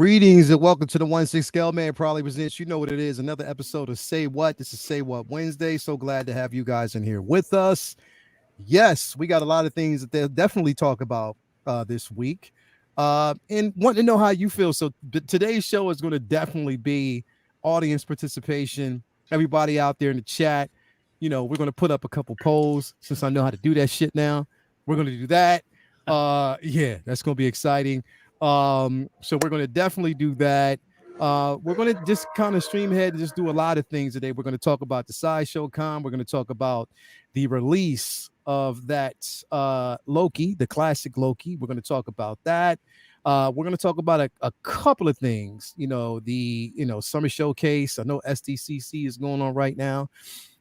Greetings and welcome to the 1-6 Scale Man Probably presents, you know what it is, another episode of Say What. This is Say What Wednesday. So glad to have you guys in here with us. Yes, we got a lot of things that they'll definitely talk about this week. And want to know how you feel. So today's show is going to definitely be audience participation. Everybody out there in the chat, you know, we're going to put up a couple polls since I know how to do that shit now. We're going to do that. Yeah, that's going to be exciting. So we're going to definitely do that. We're going to just kind of stream ahead and just do a lot of things today. We're going to talk about the Sideshow Con. We're going to talk about the release of that Loki, the classic Loki. We're going to talk about that. We're going to talk about a couple of things. You know, the summer showcase. I know SDCC is going on right now.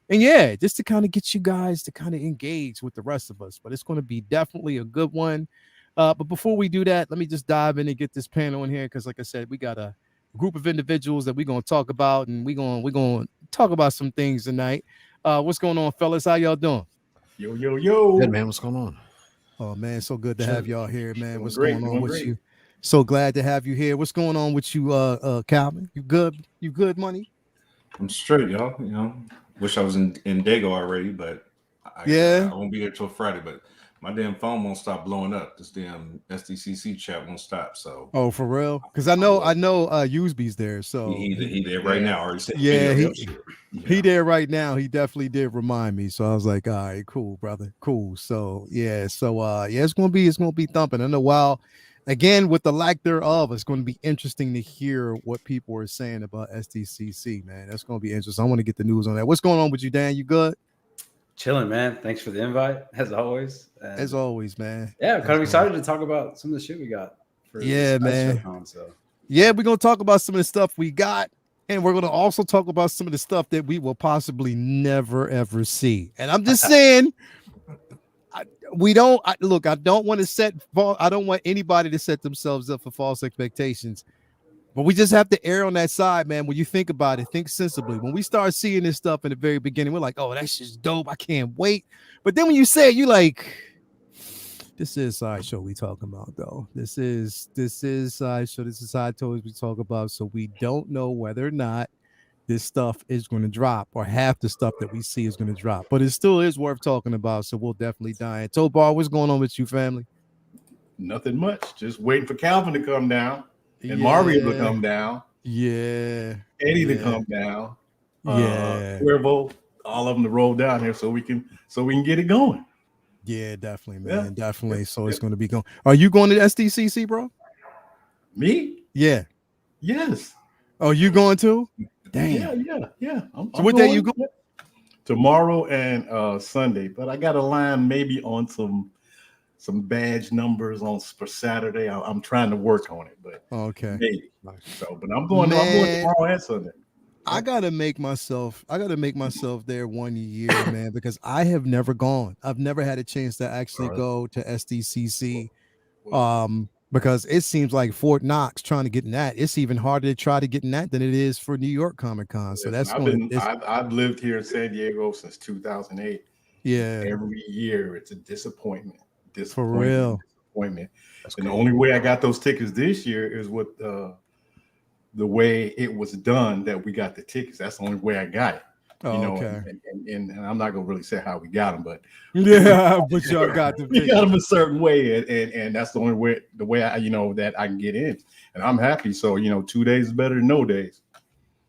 And yeah, just to kind of get you guys to kind of engage with the rest of us. But it's going to be definitely a good one. But before we do that, let me just dive in and get this panel in here because, like I said, we got a group of individuals that we're going to talk about, and we're going to talk about some things tonight. What's going on, fellas? How y'all doing? Yo. Good, man. What's going on? Oh, man, so good to have y'all here, man. What's going going on with you? So glad to have you here. What's going on with you, Calvin? You good? You good, money? I'm straight, y'all. You know, wish I was in Dago already, but I won't be there till Friday. But my damn phone won't stop blowing up. This damn SDCC chat won't stop. So for real? Because I know Usby's there. So he there right now. Already sent he there right now. He definitely did remind me. So I was like, all right, cool, brother, cool. So it's gonna be thumping. In a while, again with the lack thereof, it's going to be interesting to hear what people are saying about SDCC. Man, that's going to be interesting. I want to get the news on that. What's going on with you, Dan? You good? Chilling, man. Thanks for the invite, as always. As always, man. Yeah, I'm kind of excited to talk about some of the shit we got. Man. Con, so. Yeah, we're going to talk about some of the stuff we got, and we're going to also talk about some of the stuff that we will possibly never, ever see. And I'm just saying, I don't want anybody to set themselves up for false expectations. But we just have to err on that side, man. When you think about it, think sensibly. When we start seeing this stuff in the very beginning, we're like, oh, that's just dope. I can't wait. But then when you say it, you like, this is Sideshow we talking about, though. This is Sideshow. This is Sideshow we talk about. So we don't know whether or not this stuff is going to drop or half the stuff that we see is going to drop. But it still is worth talking about. So we'll definitely dive in. Tobar, what's going on with you, family? Nothing much. Just waiting for Calvin to come down. And Mario to come down. Yeah. Eddie to come down. Yeah. Cuervo, all of them to roll down here so we can get it going. Yeah, definitely, man. Yeah. Definitely. So it's going to be going. Are you going to SDCC, bro? Me? Yeah. Yes. Oh, you going too? Damn. Yeah. So what day you going? Tomorrow and Sunday. But I got a line maybe on some badge numbers for Saturday. I'm trying to work on it, but okay. Maybe. So, but I'm going tomorrow and Sunday. I gotta make myself there 1 year, man, because I have never gone. I've never had a chance to actually go to SDCC. Because it seems like Fort Knox trying to get in that. It's even harder to try to get in that than it is for New York Comic Con. So I've lived here in San Diego since 2008. Yeah. Every year it's a disappointment. For real. Disappointment. And the only way I got those tickets this year is with the way it was done that we got the tickets. That's the only way I got it. Okay. And I'm not gonna really say how we got them, but but y'all got them. We got them a certain way, and that's the only way. The way that I can get in, and I'm happy. So 2 days is better than no days.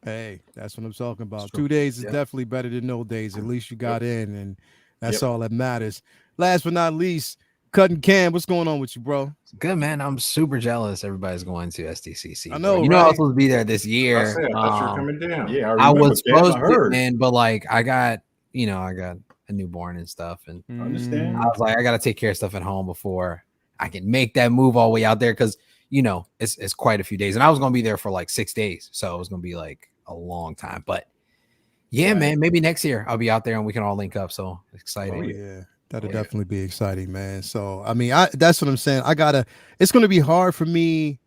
Hey, that's what I'm talking about. 2 days is definitely better than no days. At least you got in, and that's all that matters. Last but not least, Cutting Cam, what's going on with you, bro? Good, man. I'm super jealous. Everybody's going to SDCC. I know, right? I was supposed to be there this year. I thought you were coming down. Yeah, I was supposed to, man, but like I got a newborn and stuff, and I understand. I was like, I got to take care of stuff at home before I can make that move all the way out there because it's quite a few days, and I was gonna be there for like 6 days, so it was gonna be like a long time. But yeah, man, maybe next year I'll be out there and we can all link up. So exciting. Oh, yeah. That'll definitely be exciting, man. So, I mean, that's what I'm saying. It's going to be hard for me.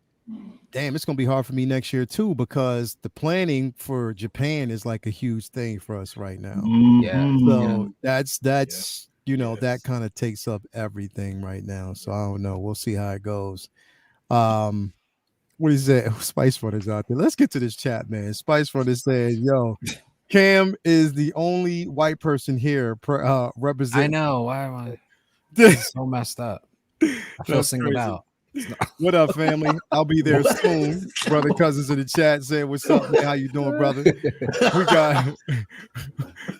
Damn, it's going to be hard for me next year too, because the planning for Japan is like a huge thing for us right now. Yeah. So that's that kind of takes up everything right now. So I don't know. We'll see how it goes. What is that? Spice Runners out there. Let's get to this chat, man. Spice Runners saying, "Yo, Cam is the only white person here representing." I know. Why am I this is so messed up? I feel That's singled crazy. out. What up, family? I'll be there soon. Brother Cousins in the chat saying, "What's up, man? How you doing, brother?"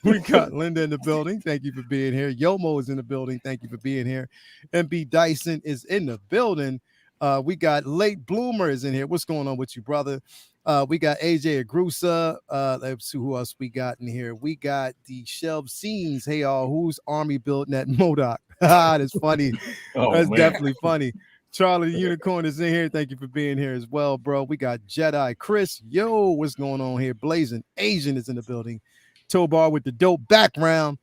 We got Linda in the building. Thank you for being here. Yomo is in the building. Thank you for being here. MB Dyson is in the building. We got Late Bloomer is in here. What's going on with you, brother? We got AJ Agrusa. Let's see who else we got in here. We got the Shelf Scenes. Hey, y'all, who's army building at Modok? That's funny. That's definitely funny. Charlie the Unicorn is in here. Thank you for being here as well, bro. We got Jedi Chris. Yo, what's going on here? Blazing Asian is in the building. Tobar with the dope background.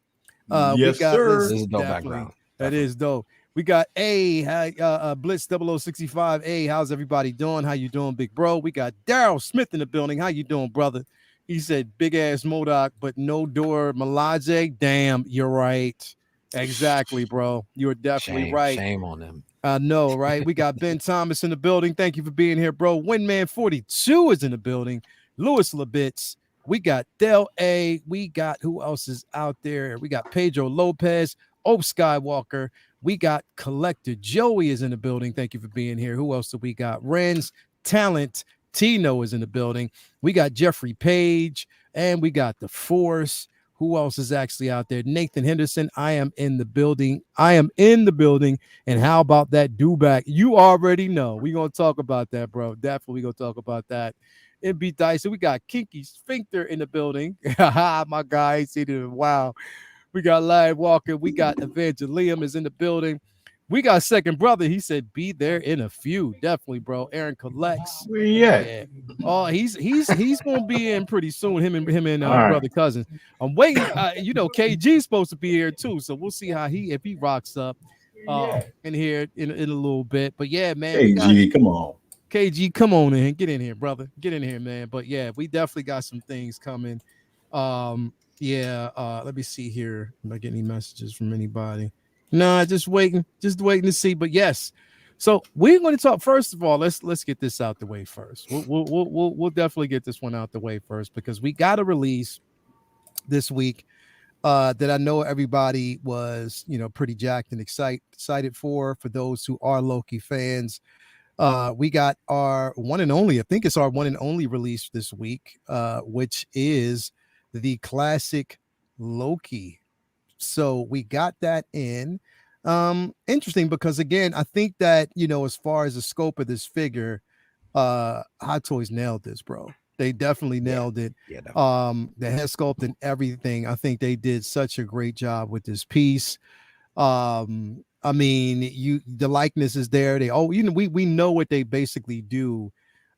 Yes, we got sir. This is a dope background. That is dope. We got Blitz 0065. A, how's everybody doing? How you doing, big bro? We got Daryl Smith in the building. How you doing, brother? He said big ass Modok, but no door Melage. Damn, you're right. Exactly, bro. You're definitely right. Shame on them. I know, right? We got Ben Thomas in the building. Thank you for being here, bro. Windman 42 is in the building. Louis Labitz. We got Del A. We got who else is out there? We got Pedro Lopez, Ope Skywalker. We got Collector Joey is in the building. Thank you for being here. Who else do we got? Ren's Talent. Tino is in the building. We got Jeffrey Page, and we got The Force. Who else is actually out there? Nathan Henderson. I am in the building. And how about that Dewback? You already know. We're going to talk about that, bro. Definitely going to talk about that. MB Dyson. We got Kinky Sphincter in the building. My guy. See it. Wow. We got Live Walker. We got Evangelium is in the building. We got Second Brother. He said, be there in a few. Definitely, bro. Aaron collects. Where you at? Yeah. Oh, he's gonna be in pretty soon. Him and brother Cousins. I'm waiting. KG's supposed to be here too, so we'll see how if he rocks up in here in a little bit. But yeah, man. KG, come on. KG, come on in. Get in here, brother. Get in here, man. But yeah, we definitely got some things coming. Let me see here. Am I getting any messages from anybody? Nah, just waiting to see. But yes, so we're going to talk. First of all, let's get this out the way first. We'll definitely get this one out the way first because we got a release this week that I know everybody was pretty jacked and excited for those who are Loki fans. We got our one and only. I think it's our one and only release this week, which is the classic Loki. So we got that in. Interesting because again, I think that as far as the scope of this figure, Hot Toys nailed this, bro. They definitely nailed it. Yeah, definitely. The head sculpt and everything. I think they did such a great job with this piece. I mean, the likeness is there. We know what they basically do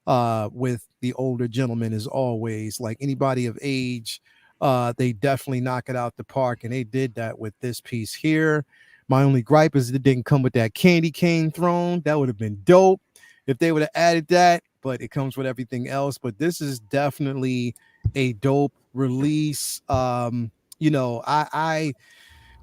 with the older gentlemen is always like anybody of age. They definitely knock it out the park, and they did that with this piece here. My only gripe is it didn't come with that candy cane throne. That would have been dope if they would have added that, but it comes with everything else. But this is definitely a dope release. I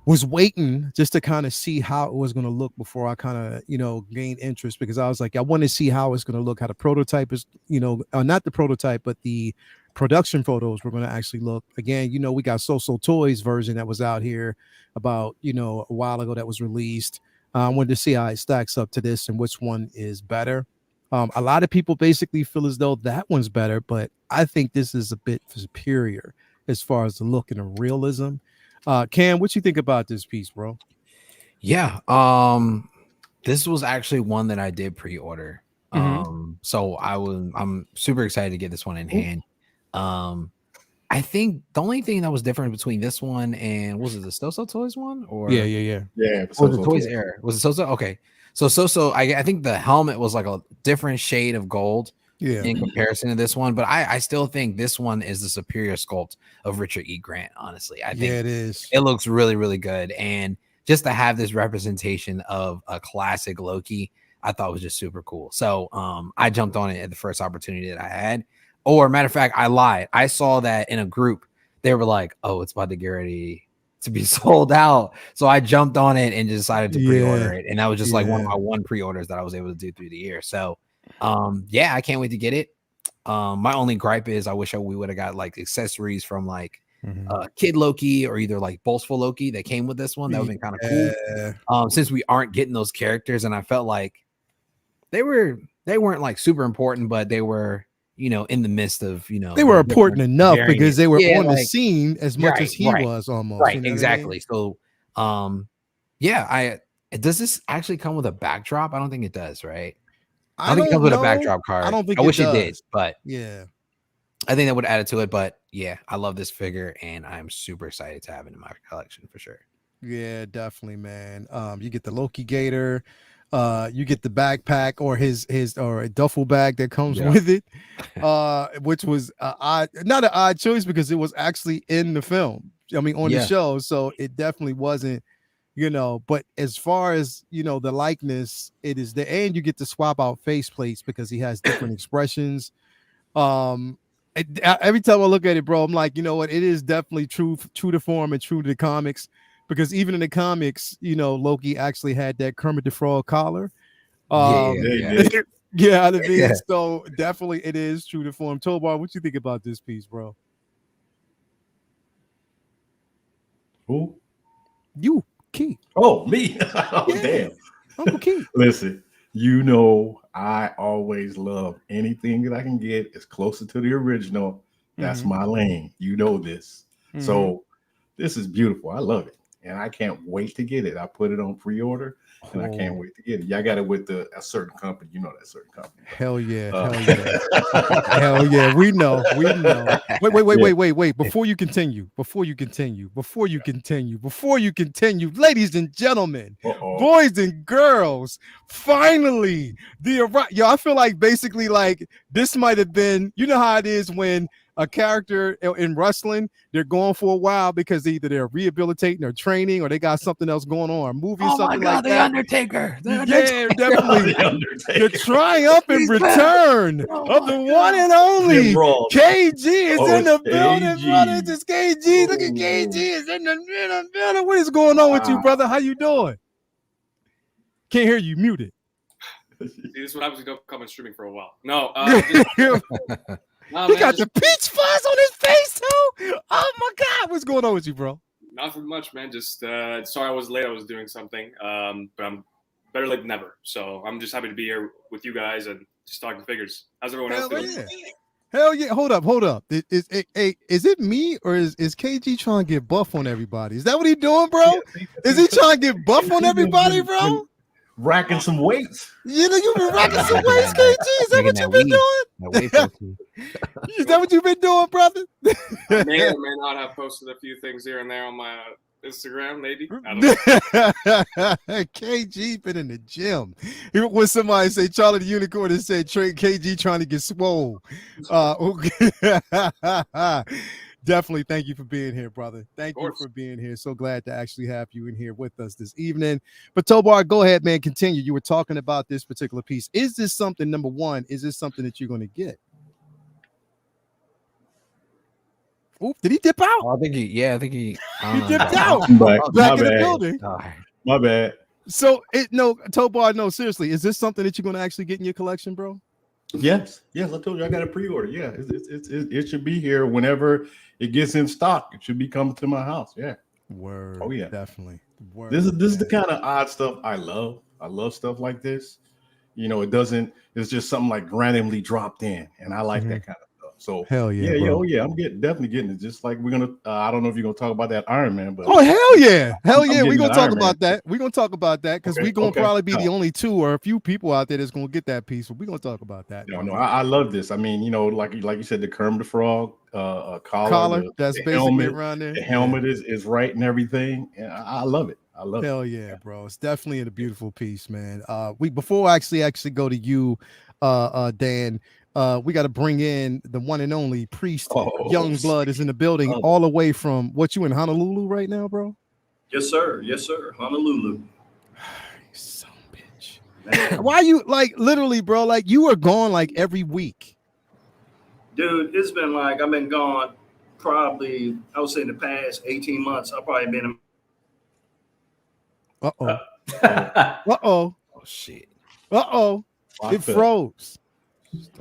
was waiting just to kind of see how it was going to look before I kind of, gain interest because I was like, I want to see how it's going to look, how the prototype is, not the prototype, but the production photos were going to actually look. Again, we got So Toys version that was out here about, a while ago that was released. I wanted to see how it stacks up to this and which one is better. A lot of people basically feel as though that one's better, but I think this is a bit superior as far as the look and the realism. Cam, what you think about this piece, bro? Yeah, this was actually one that I did pre-order. So I'm super excited to get this one in hand. I think the only thing that was different between this one and was it the So Toys one or Yeah. Or the Toys era? Was it So? Okay, so I think the helmet was like a different shade of gold. In comparison to this one, but I still think this one is the superior sculpt of Richard E. Grant. Honestly, I think it is. It looks really, really good, and just to have this representation of a classic Loki, I thought was just super cool. So, I jumped on it at the first opportunity that I had. Or matter of fact, I lied. I saw that in a group. They were like, "Oh, it's about to get ready to be sold out." So I jumped on it and decided to pre-order it, and that was just like one of my pre-orders that I was able to do through the year. So. Yeah, I can't wait to get it. My only gripe is I wish we would have got like accessories from like Kid Loki or either like Boastful Loki that came with this one. That would have been kind of cool. Since we aren't getting those characters, and I felt like they weren't like super important, but they were, in the midst of, they were important enough because they were on the like, scene as much as he was almost. Right, you know exactly. what I mean? So yeah, does this actually come with a backdrop? I don't think it does, right? I think it comes with a backdrop card. I don't think I wish it did, but yeah. I think that would add it to it. But yeah, I love this figure and I'm super excited to have it in my collection for sure. Yeah, definitely, man. You get the Loki Gator, you get the backpack or his or a duffel bag that comes with it, which was not an odd choice because it was actually in the film. I mean, on the show, so it definitely wasn't. But as far as the likeness, it is there, and you get to swap out face plates because he has different expressions. Every time I look at it, bro, I'm like, you know what? It is definitely true to form and true to the comics, because even in the comics, Loki actually had that Kermit the Frog collar. Yeah, I mean, so definitely it is true to form. Tobar, what you think about this piece, bro? Who? You. Key. Oh, me. Oh, damn. Uncle Key. Listen, I always love anything that I can get as closer to the original. That's my lane. You know this. So this is beautiful. I love it. And I can't wait to get it. I put it on pre-order and I can't wait to get it. Y'all got it with a certain company. You know that certain company. Hell yeah. Hell yeah. We know. Wait. Before you continue, ladies and gentlemen, boys and girls, finally, I feel like basically like this might have been, you know how it is when a character in wrestling, they're going for a while because either they're rehabilitating or training or they got something else going on, movie, something like that. Undertaker. Yeah, definitely. The triumphant return of the one and only KG is in the building, brother. It's KG. Look at KG is in the building. What is going on with you, brother? How you doing? Can't hear you. Muted. See, this is what happens if you don't come on streaming for a while. No, he got the peach fuzz on his face too. Oh my God, what's going on with you, bro? Nothing much, man. Just sorry I was late. I was doing something, but I'm better late than never. So I'm just happy to be here with you guys and just talking figures. How's everyone else doing? Hell yeah! Hold up. Is it me or is KG trying to get buff on everybody? Is that what he doing, bro? Is he trying to get buff on everybody, bro? Racking some weights. You've been racking some weights, KG. Is that what you've been doing? Is that what you've been doing, brother? I may or may not have posted a few things here and there on my Instagram, maybe. I don't know. KG been in the gym. When somebody say Charlie the Unicorn and said KG trying to get swole. Definitely thank you for being here, brother. Thank you for being here. So glad to actually have you in here with us this evening. But Tobar, go ahead, man. Continue. You were talking about this particular piece. Is this something, number one, is this something that you're going to get? Oop, did he dip out? Oh, I think he dipped out. Back in the building. My bad. So Tobar, no, seriously, is this something that you're going to actually get in your collection, bro? Yes. I told you I got a pre-order. Yeah, it should be here whenever it gets in stock. It should be coming to my house. Yeah. Word. Oh yeah, definitely. Word, this is the kind of odd stuff I love. I love stuff like this. It's just something like randomly dropped in, and I like that kind of stuff. So hell yeah, I'm definitely getting it. Just like we're gonna. I don't know if you're gonna talk about that Iron Man, but hell yeah, we're gonna talk about that. We're gonna talk about that because we're gonna probably be the only two or a few people out there that's gonna get that piece. So we're gonna talk about that. No, I love this. I mean, like you said, the Kermit the Frog collar, that's the basically helmet, around there. The helmet is right and everything, and I love it. Hell yeah, bro! It's definitely a beautiful piece, man. Before I actually go to you, Dan. We got to bring in the one and only Priest. Young Blood is in the building, all the way from you in Honolulu right now, bro? Yes, sir. Honolulu. Son of a bitch. Why you literally, bro? Like you are gone every week. Dude, it's been I've been gone probably, I would say in the past 18 months. I've probably been. Oh shit. It froze.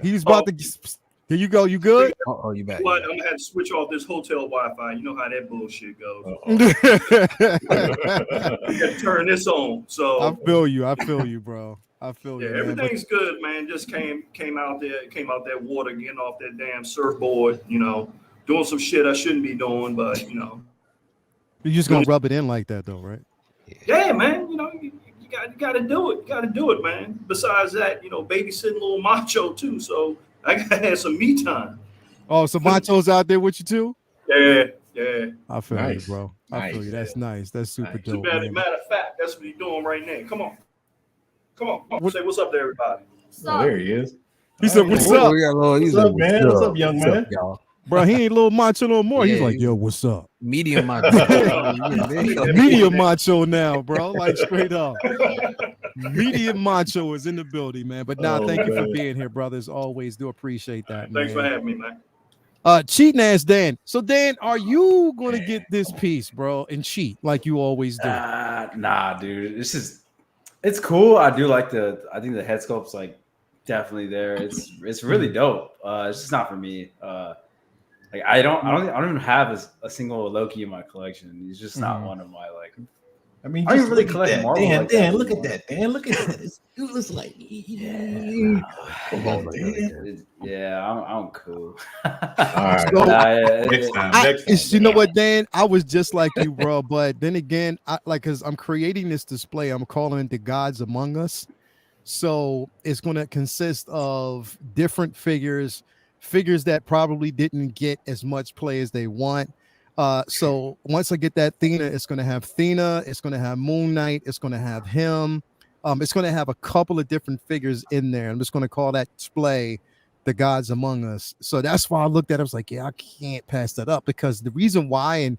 He's about to. Here you go. You good? Oh, you back? What? I'm gonna have to switch off this hotel Wi-Fi. You know how that bullshit goes. You gotta turn this on. So I feel you. I feel you, bro. I feel yeah, you. Man. everything's good, man. Just came out that water, getting off that damn surfboard. You know, doing some shit I shouldn't be doing, but you know. You're just gonna rub it in like that, though, right? Yeah, man. You know, you got to do it. You got to do it, man. Besides that, you know, babysitting little Macho too. So I got to have some me time. Oh, so Macho's out there with you too? Yeah. I feel you, Nice. bro. I feel you. That's nice. That's super Nice. dope. Matter Man. of fact, that's what he's doing right now. Come on. Say what's up to everybody. Oh, there he is. He said, "What's up, What's up, man? What's up, young man? Y'all? bro?" He ain't little Macho no more. He's Yeah, like, "Yo, what's up?" Medium macho. Medium Macho now, bro. Like straight up. Medium Macho is in the building, man. But now, thank you for being here, brothers. Always do appreciate that. Thanks man. for having me, man. Cheating ass Dan. So Dan, are you going to get this piece, bro, and cheat like you always do? Nah, dude. It's cool. I think the head sculpt's like definitely there. It's really dope. It's just not for me. Like I don't even have a single Loki in my collection. He's just not one of my like. I mean, I just really look at collect that. Marvel Dan, like Dan, that look at anymore. that. Dan, look at that. It looks like. Come on, Dan. Yeah, I'm cool. All right. So- Next time. You know what, Dan? I was just like you, bro. But then again, because I'm creating this display, I'm calling it the Gods Among Us. So it's going to consist of different figures that probably didn't get as much play as they want. So once I get that Thena, it's going to have Thena, it's going to have Moon Knight, it's going to have him. It's going to have a couple of different figures in there. I'm just going to call that display the Gods Among Us. So that's why I looked at it. I was like, yeah, I can't pass that up, because the reason why, and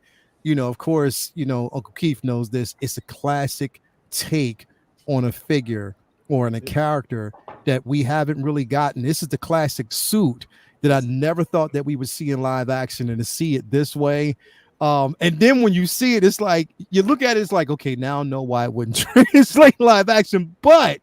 of course, Uncle Keith knows this, it's a classic take on a figure or on a character that we haven't really gotten. This is the classic suit that I never thought that we would see in live action, and to see it this way. And then when you see it, it's like, you look at it, it's like, okay, now I know why it wouldn't translate live action, but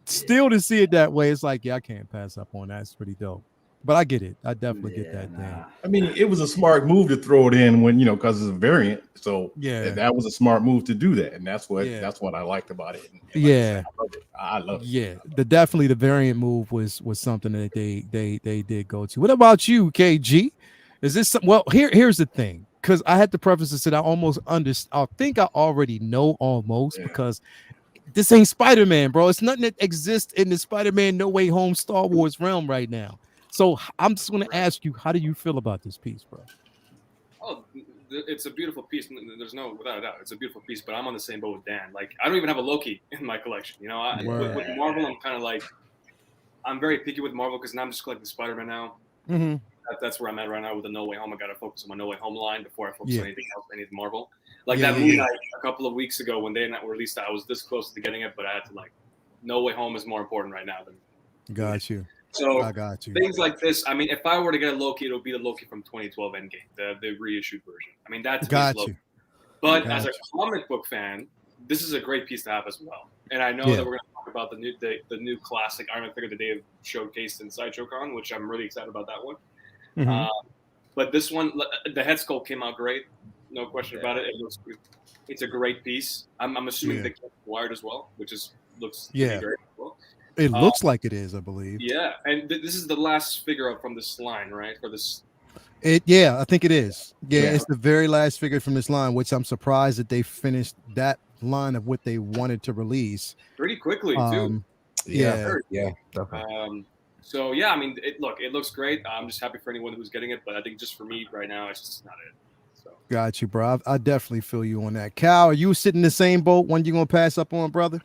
still to see it that way, it's like, yeah, I can't pass up on that. It's pretty dope. But I get it. I definitely get that thing. I mean, it was a smart move to throw it in when, because it's a variant. So yeah, that was a smart move to do that. And that's what I liked about it. And yeah. I love it. Yeah. Definitely the variant move was something that they did go to. What about you, KG? Is this well, here's the thing, because I had to preface this that I think I already know almost, because this ain't Spider-Man, bro. It's nothing that exists in the Spider-Man No Way Home Star Wars realm right now. So I'm just going to ask you, how do you feel about this piece, bro? Oh, it's a beautiful piece. There's no, without a doubt, it's a beautiful piece. But I'm on the same boat with Dan. Like, I don't even have a Loki in my collection. With Marvel, I'm kind of like, I'm very picky with Marvel, because now I'm just collecting Spider-Man now. Mm-hmm. That's where I'm at right now with the No Way Home. I got to focus on my No Way Home line before I focus on anything else. I need Marvel. Moon Knight a couple of weeks ago when they released that, I was this close to getting it, but I had to No Way Home is more important right now than. Got you. So I got you. Things like this. I mean, if I were to get a Loki, it would be the Loki from 2012 Endgame, the reissued version. I mean, that's Loki. But as a comic book fan, this is a great piece to have as well. And I know that we're going to talk about the new classic Iron Man figure that they have showcased in Sideshow Con, which I'm really excited about that one. Mm-hmm. But this one, the head sculpt came out great, no question about it. It's a great piece. I'm assuming the kit wired as well, which looks great as well. It looks like it is, I believe. Yeah, and this is the last figure up from this line, right? For this. I think it is. Yeah, it's the very last figure from this line, which I'm surprised that they finished that line of what they wanted to release Pretty quickly, too. Yeah. Definitely. So, yeah, I mean, it looks great. I'm just happy for anyone who's getting it, but I think just for me right now, it's just not it. So. Got you, bro. I definitely feel you on that. Cal, are you sitting in the same boat? When you going to pass up on, brother?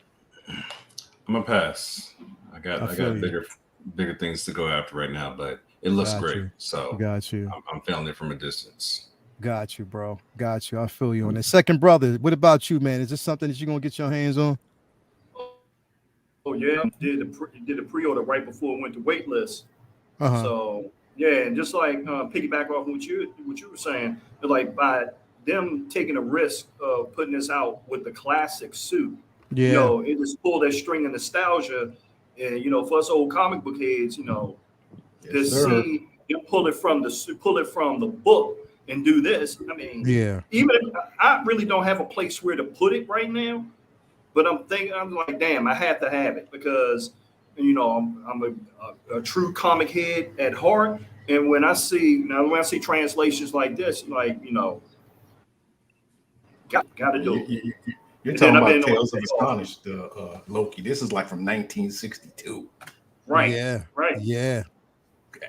I'm gonna pass. I got bigger things to go after right now, but it looks great. So got you. I'm feeling it from a distance. Got you, bro. Got you. I feel you on that. Second brother, what about you, man? Is this something that you're gonna get your hands on? Oh yeah, did a pre-order right before it went to waitlist. So yeah, and just piggyback off what you were saying, by them taking a risk of putting this out with the classic suit. It just pulled that string of nostalgia And for us old comic book heads, to Yes, sir. see you pull it from the book and do this. I mean, Yeah. even if I really don't have a place where to put it right now, but I'm like, damn, I have to have it because I'm a true comic head at heart. And when I see translations like this, like got to do it. You're talking about Tales of Astonished Loki. This is like from 1962. Right. Yeah. Right. Yeah.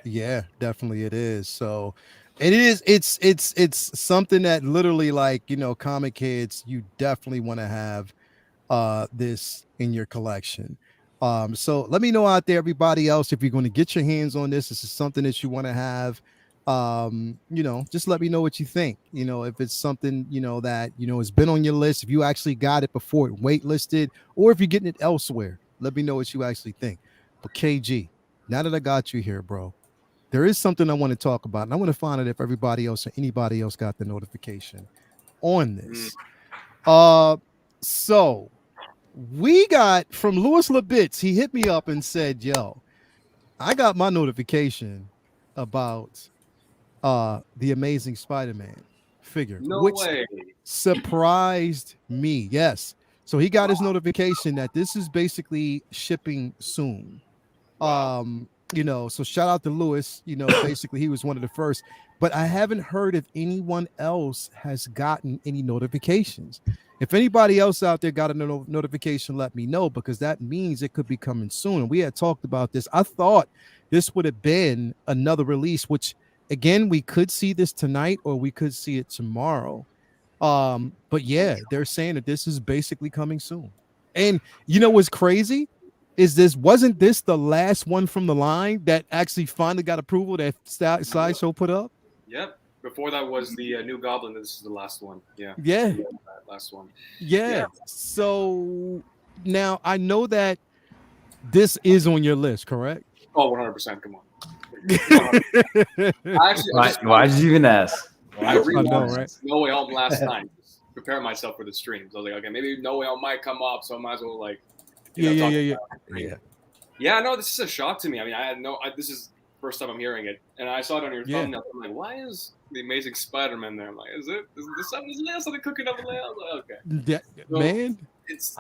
Yeah, definitely it is. So it's something that literally, like, comic kids, you definitely want to have this in your collection. So let me know out there, everybody else, if you're going to get your hands on this is something that you want to have. Just let me know what you think. If it's something that has been on your list, if you actually got it before it waitlisted, or if you're getting it elsewhere, let me know what you actually think. But KG, now that I got you here, bro, there is something I want to talk about, and I want to find out if everybody else or anybody else got the notification on this. So we got from Louis Labitz. He hit me up and said, yo, I got my notification about the Amazing Spider-Man figure, which surprised me. Yes. So he got his notification that this is basically shipping soon. Wow. So shout out to Lewis, basically he was one of the first, but I haven't heard if anyone else has gotten any notifications. If anybody else out there got a notification, let me know, because that means it could be coming soon. And we had talked about this. I thought this would have been another release, which again, we could see this tonight or we could see it tomorrow. But yeah, they're saying that this is basically coming soon. And what's crazy is wasn't this the last one from the line that actually finally got approval that Sideshow put up? Yep. Before that was the New Goblin. This is the last one. Yeah. Yeah. Last one. Yeah. So now I know that this is on your list, correct? Oh, 100%. Come on. Why did you even ask? I know, right? No Way Home last night. Prepare myself for the stream. So I was like, okay, maybe No Way Home might come up, so I might as well Yeah, no, this is a shock to me. I mean, I had this is the first time I'm hearing it, and I saw it on your thumbnail. I'm like, why is the Amazing Spider-Man there? I'm like, is this something cooking up in there? Like, okay, so, man, it's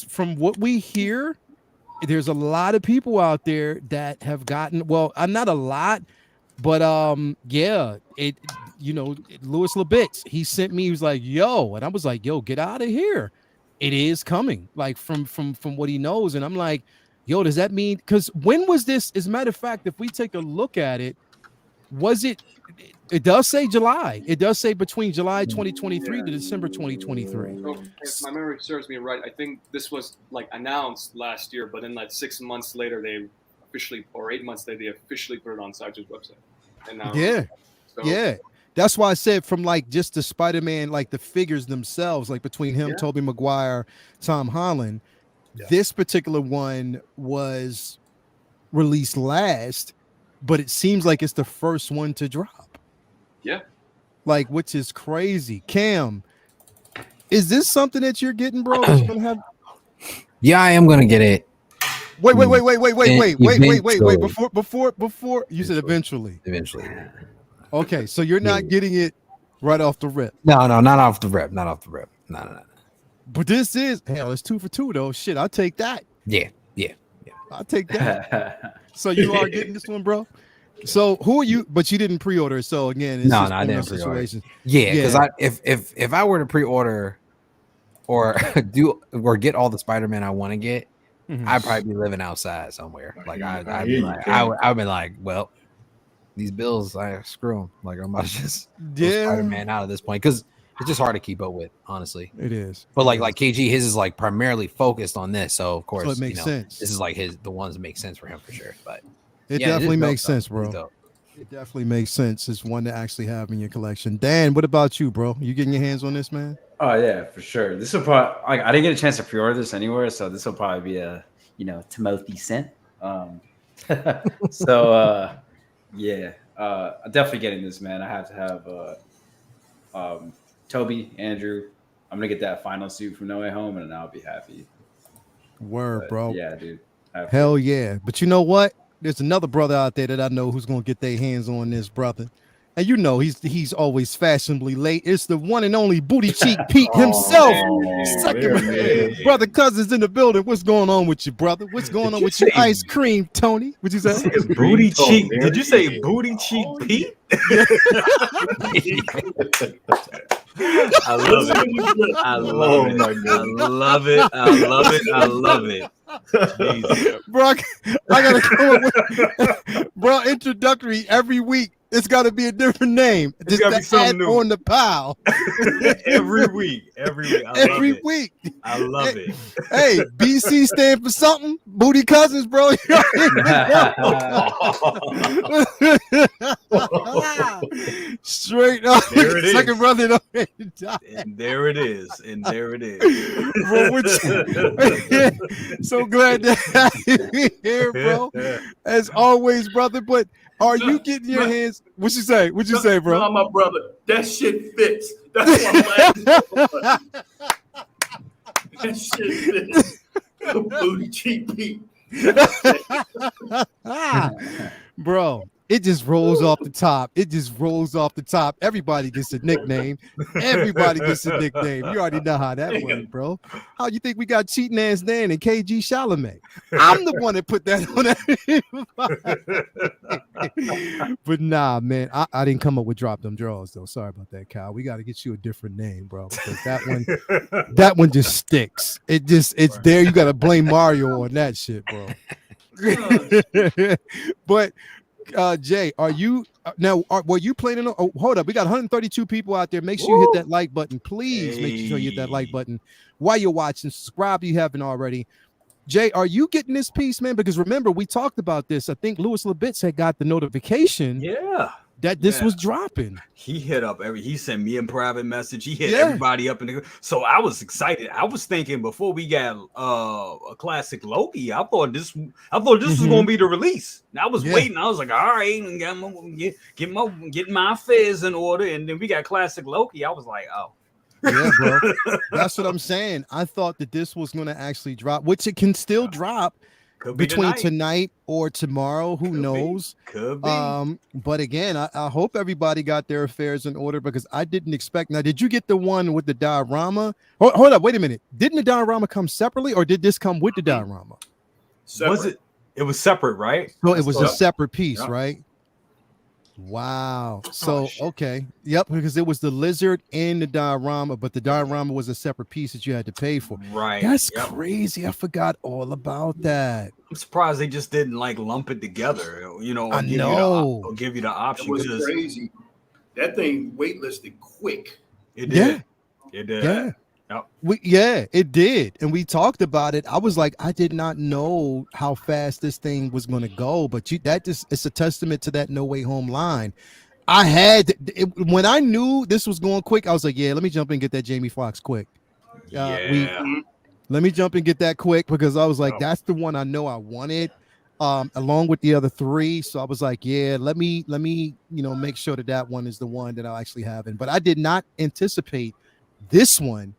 from what we hear. There's a lot of people out there that have gotten. Well, I'm not a lot, but Louis Labitz, he sent me. He was like, yo, and I was like, yo, get out of here. It is coming, like from what he knows. And I'm like, yo, does that mean, because when was this? As a matter of fact, if we take a look at it, was it does say July. It does say between July 2023 to December 2023. So if my memory serves me right, I think this was like announced last year, but then like 6 months later, they officially, or 8 months later, they officially put it on Sideshow's website. And now, that's why I said from like just the Spider-Man, like the figures themselves, like between him, Tobey Maguire, Tom Holland, this particular one was released last, but it seems like it's the first one to drop. Yeah. Like, which is crazy. Cam, is this something that you're getting, bro? That you're gonna have? Yeah, I am gonna get it. Wait. Before you said eventually. Eventually. Okay, so you're not getting it right off the rip. No, not off the rip. No. But this is it's 2 for 2 though. Shit, I'll take that. Yeah. I'll take that. So you are getting this one, bro. So who are you? But you didn't pre-order. So again, it's I didn't pre-order. Yeah, because if I were to pre-order or get all the Spider-Man I want to get, I'd probably be living outside somewhere. Like I'd be like, well, these bills, I screw them. Like I'm about to just Spider-Man out at this point, because it's just hard to keep up with, honestly. It is. But like KG, his is like primarily focused on this, so of course, so it makes sense. This is like the ones that make sense for him for sure. But it definitely makes sense, bro. It definitely makes sense. It's one to actually have in your collection. Dan, what about you, bro? You getting your hands on this, man? Oh yeah, for sure. This will probably I didn't get a chance to pre-order this anywhere, so this will probably be a Timothy sent. I'm definitely getting this, man. I have to have Toby, Andrew. I'm gonna get that final suit from No Way Home, and then I'll be happy. Word, bro. Yeah, dude. Hell yeah. But you know what? There's another brother out there that I know who's gonna get their hands on this, brother. And you know he's always fashionably late. It's the one and only Booty Cheek Pete himself. Brother Cousins in the building. What's going on with you, brother? What's going on with you? Ice cream, Tony. What'd you say? Booty Cheek. Did you say Booty Cheek Pete? I love it. I love it. I love it. I love it. I love it. Jesus. Bro, I gotta come up with bro introductory every week. It's got to be a different name. Just to add on the pile. Every week. Every week. I love it. Hey, BC stand for something. Booty Cousins, bro. Straight up. There it is. Second brother. And there it is. Bro, so glad to have you here, bro. As always, brother. But are you getting your hands? What you say? What you say, bro? No, my brother, that shit fits. That's why I'm laughing. That shit fits. Booty cheek Pete. Bro, it just rolls off the top. It just rolls off the top. Everybody gets a nickname. Everybody gets a nickname. You already know how that went, bro. How you think we got Cheating Ass Dan and KG Chalamet? I'm the one that put that on that. But nah, man, I didn't come up with Drop Them Draws, though. Sorry about that, Kyle. We got to get you a different name, bro. Because that one just sticks. It's there. You got to blame Mario on that shit, bro. But Jay, are you now? Were you playing? Hold up, we got 132 people out there. Make sure you hit that like button, please. Make sure you hit that like button while you're watching. Subscribe if you haven't already. Jay, are you getting this piece, man? Because remember, we talked about this. I think Louis Labitz had got the notification. Yeah. That this was dropping. He hit up he sent me a private message. He hit everybody up so I was excited. I was thinking before we got a classic Loki, I thought this was gonna be the release. And I was waiting. I was like, all right, get my affairs in order. And then we got classic Loki. I was like, oh. Yeah, bro. That's what I'm saying. I thought that this was gonna actually drop, which it can still drop. Between tonight or tomorrow, who knows? Could be. But again, I hope everybody got their affairs in order because I didn't expect. Now, did you get the one with the diorama? Hold up, wait a minute. Didn't the diorama come separately, or did this come with the diorama? Separate. It was separate, right? So it was a separate piece, right? Wow. So okay, yep, because it was the lizard and the diorama, but the diorama was a separate piece that you had to pay for. Right. That's crazy. I forgot all about that. I'm surprised they just didn't like lump it together. You know, I know. Give you the option. It was crazy. That thing waitlisted quick. It did. It did. Yeah. Yep. It did. And we talked about it. I was like, I did not know how fast this thing was going to go, but it's a testament to that No Way Home line. When I knew this was going quick, I was like, yeah, let me jump in and get that Jamie Foxx quick. Let me jump and get that quick because I was like, that's the one I know I wanted, along with the other three. So I was like, yeah, let me, make sure that one is the one that I'll actually have. But I did not anticipate this one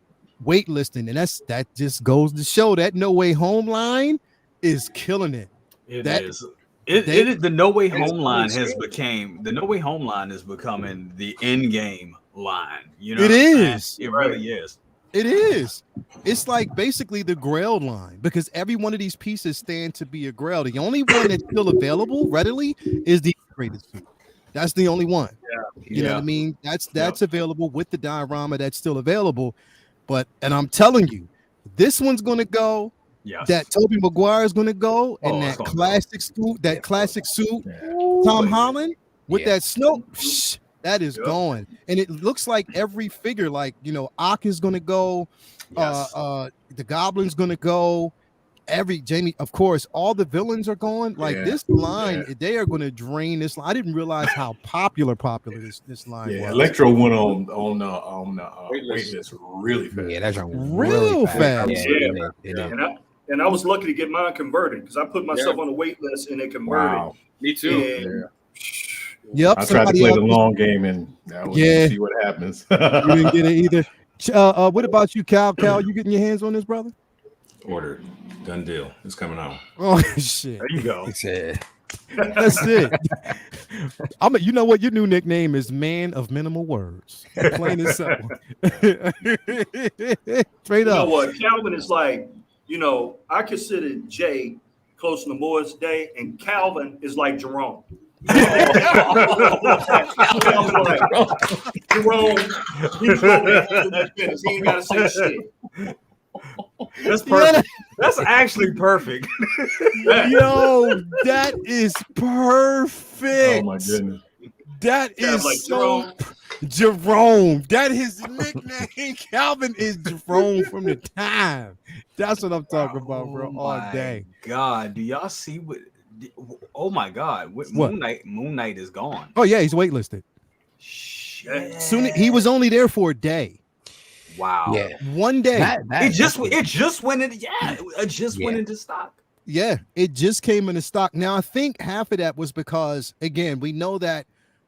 waitlisting, and that just goes to show that No Way Home line is killing it. It is. The No Way Home line the No Way Home line is becoming the end game line. You know, it is. It really is. It is. It's like basically the Grail line because every one of these pieces stand to be a Grail. The only one that's still available readily is the integrated suit. That's the only one. You know what I mean? That's available with the diorama. That's still available. And I'm telling you, this one's going to go. Yes. That Tobey Maguire is going to go, and that classic suit, Tom Holland with that snow, that is going. And it looks like every figure, like Ock is going to go, the Goblin's going to go. Jamie, of course, all the villains are going. Like this line, they are going to drain this line. I didn't realize how popular this line was. Electro went on waitlist really fast. Yeah, that's real fast. And I was lucky to get mine converted because I put myself on the wait list and it converted. Wow. Me too. Yep. I tried to play the long game and see what happens. You didn't get it either. What about you, Cal? Cal, you getting your hands on this, brother? Ordered. Done deal. It's coming out. Oh shit! There you go. He said, That's it. You know what? Your new nickname is Man of Minimal Words. Plain and simple. Straight You know up. what? Calvin is like, I consider Jay close to Memorial Day, and Calvin is like Jerome. Jerome, he ain't got to say shit. That's perfect. That's actually perfect. Yo, that is perfect. Oh my goodness. That Yeah, is like so Jerome. That his nickname. Calvin is Jerome from the time. That's what I'm talking about, bro. All day. God, do y'all see what? Oh my God, What? Moon Knight is gone. Oh yeah, he's waitlisted. Shit. Soon he was only there for a day. Wow. yeah. One day. It just went in. Yeah, it just went into stock. Yeah, it just came into stock. Now I think half of that was because, again, we know that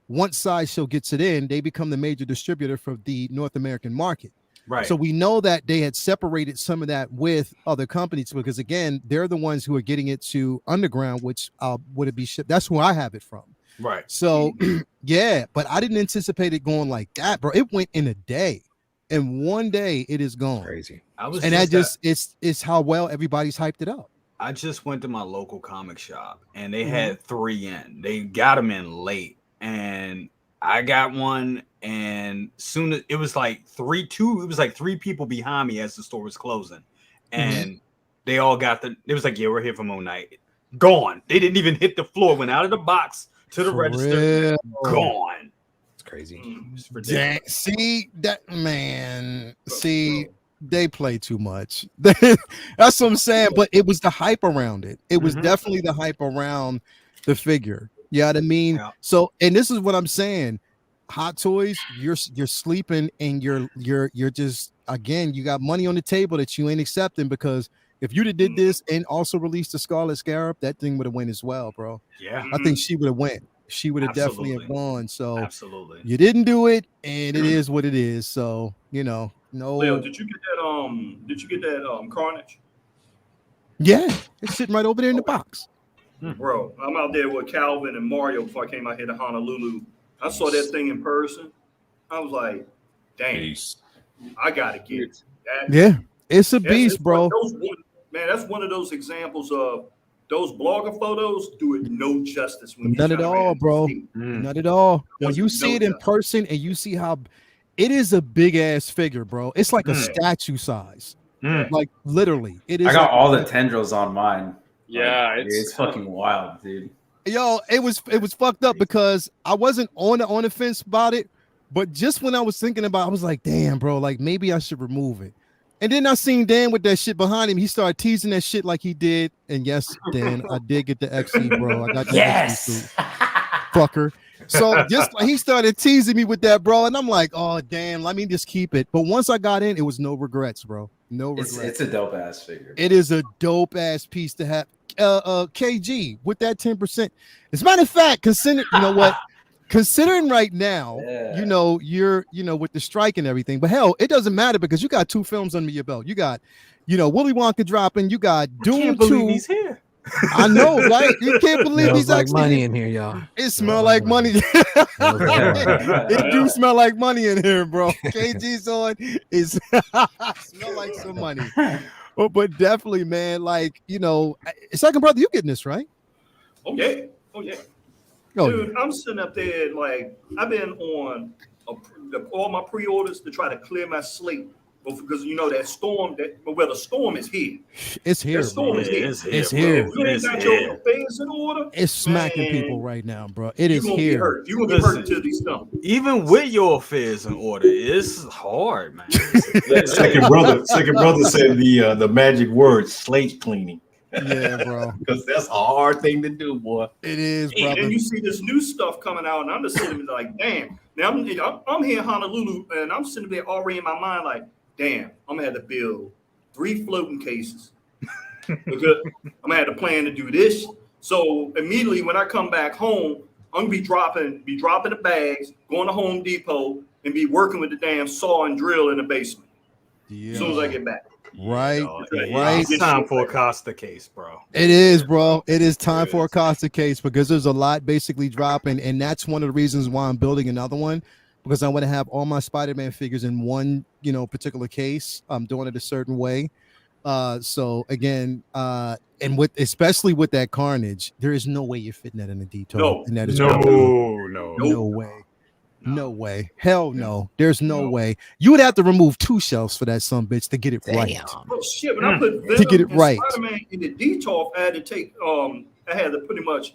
once Sideshow gets it in, they become the major distributor for the North American market. Right. So we know that they had separated some of that with other companies because, again, they're the ones who are getting it to Underground, which would it be shipped? That's who I have it from. Right. So yeah, but I didn't anticipate it going like that, bro. It went in a day. In one day, it is gone. Crazy. It's how well everybody's hyped it up. I just went to my local comic shop and they had 3 in. They got them in late, and I got one. And soon as it was like 3 people behind me as the store was closing, and they all got it was like, yeah, we're here for Moon Knight. Gone. They didn't even hit the floor. Went out of the box to the register. Gone. Crazy. It's ridiculous. See that, man. See, they play too much. That's what I'm saying. But it was the hype around it. It was definitely the hype around the figure. You know what I mean? Yeah. So, and this is what I'm saying. Hot Toys, you're sleeping, and you're just, again, you got money on the table that you ain't accepting, because if you'd have did this and also released the Scarlet Scarab, that thing would have went as well, bro. Yeah. I think she would have went. She would have definitely have Absolutely. gone. So Absolutely. you didn't do it, and it is what it is. So no. Leo, did you get that? Did you get that? Carnage? Yeah, it's sitting right over there in the box. Bro, I'm out there with Calvin and Mario before I came out here to Honolulu. I saw that thing in person. I was like, dang, Peace. I gotta get that. Yeah, it's a That's- beast, it's bro. Man, that's one of those examples of those blogger photos do it no justice. When None at all, bro. see. Not at all. When you Doesn't see know it in that. person and you see how it is a big ass figure, bro. It's like a statue size. Like literally, it is. I got like- all the tendrils on mine. Yeah, Like, it's fucking wild, dude. Yo, it was fucked up because I wasn't on the fence about it, but just when I was thinking about it, I was like, damn, bro, like maybe I should remove it. And then I seen Dan with that shit behind him. He started teasing that shit like he did. And yes, Dan, I did get the XE, bro. I got the XE suit, fucker. So just he started teasing me with that, bro. And I'm like, oh damn, let me just keep it. But once I got in, it was no regrets, bro. No regrets. It's a dope ass figure. It is a dope ass piece to have. KG with that 10%. As a matter of fact, consider, you know what? Considering right now, Yeah. you're with the strike and everything, but hell, it doesn't matter because you got 2 films under your belt. You got, Willy Wonka dropping. You got Doom 2. He's here. I know, right? You can't believe Smells he's like actually money in here, y'all. It smell like money. It do smell like money in here, bro. KG's on is smell like some money. But definitely, man, like, second brother, you getting this, right? Oh yeah. Oh, Dude, I'm sitting up there like I've been on all my pre-orders to try to clear my slate, because that storm. The storm is here. it's here. The storm Bro. is here. It's here. If you ain't got your affairs in order, It's smacking man, people right now, bro. It you're is gonna be here. hurt. You're gonna be hurt until these come. Even with your affairs in order, it's hard, man. Second brother said the magic word, slate cleaning. Yeah, bro. Because that's a hard thing to do, boy. It is, And brother. then you see this new stuff coming out, and I'm just sitting there like, damn. Now I'm here in Honolulu, and I'm sitting there already in my mind like, damn, I'm gonna have to build 3 floating cases. Because I'm gonna have to plan to do this. So immediately when I come back home, I'm gonna be dropping the bags, going to Home Depot, and be working with the damn saw and drill in the basement. As soon as I get back. Right, right. It's time for a Costa case, bro. It is, bro. It is time for a Costa case because there's a lot basically dropping, and that's one of the reasons why I'm building another one, because I want to have all my Spider-Man figures in one, particular case. I'm doing it a certain way. So again, and especially with that Carnage, there is no way you're fitting that in a detail. No, and that is no way. No way. Hell no. There's no way. You would have to remove 2 shelves for that son bitch to get it right. Oh shit! When I put Venom to get it and right. Spider-Man in the detail, I had to take I had to pretty much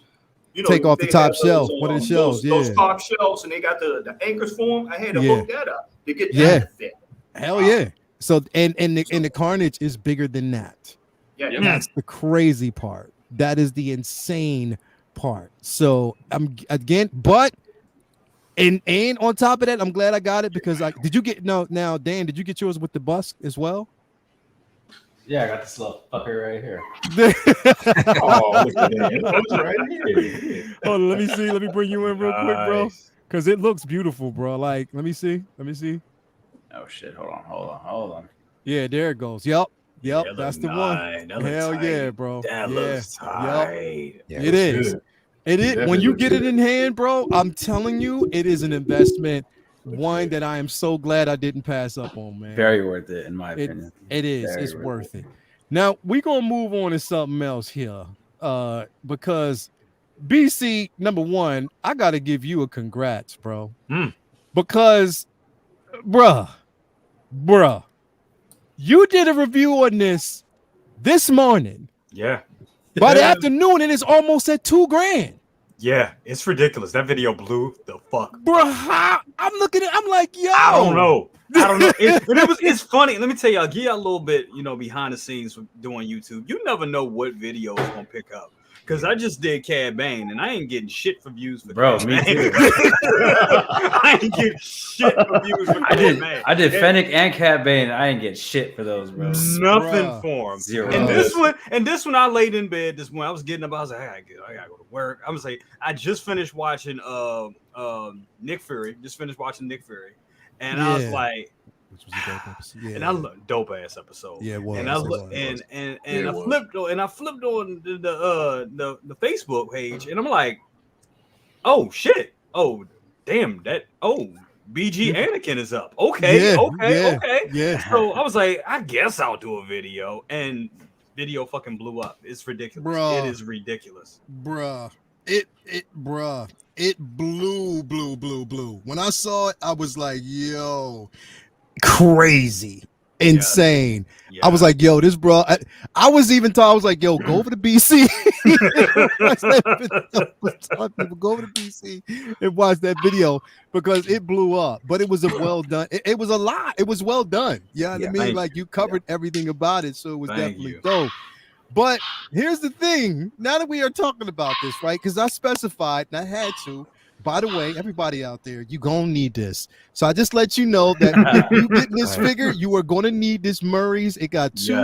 take off the top shelf. One of the shelves, those top shelves, and they got the anchors for them. I had to hook that up to get that to fit. Hell yeah. So and the Carnage is bigger than that. Yeah, That's the crazy part. That is the insane part. So I'm again, but and on top of that, I'm glad I got it because did you get now Dan, did you get yours with the bus as well? Yeah, I got this little fucker right here. Oh, look at that. It's right here. Oh, let me see. Let me bring you in real quick, bro. Because it looks beautiful, bro. Like, let me see. Oh shit! Hold on. Yeah, there it goes. Yep, that's the one. Hell yeah, bro. That looks tight. Yeah, it is. Good. It is. When you get it in hand, bro, I'm telling you, it is an investment. One that I am so glad I didn't pass up on, man. Very worth it, in my opinion. It is. It's worth it. Now we're gonna move on to something else here, because BC, number one, I gotta give you a congrats, bro. Because, bruh, you did a review on this morning. Yeah. By the afternoon, and it's almost at $2,000. Yeah, it's ridiculous. That video blew the fuck. Bro, I'm looking at. I'm like, yo. I don't know. It's funny. Let me tell you, I'll give you a little bit, behind the scenes with doing YouTube. You never know what video is gonna pick up. Because I just did Cad Bane, and I ain't getting shit for views for bro. Cad Me Bane. too. I ain't getting shit for views for Cad Bane. I did Fennec and Cad Bane. I ain't get shit for those, bro. Nothing for him. Zero. And this one, I laid in bed. This one, I was getting up. I was like, I gotta go to work. I was like, I just finished watching Nick Fury. And I was like, which was a dope episode. Yeah. And I looked dope ass episode. Yeah, it was. And I flipped on the Facebook page, and I'm like, oh shit, oh damn, BG Anakin is up. Okay. Yeah. So I was like, I guess I'll do a video, and video fucking blew up. It's ridiculous. Bruh. It is ridiculous. Bruh. It blew. When I saw it, I was like, yo, crazy, insane. Yeah. I was like, yo, this bro. I was even told, I was like, yo, go over to BC. Go over to BC and watch that video because it blew up. But it was a well done. It was a lot. It was well done. You know what I mean? Like you covered everything about it, so it was definitely dope. But here's the thing. Now that we are talking about this, right? Because I specified and I had to. By the way, everybody out there, you gonna need this. So I just let you know that if you get this figure, you are gonna need this Murray's. It got 2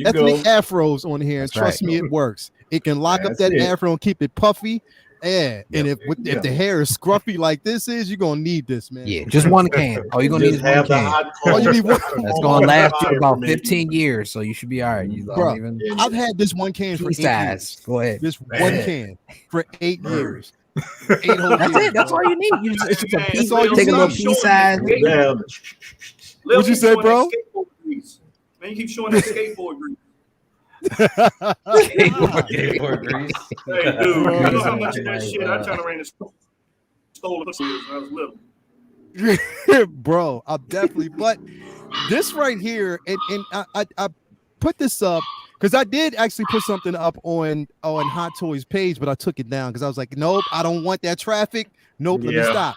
ethnic afros on here, and trust me, it works. It can lock up that afro and keep it puffy. Yeah, and if the hair is scruffy like this is, you're gonna need this, man. Yeah, just one can. All you're gonna need is one can. All you need one. That's gonna last you about 15 years, so you should be all right. Bro, I've had this one can for 8 years. Go ahead. This one can for 8 years. That's it. That's all you need. It's just a piece. Take a little piece size. What'd you say, bro? Man, you keep showing that skateboard grease. Skateboard grease. Hey, dude, you know how much of that shit I turned around and stole it when I was little. Bro, I'm definitely. But this right here, and I put this up. Because I did actually put something up on Hot Toys page, but I took it down because I was like, nope, I don't want that traffic. Nope, let me stop.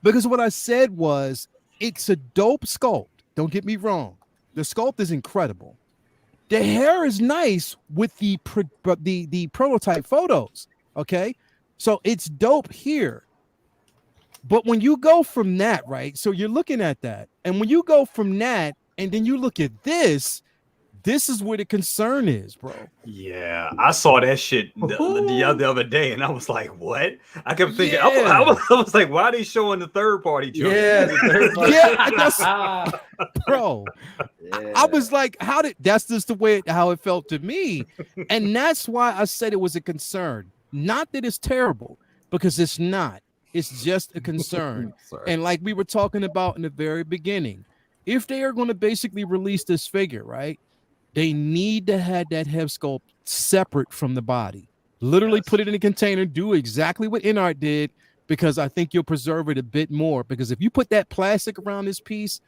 Because what I said was, it's a dope sculpt. Don't get me wrong. The sculpt is incredible. The hair is nice with the prototype photos. Okay, so it's dope here. But when you go from that, right? So you're looking at that, and when you go from that, and then you look at this. This is where the concern is, bro. Yeah, I saw that shit the other day, and I was like, "What?" I kept thinking, I was like, "Why are they showing the third party?" Jump? Yeah, the third party. Bro. Yeah. I was like, that's just the way how it felt to me, and that's why I said it was a concern. Not that it's terrible, because it's not. It's just a concern. And like we were talking about in the very beginning, if they are going to basically release this figure, right? They need to have that head sculpt separate from the body. Literally put it in a container, do exactly what Inart did, because I think you'll preserve it a bit more. Because if you put that plastic around this piece,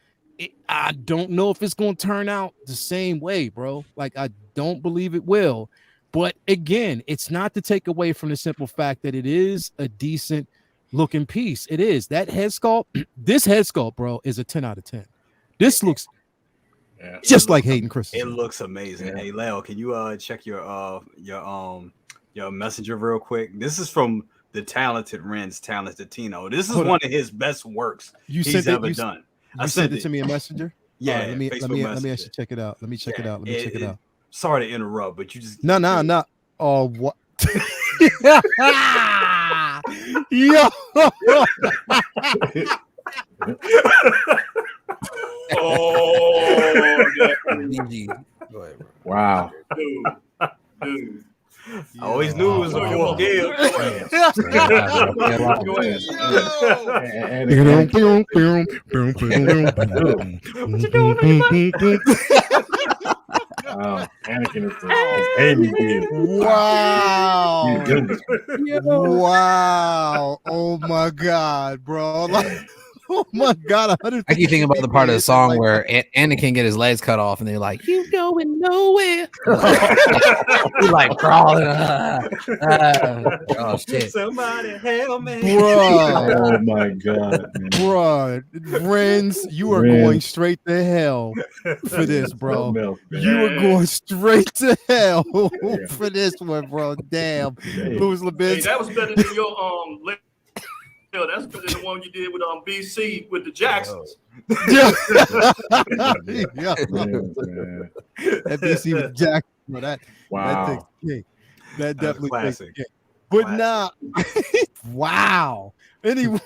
I don't know if it's going to turn out the same way, bro. Like, I don't believe it will. But again, it's not to take away from the simple fact that it is a decent looking piece. It is. That head sculpt, this head sculpt, bro, is a 10 out of 10. This looks just like Hayden Christensen. It looks amazing. Yeah. Hey, Leo, can you check your messenger real quick? This is from the talented Ren's Talented Tino. This is one of his best works he's ever done. You sent it to me in Messenger? Yeah. Let me actually check it out. Let me check it out. Sorry to interrupt, but you just no. Oh, what? Yo. Wow. Dude. I always knew it was a fourth game. Anakin is Amy. Wow. Wow. Oh my God, bro. Oh my God. I keep thinking about the part of the song where Anakin get his legs cut off and they're like, "You going nowhere." He's like crawling. Oh shit. Somebody help me. Bro. Oh my God. Bro. Friends, you are going straight to hell for this, bro. You are going straight to hell for this one, bro. Damn. Louis Labitz. Hey, that was better than your Yo, that's better than the one you did with BC with the Jacksons. Yeah. That BC with Jackson. That definitely classic. But nah, wow. Anyway,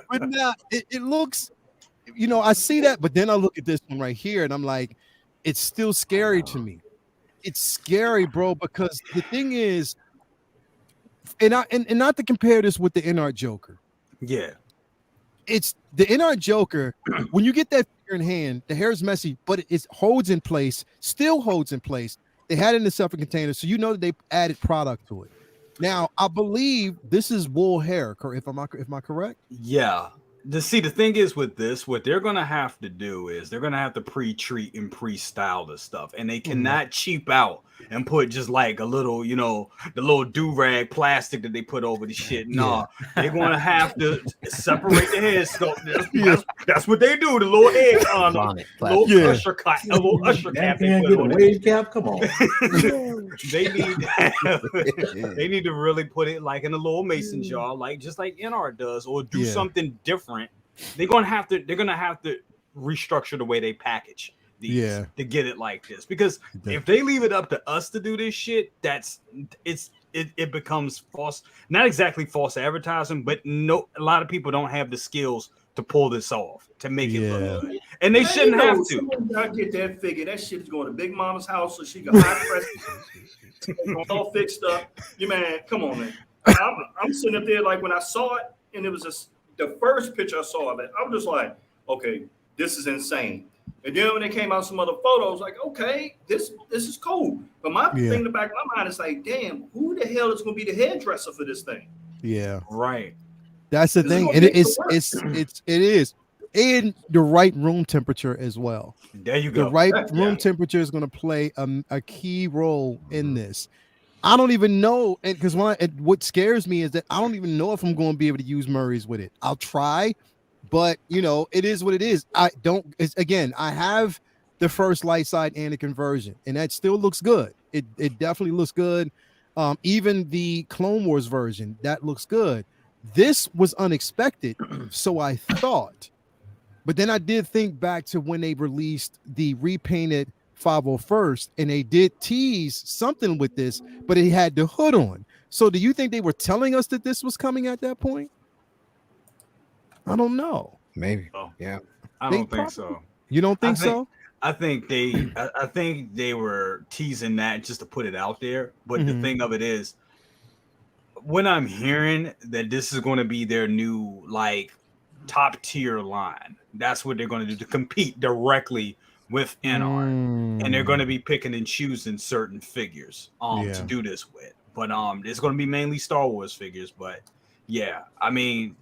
but nah, it looks, I see that, but then I look at this one right here and I'm like, it's still scary to me. It's scary, bro, because the thing is, and not to compare this with the Inart Joker. Yeah. It's the Inart Joker. When you get that figure in hand, the hair is messy, but it holds in place, still holds in place. They had it in a separate container, so you know that they added product to it. Now, I believe this is wool hair. Am I correct? Yeah. The thing is with this, what they're gonna have to do is they're gonna have to pre-treat and pre-style this stuff, and they cannot cheap out and put just like a little, the little do-rag plastic that they put over the shit. No, they're gonna have to separate the head sculpt. That's what they do. The little head on little usher cap. A little usher cap. They put a wave cap. Come on. They need to really put it like in a little mason jar, like just like NR does, or do something different. They're gonna have to restructure the way they package these to get it like this, because if they leave it up to us to do this shit, it becomes false, not exactly false advertising, but a lot of people don't have the skills to pull this off, to make it look good, and they shouldn't have to. I get that figure. That shit is going to Big Mama's house so she can high press all fixed up. Man, come on, man. I'm sitting up there like when I saw it, and it was the first picture I saw of it. I was just like, okay, this is insane. And then when they came out some other photos, like, okay, this is cool. But my thing in the back of my mind is like, damn, who the hell is going to be the hairdresser for this thing? Yeah, right. That's the thing. It is in the right room temperature as well. There you go. The right room temperature is going to play a key role in this. I don't even know, and because what scares me is that I don't even know if I'm going to be able to use Murray's with it. I'll try, but it is what it is. I have the first light side Anakin version, and that still looks good. It definitely looks good. Even the Clone Wars version, that looks good. This was unexpected, so I thought, but then I did think back to when they released the repainted 501st, and they did tease something with this, but it had the hood on. So do you think they were telling us that this was coming at that point? I don't know. Maybe. Oh, Yeah. I don't think so. You don't think so? I think they were teasing that just to put it out there. But the thing of it is, when I'm hearing that this is going to be their new like top tier line, that's what they're going to do to compete directly with NR, and they're going to be picking and choosing certain figures to do this with. But it's going to be mainly Star Wars figures. But yeah, I mean,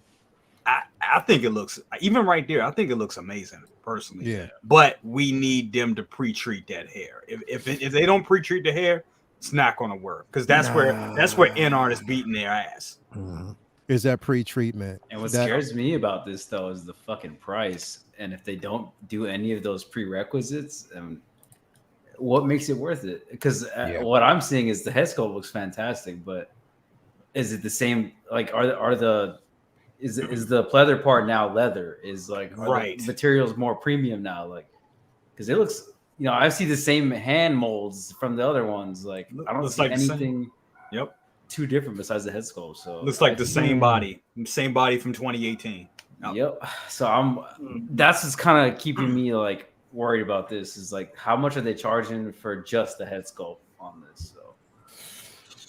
I think it looks, even right there, I think it looks amazing personally. Yeah. But we need them to pre-treat that hair. If they don't pre-treat the hair, it's not going to work, because that's where NR is beating their ass. Is that pre-treatment? And what scares me about this though is the fucking price. And if they don't do any of those prerequisites, what makes it worth it? Because what I'm seeing is the head sculpt looks fantastic, but is it the same? Like, is the pleather part now leather? Is like the materials more premium now? Like, because it looks, I see the same hand molds from the other ones. Like, I don't see anything too different besides the head sculpt. So looks like the same body from 2018. Yep. So that's just kind of keeping me like worried about this. Is like, how much are they charging for just the head sculpt on this? So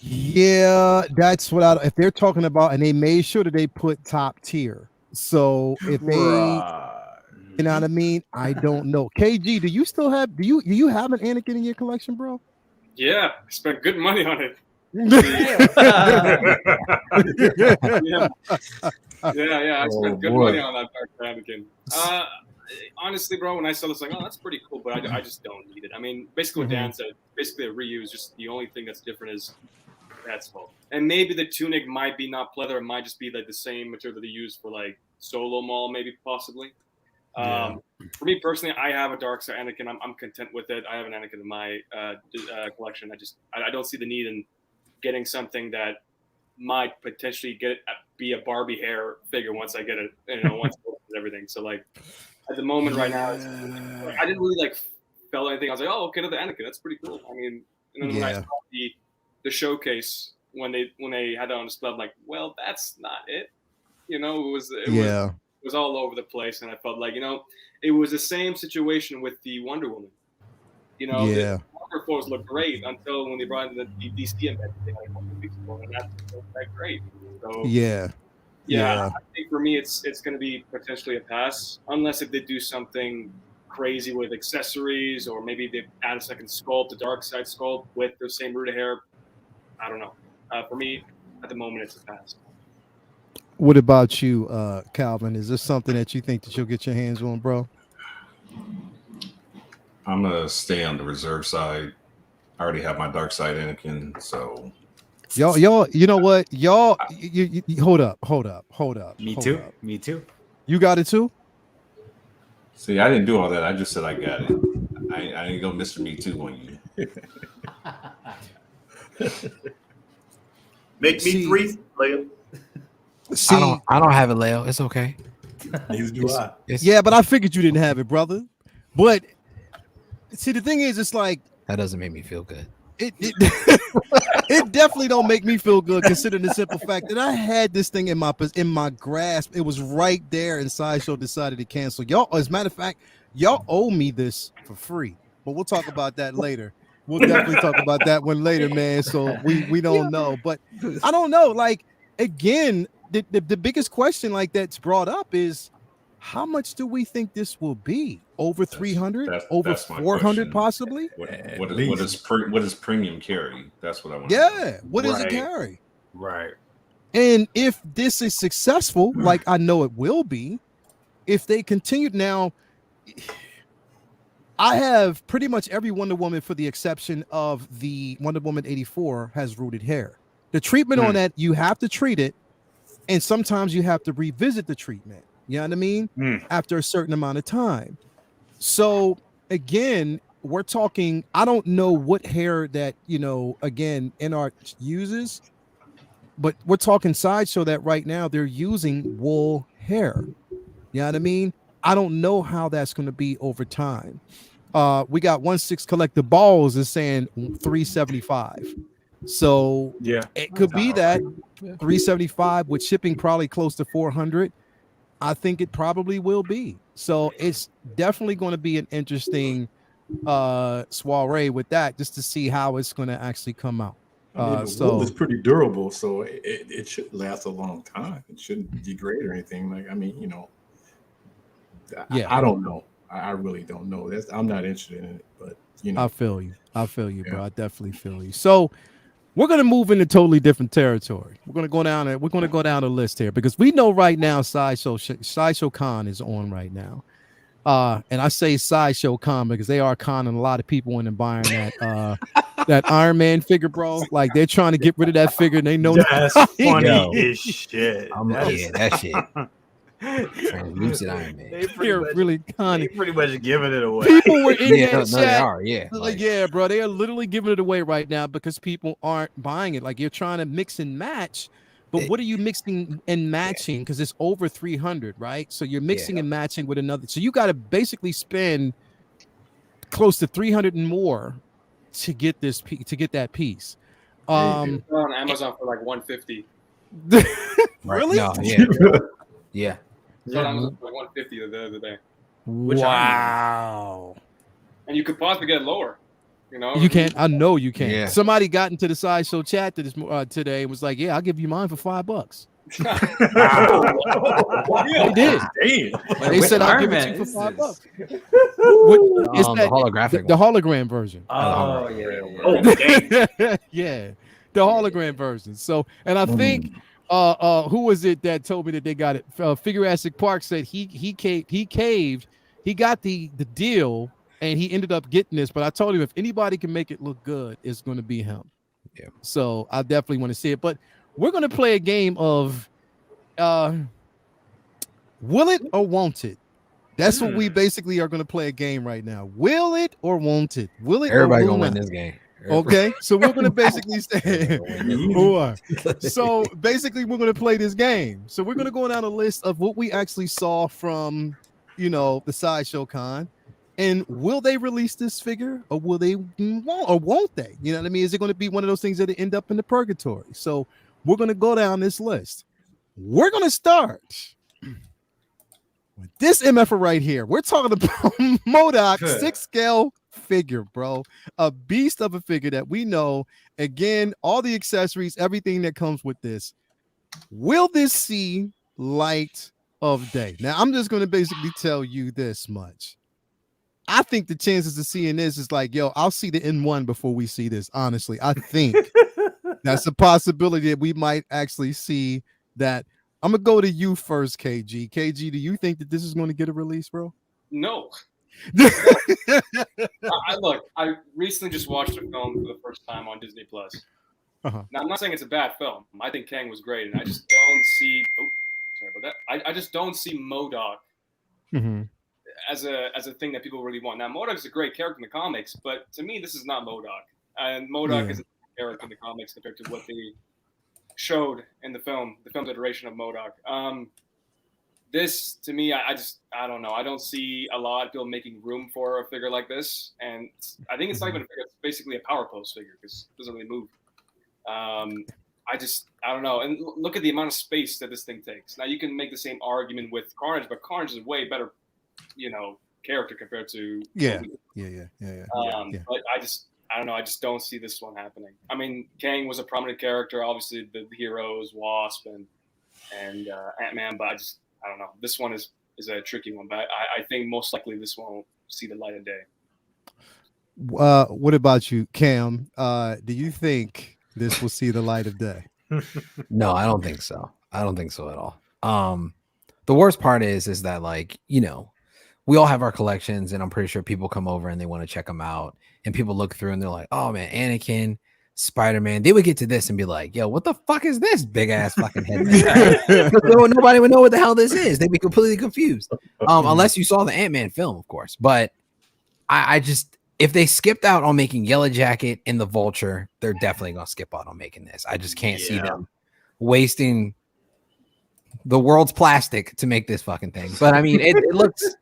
yeah, that's what if they're talking about, and they made sure that they put top tier. So if they, you know what I mean? I don't know. KG, do you still have? Do you have an Anakin in your collection, bro? Yeah, I spent good money on it. Yeah. I spent good money on that Dark Anakin. Honestly, bro, when I saw this, like, oh, that's pretty cool, but I just don't need it. I mean, basically what Dan said, basically a reuse. Just the only thing that's different is that's fault. And maybe the tunic might be not pleather. It might just be like the same material that they use for like Solo Maul, maybe possibly. For me personally, I have a dark side Anakin. I'm content with it. I have an Anakin in my collection. I don't see the need in getting something that might potentially be a Barbie hair figure once I get it, once everything. So like at the moment right now, I didn't really like feel anything. I was like, oh, okay, another Anakin. That's pretty cool. I mean, when I saw the showcase when they had that on display, I'm like, well, that's not it. It was all over the place, and I felt like it was the same situation with the Wonder Woman. The Wonder Force looked great until when they brought in the DC event they had a couple of weeks ago, and that looked that great. So I think for me it's going to be potentially a pass, unless if they do something crazy with accessories, or maybe they add a second sculpt, a dark side sculpt with the same root of hair. I don't know. For me, at the moment, it's a pass. What about you, Calvin? Is this something that you think that you'll get your hands on, bro? I'm gonna stay on the reserve side. I already have my dark side Anakin, so y'all. You know what, y'all? You hold up. Me too. You got it too? See, I didn't do all that. I just said I got it. I ain't gonna Mr. Me Too on you. Make me three, Leia. See, I don't have it, Leo. It's okay. Neither do I. Yeah, but I figured you didn't have it, brother. But see, the thing is, it's like that doesn't make me feel good. It definitely don't make me feel good, considering the simple fact that I had this thing in my grasp. It was right there, and Sideshow decided to cancel. Y'all, as a matter of fact, y'all owe me this for free. But we'll talk about that later. We'll definitely talk about that one later, man. So we don't know, but I don't know. Like, again, the biggest question like that's brought up is, how much do we think this will be? Over 300? Over 400 possibly? What does premium carry? That's what I want to know. What does it carry? Right. And if this is successful, like I know it will be, if they continue now, I have pretty much every Wonder Woman for the exception of the Wonder Woman 84 has rooted hair. The treatment on that, you have to treat it, and sometimes you have to revisit the treatment. You know what I mean? After a certain amount of time. So again, we're talking, I don't know what hair that, again, NR uses, but we're talking Sideshow that right now they're using wool hair. You know what I mean? I don't know how that's going to be over time. We got 1/6 collector balls is saying 375. So Yeah, it could be that 375 with shipping probably close to 400. I think it probably will be. So it's definitely going to be an interesting soiree with that, just to see how it's going to actually come out. I mean, the wool is pretty durable, so it should last a long time. It shouldn't degrade or anything. Like, I mean, you know, I don't know. I really don't know. I'm not interested in it, but you know, I feel you, bro. I definitely feel you. So we're gonna move into totally different territory. We're gonna go down a list here because we know right now Sideshow Con is on right now. And I say Sideshow Con because they are conning a lot of people into buying that that Iron Man figure, bro. Like they're trying to get rid of that figure, and they know that's funny as shit. That shit. Translucent Iron Man. They're really conning. They pretty much giving it away. People were in that chat. They are, yeah. Like, yeah, bro, they are literally giving it away right now because people aren't buying it. Like you're trying to mix and match. But what are you mixing and matching? Because it's over 300, right? So you're mixing and matching with another. So you got to basically spend close to 300 and more to get this to get that piece. On Amazon for like 150. Really? No, yeah. On Amazon for like 150 the other day. Wow. And you could possibly get it lower. You know, you can't. I know you can't. Yeah. Somebody got into the Sideshow chat today and was like, "Yeah, I'll give you mine for $5." They did. damn. They said, "I'll give it to you for $5." It's The holographic the hologram version. Oh, Yeah, the hologram version. So, and I think, who was it that told me that they got it? Figurassic Park said he caved. He got the deal. And he ended up getting this, but I told him if anybody can make it look good, it's going to be him. Yeah. So I definitely want to see it. But we're going to play a game of will it or won't it? That's what we basically are going to play a game right now. Will it or won't it? Will it? Everybody or gonna will win not? this game. Okay, so we're going to basically say so basically we're going to play this game. So we're going to go down a list of what we actually saw from, the Sideshow Con. And will they release this figure, or won't they? You know what I mean? Is it going to be one of those things that end up in the purgatory? So we're going to go down this list. We're going to start with this MF right here. We're talking about Modok 6-scale figure, bro. A beast of a figure that we know. Again, all the accessories, everything that comes with this. Will this see light of day? Now, I'm just going to basically tell you this much. I think the chances of seeing this is like, I'll see the N1 before we see this. Honestly, I think that's a possibility that we might actually see that. I'm going to go to you first, KG. KG, do you think that this is going to get a release, bro? No. Look, I recently just watched a film for the first time on Disney Plus. Now, I'm not saying it's a bad film. I think Kang was great, and I just don't see. Oh, sorry about that. I just don't see Modok as a thing that people really want. Now, Modok is a great character in the comics, but to me, this is not Modok. And Modok is a character in the comics compared to what they showed in the film's iteration of Modok. This, to me, I don't know. I don't see a lot of people making room for a figure like this. And I think it's not even a figure. It's basically a power pose figure because it doesn't really move. I don't know. And look at the amount of space that this thing takes. Now, you can make the same argument with Carnage, but Carnage is a way better, character compared to. Yeah. But I don't know. I just don't see this one happening. I mean, Kang was a prominent character. Obviously, the heroes, Wasp and Ant-Man, but I don't know. This one is a tricky one, but I think most likely this one will see the light of day. What about you, Cam? Do you think this will see the light of day? No, I don't think so. I don't think so at all. The worst part is that, like, we all have our collections, and I'm pretty sure people come over and they want to check them out, and people look through and they're like, oh man, Anakin, Spider-Man. They would get to this and be like, yo, what the fuck is this big ass fucking head? Nobody would know what the hell this is. They'd be completely confused. Unless you saw the Ant-Man film, of course. But I just, if they skipped out on making Yellow Jacket and the Vulture, they're definitely gonna skip out on making this. I just can't see them wasting the world's plastic to make this fucking thing. But I mean, it looks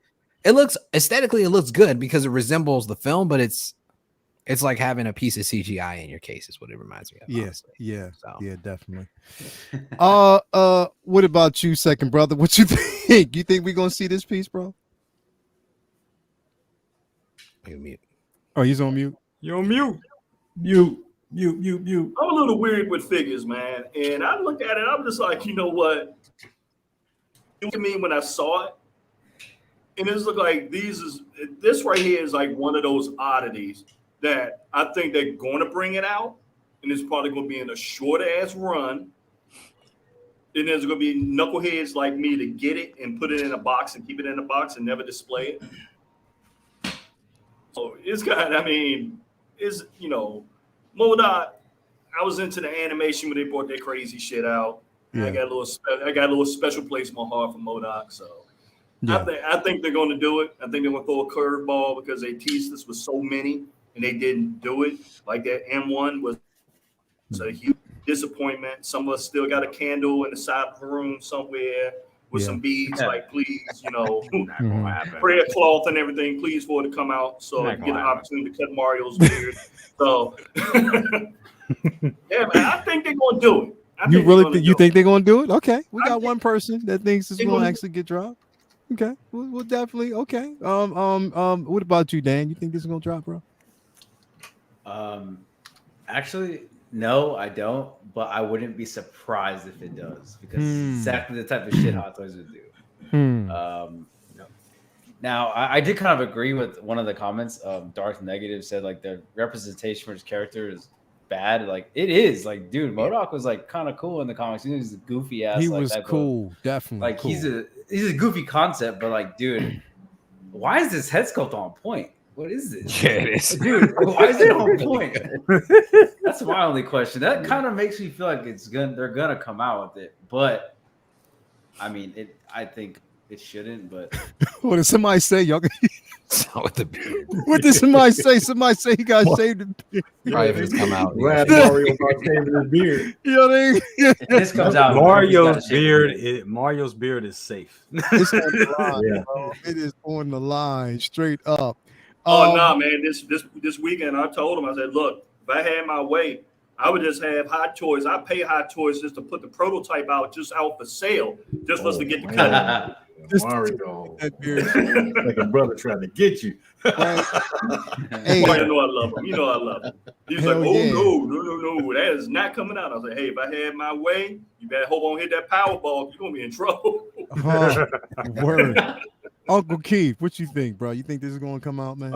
it looks aesthetically, it looks good because it resembles the film, but it's like having a piece of CGI in your case is what it reminds me of. Yes, Honestly. yeah, So. yeah, definitely. What about you, second brother? What you think? You think we're gonna see this piece, bro? You're mute. Oh, he's on mute. You're on mute. You. I'm a little weird with figures, man. And I look at it, I'm just like, you know what? It to me when I saw it, and it's look like this right here is like one of those oddities that I think they're going to bring it out, and it's probably going to be in a short ass run. And there's going to be knuckleheads like me to get it and put it in a box and keep it in a box and never display it. So it's kind of, I mean, it's, you know, Modok. I was into the animation when they brought that crazy shit out. Yeah. I got a little special place in my heart for Modok. So yeah. I think they're going to do it. I think they're going to throw a curveball because they teased us with so many and they didn't do it. Like that M1 was a huge disappointment. Some of us still got a candle in the side of the room somewhere with some beads. Like, please, you know, prayer cloth and everything. Please for it to come out so I can get an opportunity to cut Mario's beard. So, yeah, man, I think they're going to do it. You think they're going to do it? Okay, we got one person that thinks it's going to actually get dropped. Okay, we'll definitely. Okay. What about you, Dan? You think this is going to drop, bro? Actually, no, I don't. But I wouldn't be surprised if it does because it's exactly the type of shit Hot Toys would do. Now, I did kind of agree with one of the comments. Dark Negative said like the representation for his character is bad. Like it is. Like, dude, Modok was like kind of cool in the comics. He was a goofy ass. He was cool, definitely. Like cool. he's a goofy concept, but like, dude, why is this head sculpt on point? What is this? Yeah, it is. Dude, why is it on point? That's my only question. That kind of makes me feel like they're gonna come out with it. But I mean, I think it shouldn't, but what did somebody say? Y'all with the beard. What did somebody say? Somebody say he got shaved the beard. Probably if it's come out. Mario about shaving his beard. You know what I mean? This comes out. Mario's beard is safe. It's on the line, bro. It is on the line, straight up. Oh no, man! This weekend, I told him, I said, look, if I had my way, I would just have Hot Toys. I pay Hot Toys just to put the prototype out for sale, just for us to get the cut. Mario, like a brother trying to get you. Right. Hey, you know I love him. You know I love him. He's like, no, that is not coming out. I was like, hey, if I had my way, you better hope I don't hit that Powerball. You're gonna be in trouble. Word. Uncle Keith, what you think, bro? You think this is gonna come out, man?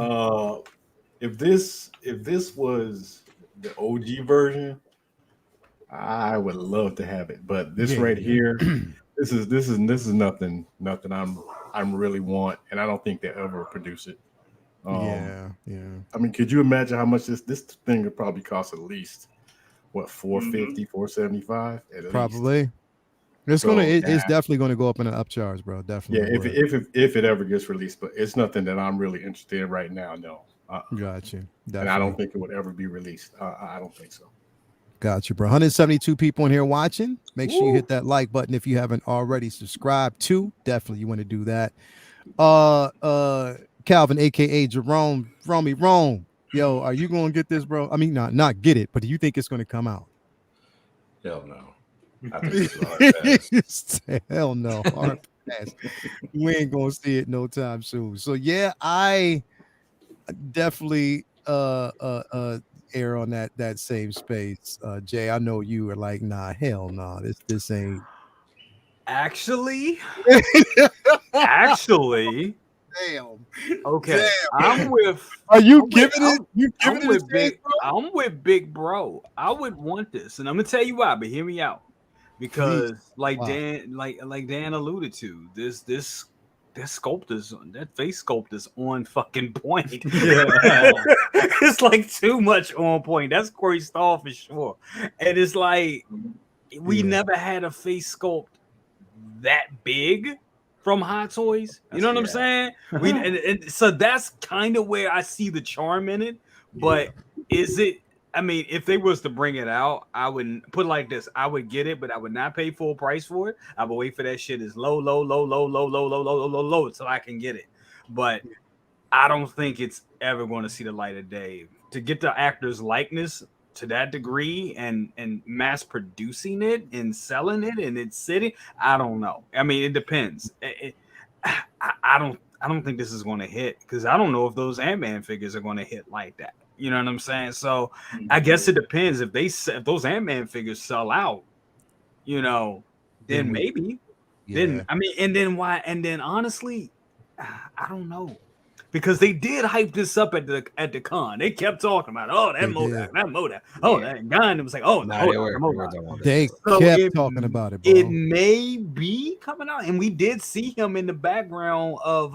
If this was the OG version, I would love to have it. But this right here, this is nothing I'm really want, and I don't think they ever produce it. Yeah. I mean, could you imagine how much this thing would probably cost? At least what, $450, $475? Probably. It's definitely gonna go up in an upcharge, bro. Definitely. Yeah, if it ever gets released, but it's nothing that I'm really interested in right now. No. Got you. Definitely. And I don't think it would ever be released. I don't think so. Got you, bro. 172 people in here watching. Make sure you hit that like button if you haven't already subscribed to. Definitely, you want to do that. Calvin, aka Jerome, Rome. Yo, are you gonna get this, bro? I mean, not get it, but do you think it's gonna come out? Hell no. I think it's a hard pass. Hell no. Hard pass. We ain't gonna see it no time soon. So yeah, I definitely air on that same space. Jay, I know you are like, nah, hell no, this ain't actually damn. Okay. Damn. I'm with Big Bro. I would want this, and I'm gonna tell you why, but hear me out. Because Dan alluded to, this sculpt is that face sculpt is on fucking point. Yeah. It's like too much on point. That's Corey Stahl for sure. And it's like we never had a face sculpt that big from Hot Toys. You know what I'm saying? And so that's kind of where I see the charm in it. But is it? I mean, if they was to bring it out, I wouldn't put it like this. I would get it, but I would not pay full price for it. I would wait for that shit is low, so I can get it. but I don't think it's ever going to see the light of day. To get the actor's likeness to that degree and mass producing it and selling it and it's sitting, I don't know. I mean, it depends. I don't think this is going to hit because I don't know if those Ant-Man figures are going to hit like that. You know what I'm saying? So I guess it depends. If those Ant-Man figures sell out, you know, then maybe. Yeah. Then I mean, and then why? And then honestly, I don't know. Because they did hype this up at the con. They kept talking about, oh, that Modok. Oh, that gun. It was like, oh, Modok. They kept talking about it, bro. It may be coming out. And we did see him in the background of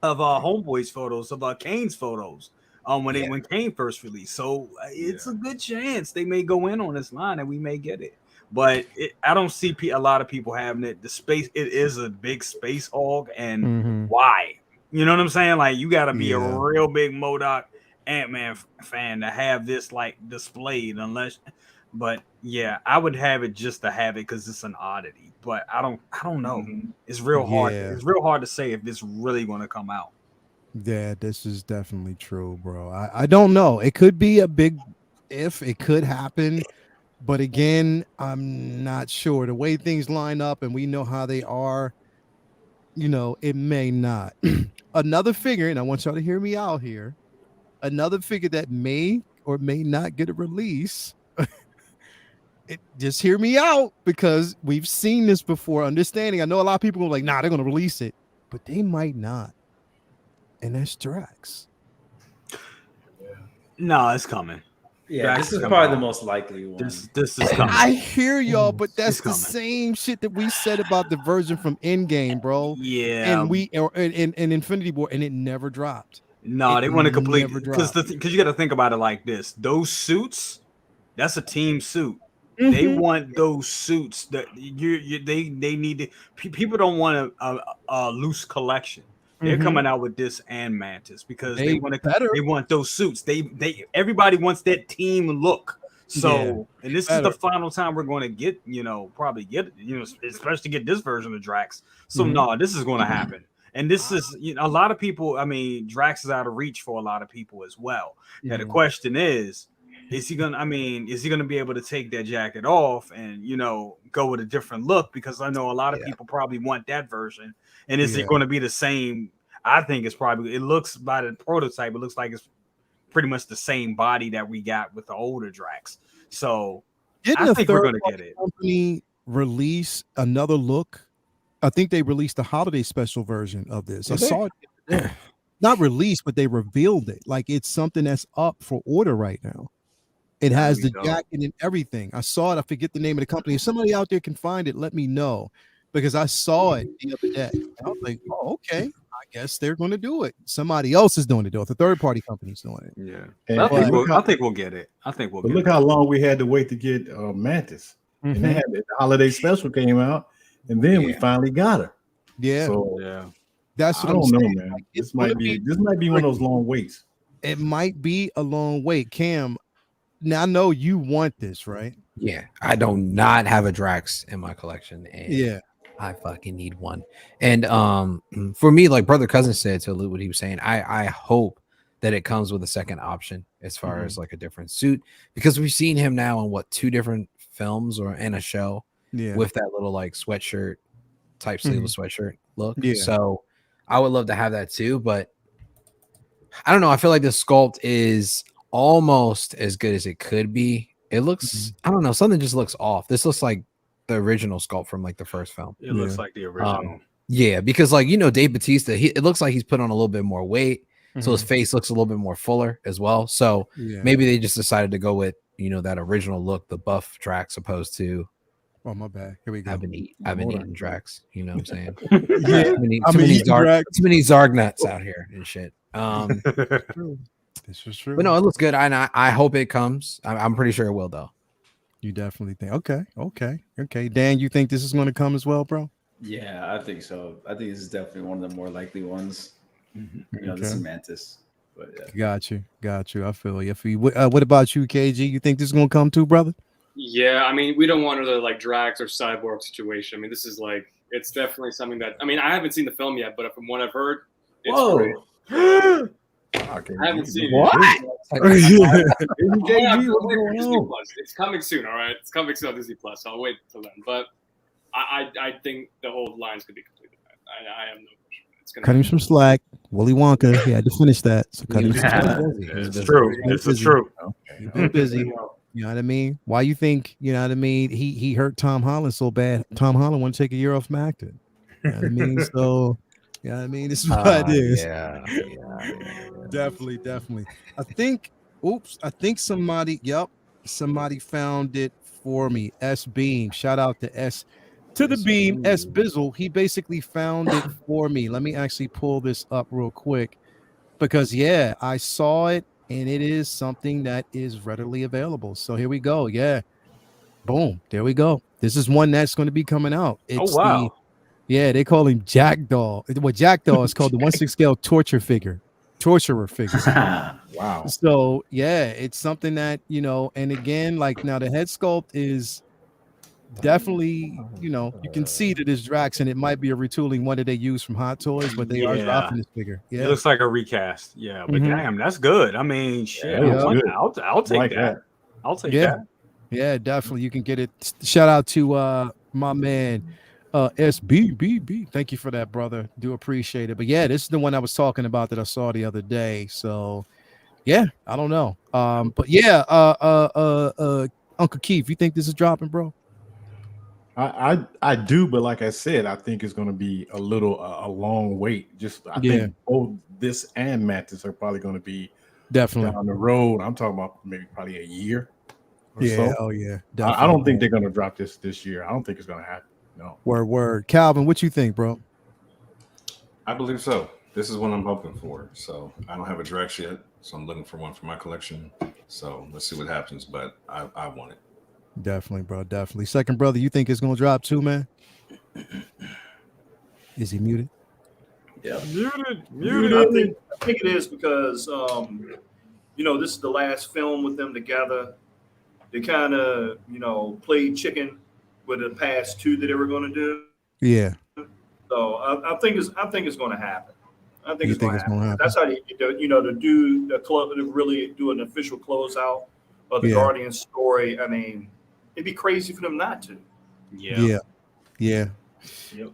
Homeboy's photos, of Kane's photos, when Kane first released. So it's a good chance they may go in on this line and we may get it. But I don't see a lot of people having it. The space, it is a big space hog. And why? You know what I'm saying? Like, you got to be a real big Modok Ant-Man fan to have this like displayed, but yeah, I would have it just to have it because it's an oddity. But I don't know. It's real hard. It's real hard to say if it's really going to come out. Yeah, this is definitely true, bro. I don't know. It could be a big if. It could happen. But again, I'm not sure. The way things line up and we know how they are, you know, it may not. Another figure, and I want y'all to hear me out here, another figure that may or may not get a release. Just hear me out because we've seen this before. Understanding, I know a lot of people are like, nah, they're going to release it, but they might not. And that's Drax. No, it's coming. Yeah, Drax this is probably the most likely one. This is coming. I hear y'all, but that's the same shit that we said about the version from Endgame, bro. Yeah, and in Infinity War, and it never dropped. No, they want to complete because you got to think about it like this: those suits, that's a team suit. They want those suits that they need to. People don't want a loose collection. They're coming out with this and Mantis because they want those suits. Everybody wants that team look. So, and this is the final time we're going to get, probably get, especially get this version of Drax. So no, this is going to happen. And this is, a lot of people. I mean, Drax is out of reach for a lot of people as well. Now the question is he gonna? I mean, is he gonna be able to take that jacket off and go with a different look? Because I know a lot of people probably want that version. And is it going to be the same? I think it's probably. It looks by the prototype. It looks like it's pretty much the same body that we got with the older Drax. So I think we're going to get it. Company release another look. I think they released the holiday special version of this. I saw it. Not released, but they revealed it. Like it's something that's up for order right now. It has the jacket and everything. I saw it. I forget the name of the company. If somebody out there can find it, let me know. Because I saw it the other day. I was like, oh, okay. I guess they're going to do it. Somebody else is doing it. The third-party company's doing it. Yeah. I think we'll get it. Look how long we had to wait to get Mantis. And they had the holiday special came out, and then we finally got her. Yeah. So that's what I don't know, man. Like, this might be one of those long waits. It might be a long wait. Cam, now I know you want this, right? Yeah. I do not have a Drax in my collection. And I fucking need one. And for me, like Brother Cousin said, to allude what he was saying, I hope that it comes with a second option as far as like a different suit, because we've seen him now in 2 different films or in a show with that little like sweatshirt type sleeveless sweatshirt look. So I would love to have that too, but I don't know. I feel like the sculpt is almost as good as it could be. It looks, I don't know, something just looks off. This looks like the original sculpt from like the first film. It looks like the original. Because like Dave Bautista, it looks like he's put on a little bit more weight, so his face looks a little bit more fuller as well. So maybe they just decided to go with that original look, the buff Drax, opposed to. Oh my bad. Here we go. I've been eating Drax. You know what I'm saying? Too many Zarg nuts out here and shit. This is true. But no, it looks good. I hope it comes. I'm pretty sure it will though. You definitely think. Okay. Dan, you think this is going to come as well, bro? Yeah, I think so. I think this is definitely one of the more likely ones. This is Mantis. But Got you. I feel you. What about you, KG? You think this is going to come too, brother? Yeah, I mean, we don't want another like Drax or Cyborg situation. I mean, this is like, it's definitely something that, I mean, I haven't seen the film yet, but from what I've heard, it's great. Whoa. Okay, I haven't seen What? it. JG, what's Wait for going Disney on? Plus. It's coming soon, all right? It's coming soon on Disney Plus. So I'll wait till then. But I think the whole line's gonna be completed. I have no question. It's gonna Cut him some slack. Willy Wonka, he had to finish that. So cut him some slack. It's true. This is true. He's been busy. You know what I mean? Why you think, you know what I mean? He hurt Tom Holland so bad. Tom Holland want to take a year off from acting. You know what I mean? So, you know what I mean? This is what it is. Yeah. Definitely. I think somebody found it for me. S Beam. Shout out to S to the Beam. S Bizzle. He basically found it for me. Let me actually pull this up real quick because yeah, I saw it and it is something that is readily available. So here we go. Yeah. Boom. There we go. This is one that's going to be coming out. It's wow. they call him Jackdaw. What Jackdaw is called the 1/6 scale torturer figure. Wow. So yeah, it's something that, you know, and again, like now the head sculpt is definitely, you know, you can see that it's Drax and it might be a retooling one that they use from Hot Toys, but they are dropping this figure. It Yeah. looks like a recast. Yeah, but damn, that's good. I mean, shit. Yeah, good. I'll take Like that. I'll take Yeah. that. Yeah, definitely. You can get it. Shout out to my man SBBB. Thank you for that, brother. Do appreciate it. But yeah, this is the one I was talking about that I saw the other day. So yeah, I don't know. But yeah, Uncle Keith, you think this is dropping, bro? I do, but like I said, I think it's going to be a long wait. Just I think both this and Mantis are probably going to be definitely down the road. I'm talking about maybe probably a year. Or Yeah. so. Oh yeah. I Definitely. don't think they're going to drop this year. I don't think it's going to happen. No. Word. Calvin, what you think, bro? I believe so. This is what I'm hoping for. So I don't have a Drax yet, so I'm looking for one for my collection. So let's see what happens. But I want it. Definitely, bro. Definitely. Second brother, you think it's gonna drop too, man? Is he muted? Yeah. Muted. I think it is because you know, this is the last film with them together. They kind of, you know, played chicken with the past two that they were going to do. Yeah. So I think it's going to happen. I think You it's going to happen. That's how they, you know, to do the club, to really do an official closeout of the Guardian story. I mean, it'd be crazy for them not to. Yeah. Yep.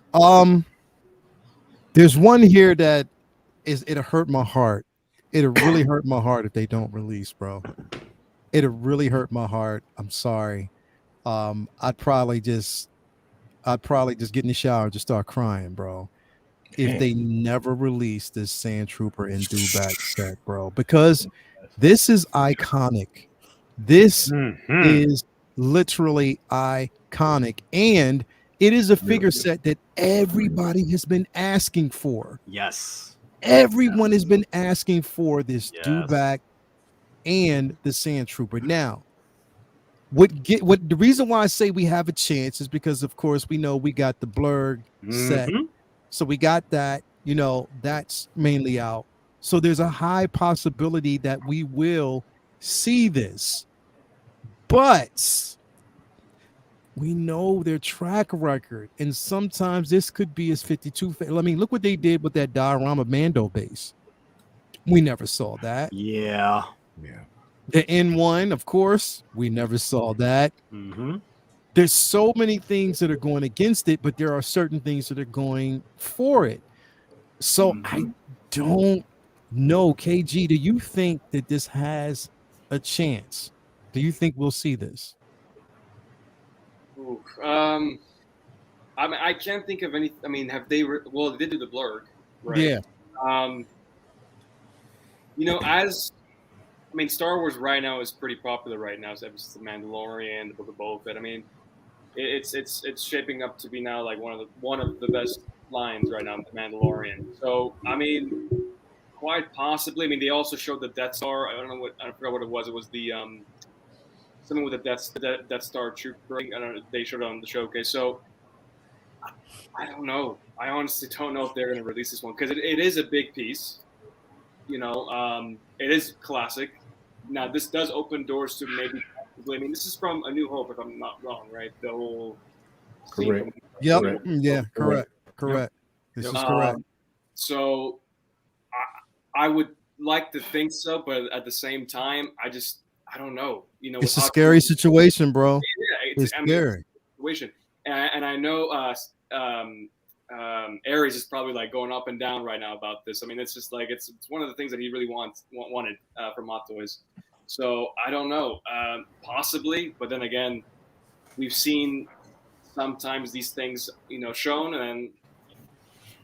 There's one here that it'll hurt my heart. It'll really hurt my heart if they don't release, bro. It'll really hurt my heart. I'm sorry. I'd probably just get in the shower and just start crying, bro. If they never release this Sandtrooper and Dewback set, bro, because this is iconic. This is literally iconic, and it is a figure set that everybody has been asking for. Yes. Everyone has been asking for this Dewback and the Sandtrooper. Now, what the reason why I say we have a chance is because, of course, we know we got the Blurg set. So we got that, you know, that's mainly out. So there's a high possibility that we will see this. But we know their track record, and sometimes this could be as 52. I mean, look what they did with that diorama Mando base. We never saw that. Yeah. The N1, of course, we never saw that. There's so many things that are going against it, but there are certain things that are going for it. So I don't know. KG, do you think that this has a chance? Do you think we'll see this? I mean, I can't think of any. I mean, have they? Well, they did do the Blurg, right? Yeah. You know, I mean, Star Wars right now is pretty popular right now. So it's the Mandalorian, the Book of Boba Fett. I mean, it's shaping up to be now like one of the best lines right now, the Mandalorian. So I mean, quite possibly. I mean, they also showed the Death Star. I forgot what it was. It was the something with the Death Star trooper. I don't know. They showed it on the showcase. So I don't know. I honestly don't know if they're going to release this one because it is a big piece. You know, it is classic. Now this does open doors to maybe I mean, this is from A New Hope, if I'm not wrong, right? The whole Correct. Yep. Correct. Yeah. Correct. This is correct. So I would like to think so, but at the same time, I don't know. You know, It's a scary situation, bro. Yeah, it's scary situation, and I know Aries is probably like going up and down right now about this. I mean, it's just like it's one of the things that he really wanted from Hot Toys. So I don't know, possibly, but then again, we've seen sometimes these things, you know, shown and then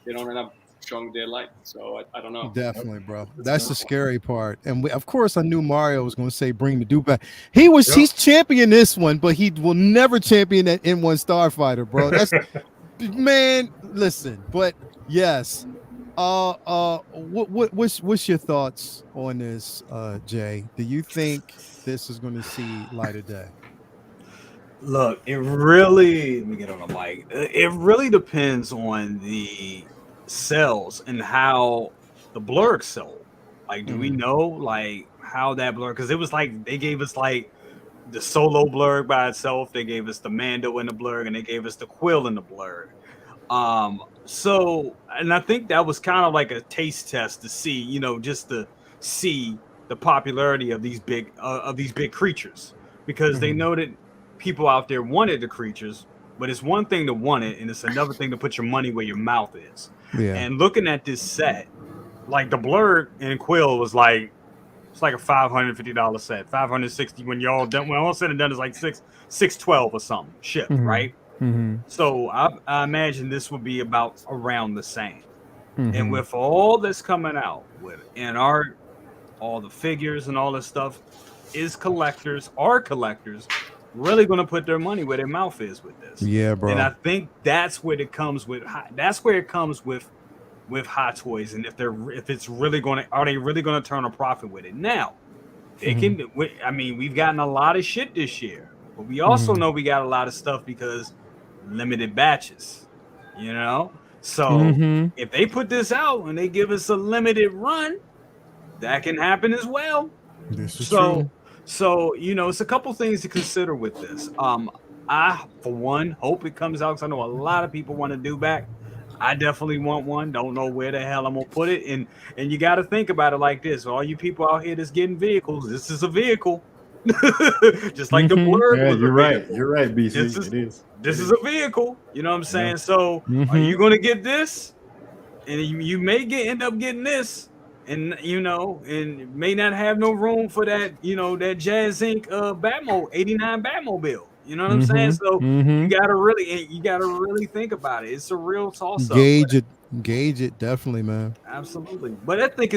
they don't end up showing their light. So I don't know. Definitely, bro. That's the scary part. And of course, I knew Mario was going to say bring the Dewback. He's championing this one, but he will never champion that N1 Starfighter, bro. That's man. Listen, but yes. What's your thoughts on this, Jay? Do you think this is going to see light of day? Look, it really, let me get on the mic. It really depends on the sales and how the blurg sold. Like, do we know like how that blurg? Because it was like they gave us like the solo blurg by itself. They gave us the Mando in the blurg, and they gave us the Quill in the blurg. So, and I think that was kind of like a taste test to see, you know, just to see the popularity of these big creatures, because they know that people out there wanted the creatures, but it's one thing to want it, and it's another thing to put your money where your mouth is. Yeah. And looking at this set, like the blurg and Quill was like, it's like a $550 set, $560 when y'all done. When all said and done, is like $612 or something shipped, right? So I imagine this would be about around the same. And with all that's coming out with and art, all the figures and all this stuff, are collectors really going to put their money where their mouth is with this? Yeah, bro. And I think that's where it comes with. That's where it comes with Hot Toys, and if it's really going to, are they really going to turn a profit with it? Now, they can. I mean, we've gotten a lot of shit this year, but we also know we got a lot of stuff because limited batches, you know. So if they put this out and they give us a limited run, that can happen as well. This is true. So, you know, it's a couple things to consider with this. I, for one, hope it comes out because I know a lot of people want to do back. I definitely want one. Don't know where the hell I'm gonna put it. And you got to think about it like this: all you people out here that's getting vehicles, this is a vehicle, just like the blurg. Yeah, you're right. You're right, BC. This is a vehicle. You know what I'm saying? Yeah. So, are you gonna get this? And you may end up getting this. And you know, and may not have no room for that, you know, that Jazz Inc. Batmobile 89 Batmobile. You know what I'm saying? So you gotta really think about it. It's a real toss up. Gauge it, definitely, man. Absolutely. But I think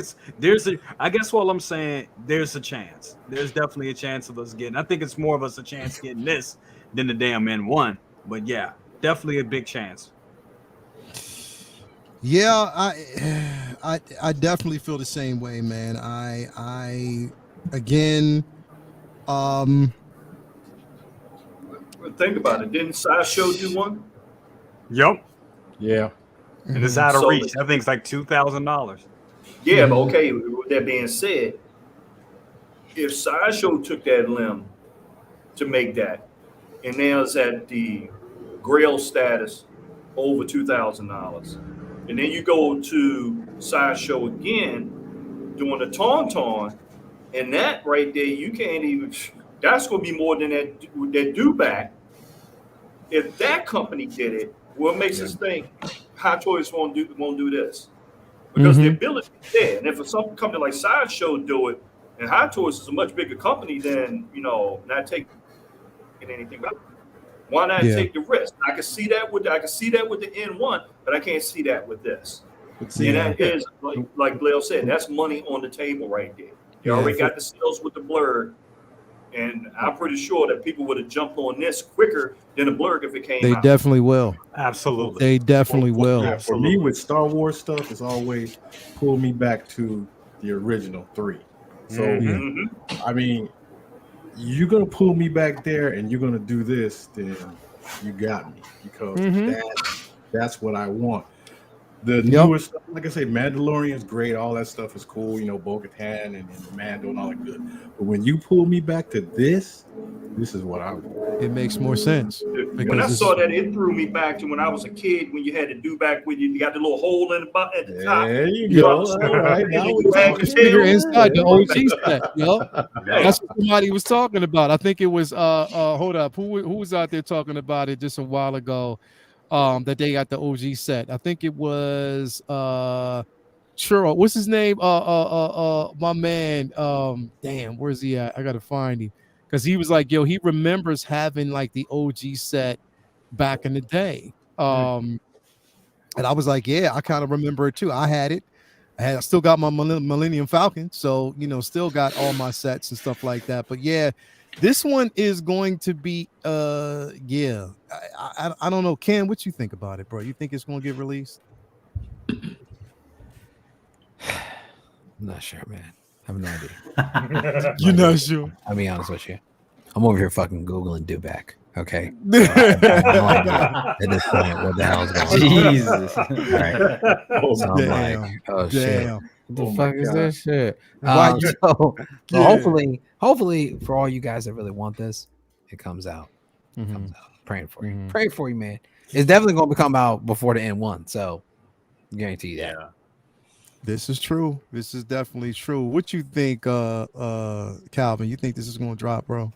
I guess what I'm saying, there's a chance. There's definitely a chance of us getting. I think it's more of us a chance getting this than the damn N1. But yeah, definitely a big chance. Yeah, I definitely feel the same way, man. I again, think about it. Didn't Sideshow do one? Yep. Yeah. And it's out of reach. That thing's like $2,000. Yeah, but okay. With that being said, if Sideshow took that limb to make that, and now it's at the Grail status over $2,000. And then you go to Sideshow again, doing the Tauntaun, and that right there, you can't even. That's going to be more than that Dewback. If that company did it, what makes us think Hot Toys won't do this? Because the ability is there. And if some company like Sideshow do it, and Hot Toys is a much bigger company than, you know, not taking anything about it. Why not take the risk? I can see that with the N1, but I can't see that with this. And that is like Blair said, that's money on the table right there. You already got the sales with the blurg, and I'm pretty sure that people would have jumped on this quicker than the blurg if it came out. They definitely will. Absolutely. They definitely will. Yeah, for me with Star Wars stuff, it's always pulled me back to the original 3. So I mean, you're gonna pull me back there and you're gonna do this, then you got me, because that's what I want. The newer stuff, like I say, Mandalorian is great, all that stuff is cool, you know, Bo-Katan and Mando and all that good. But when you pull me back to this, This is what I want. It makes more sense. When I saw that, it threw me back to when I was a kid. When you had to do back when you got the little hole in the butt at the top. There you go. All right, now we're talking. Figure inside the OG set. Yo, that's what somebody was talking about. I think it was hold up, who was out there talking about it just a while ago? That they got the OG set. I think it was Churro. What's his name? My man. Damn, where's he at? I gotta find him. Because he was like, yo, he remembers having like the OG set back in the day. And I was like, yeah, I kind of remember it too. I had it. I still got my Millennium Falcon. So, you know, still got all my sets and stuff like that. But yeah, this one is going to be, yeah. I don't know. Ken, what you think about it, bro? You think it's going to get released? I'm not sure, man. I have no idea. You're not sure? I'll be honest with you. I'm over here fucking Googling Dewback. Okay. So I have no idea at this point what the hell is going on. Jesus. All right. So I'm like, oh shit. What the fuck is that shit? So hopefully for all you guys that really want this, it comes out. It comes out. Praying for you. Praying for you, man. It's definitely going to come out before the N1. So guarantee that. Yeah. This is true. This is definitely true. What you think, Calvin? You think this is going to drop, bro?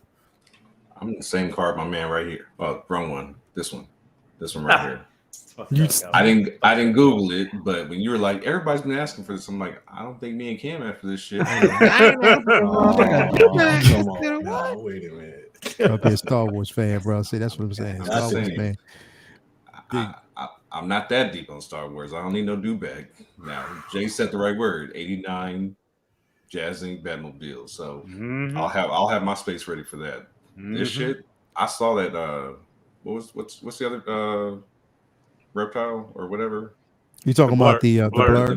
I'm the same card, my man, right here. Oh, wrong one. This one right here. I didn't Google it, but when you were like, everybody's been asking for this, I'm like, I don't think me and Cam after this shit. Come on. No, wait a minute. I'll be a Star Wars fan, bro. See, that's what I'm saying. Star Wars fan. I'm not that deep on Star Wars. I don't need no Dewback. Now, Jay said the right word. 89 Jazzing Batmobile. So I'll have my space ready for that. This shit, I saw that. What's the other reptile or whatever? You talking about the blur?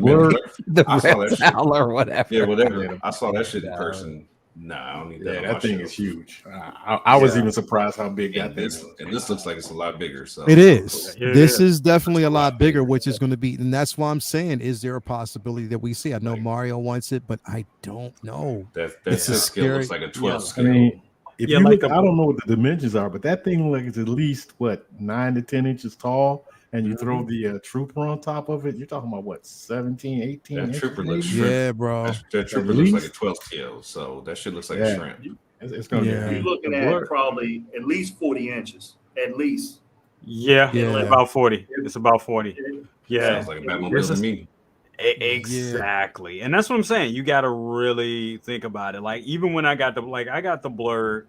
The reptile or whatever. Yeah, whatever. I saw that shit in person. Nah, I don't need that. Yeah, that thing is huge. I was even surprised how big that thing is. And this looks like it's a lot bigger. So it is. This is definitely a lot bigger, which is going to be, and that's why I'm saying, is there a possibility that we see? I know Mario wants it, but I don't know. That scale looks like a 12 scale. I mean, if you look, I don't know what the dimensions are, but that thing like it's at least 9 to 10 inches tall. And you throw the trooper on top of it, you're talking about what, 17, 18? That trooper looks shrimp. Yeah, bro. That trooper looks like a 12 scale, so that shit looks like a shrimp. It's gonna You're looking at probably at least 40 inches. At least. Yeah. About 40. It's about 40. Yeah. Sounds like a Batmobile to me. Exactly. And that's what I'm saying. You gotta really think about it. Like, even when I got the Blurg,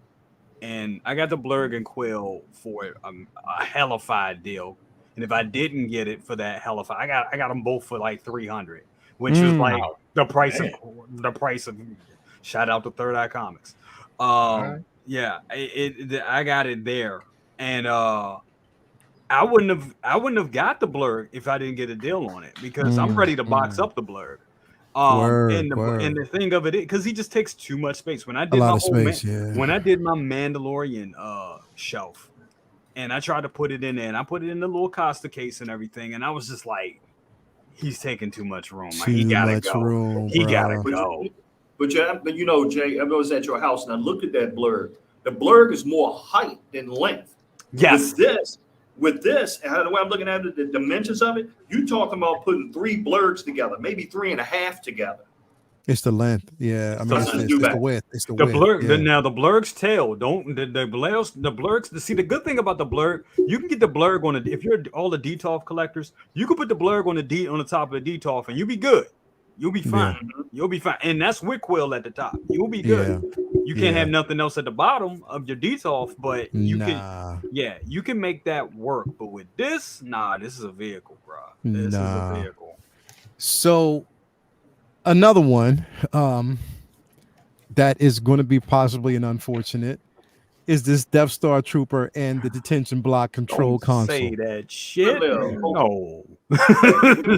and I got the Blurg and Quill for a hellified deal. And if I didn't get it for that hellified, I got them both for like 300, which is like the price of shout out to Third Eye Comics. Yeah, I got it there, and I wouldn't have got the Blurg if I didn't get a deal on it, because I'm ready to box up the Blurg. And the thing of it is, because he just takes too much space. When I did when I did my Mandalorian shelf, and I tried to put it in there, and I put it in the little Costa case and everything, and I was just like, he's taking too much room. Like, he gotta go. He gotta go. But you know, Jay, I was at your house and I looked at that Blurg. The Blurg is more height than length. Yes. With this, and the way I'm looking at it, the dimensions of it, you talking about putting 3 Blurgs together, maybe 3.5 together. It's the length, yeah. I mean, it's the width. It's the width. Blurg. Now the Blurg's tail. Don't the Blurgs. See, the good thing about the Blurg, you can get the Blurg on if you're all the DTOF collectors, you can put the Blurg on the top of the DTOF, and you'll be good. You'll be fine. Yeah. You'll be fine, and that's with Quill at the top. You'll be good. Yeah. You can't have nothing else at the bottom of your DTOF, but you can. Yeah, you can make that work. But with this, this is a vehicle, bro. This is a vehicle. So. Another one that is going to be possibly an unfortunate is this Death Star Trooper and the detention block control console. Say that shit. No.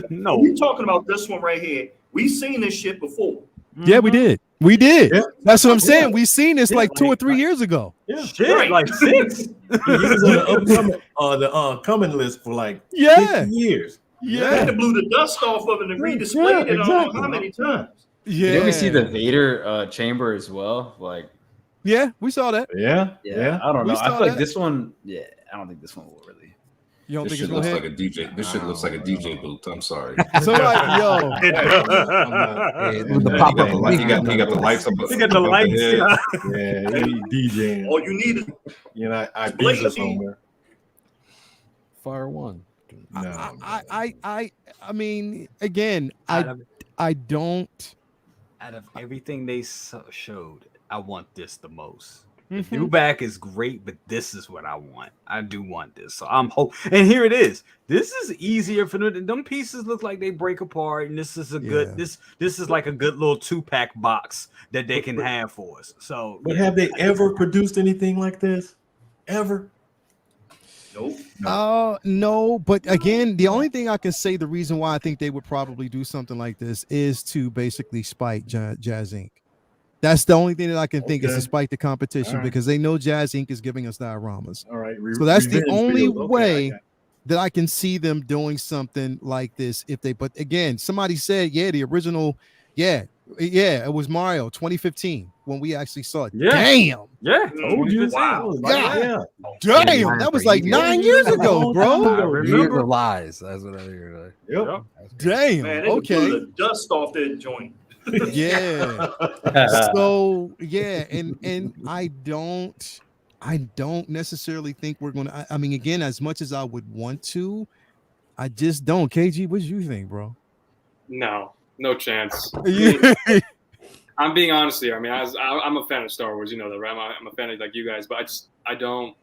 No. We're talking about this one right here. We've seen this shit before. Yeah, we did. Yeah. That's what I'm saying. We've seen this like 2 or 3 years ago. Yeah. Shit, like 6. He was on the coming list for like 50 years. Yeah, they blew the dust off of it and redisplayed it. I don't know how many times. Yeah. Did we see the Vader chamber as well? Like, Yeah, we saw that. Yeah. I don't We know. I saw feel like that. this one. Yeah, I don't think this one will really. You don't This think shit it's gonna looks hit? like a DJ. This shit looks like a DJ booth. I'm sorry. Somebody, yo, It does. With the He pop got, up. he got the lights up. You got the above lights. head. Yeah, he DJing. All you need is You know, I Blake beat Lee. somewhere. Fire one. No, I mean, again, Out of, I don't. out of everything they showed, I want this the most. Mhm. Dewback is great, but this is what I want. I do want this, so I'm hope. And here it is. This is easier for them. Pieces look like they break apart, and this is a good. Yeah. This is like a good little 2-pack box that they can have for us. So, But yeah. have they ever produced anything like this? Ever? nope. No, but again, the only thing I can say, the reason why I think they would probably do something like this is to basically spite Jazz Inc. That's the only thing that I can think is to Okay. spite the competition, All right. because they know Jazz Inc. is giving us dioramas. All right. So that's the revenge only videos. Okay, way I got it. that I can see them doing something like this. If they, but again, somebody said, yeah, the original, yeah, it was Mario 2015 when we actually saw it. Yeah. Damn, Yeah, Told you. Wow. Yeah. Yeah. damn, that was like 9 years ago, I bro. remember. Years of lies. That's what I heard. Yep. Damn, Man, they okay, blew the dust off that joint. yeah. So yeah, and I don't necessarily think we're gonna. I mean, again, as much as I would want to, I just don't. KG, what do you think, bro? No chance. Yeah. I'm being honest here. I mean, I'm a fan of Star Wars. You know that, right? I'm a fan of like you guys, but I don't.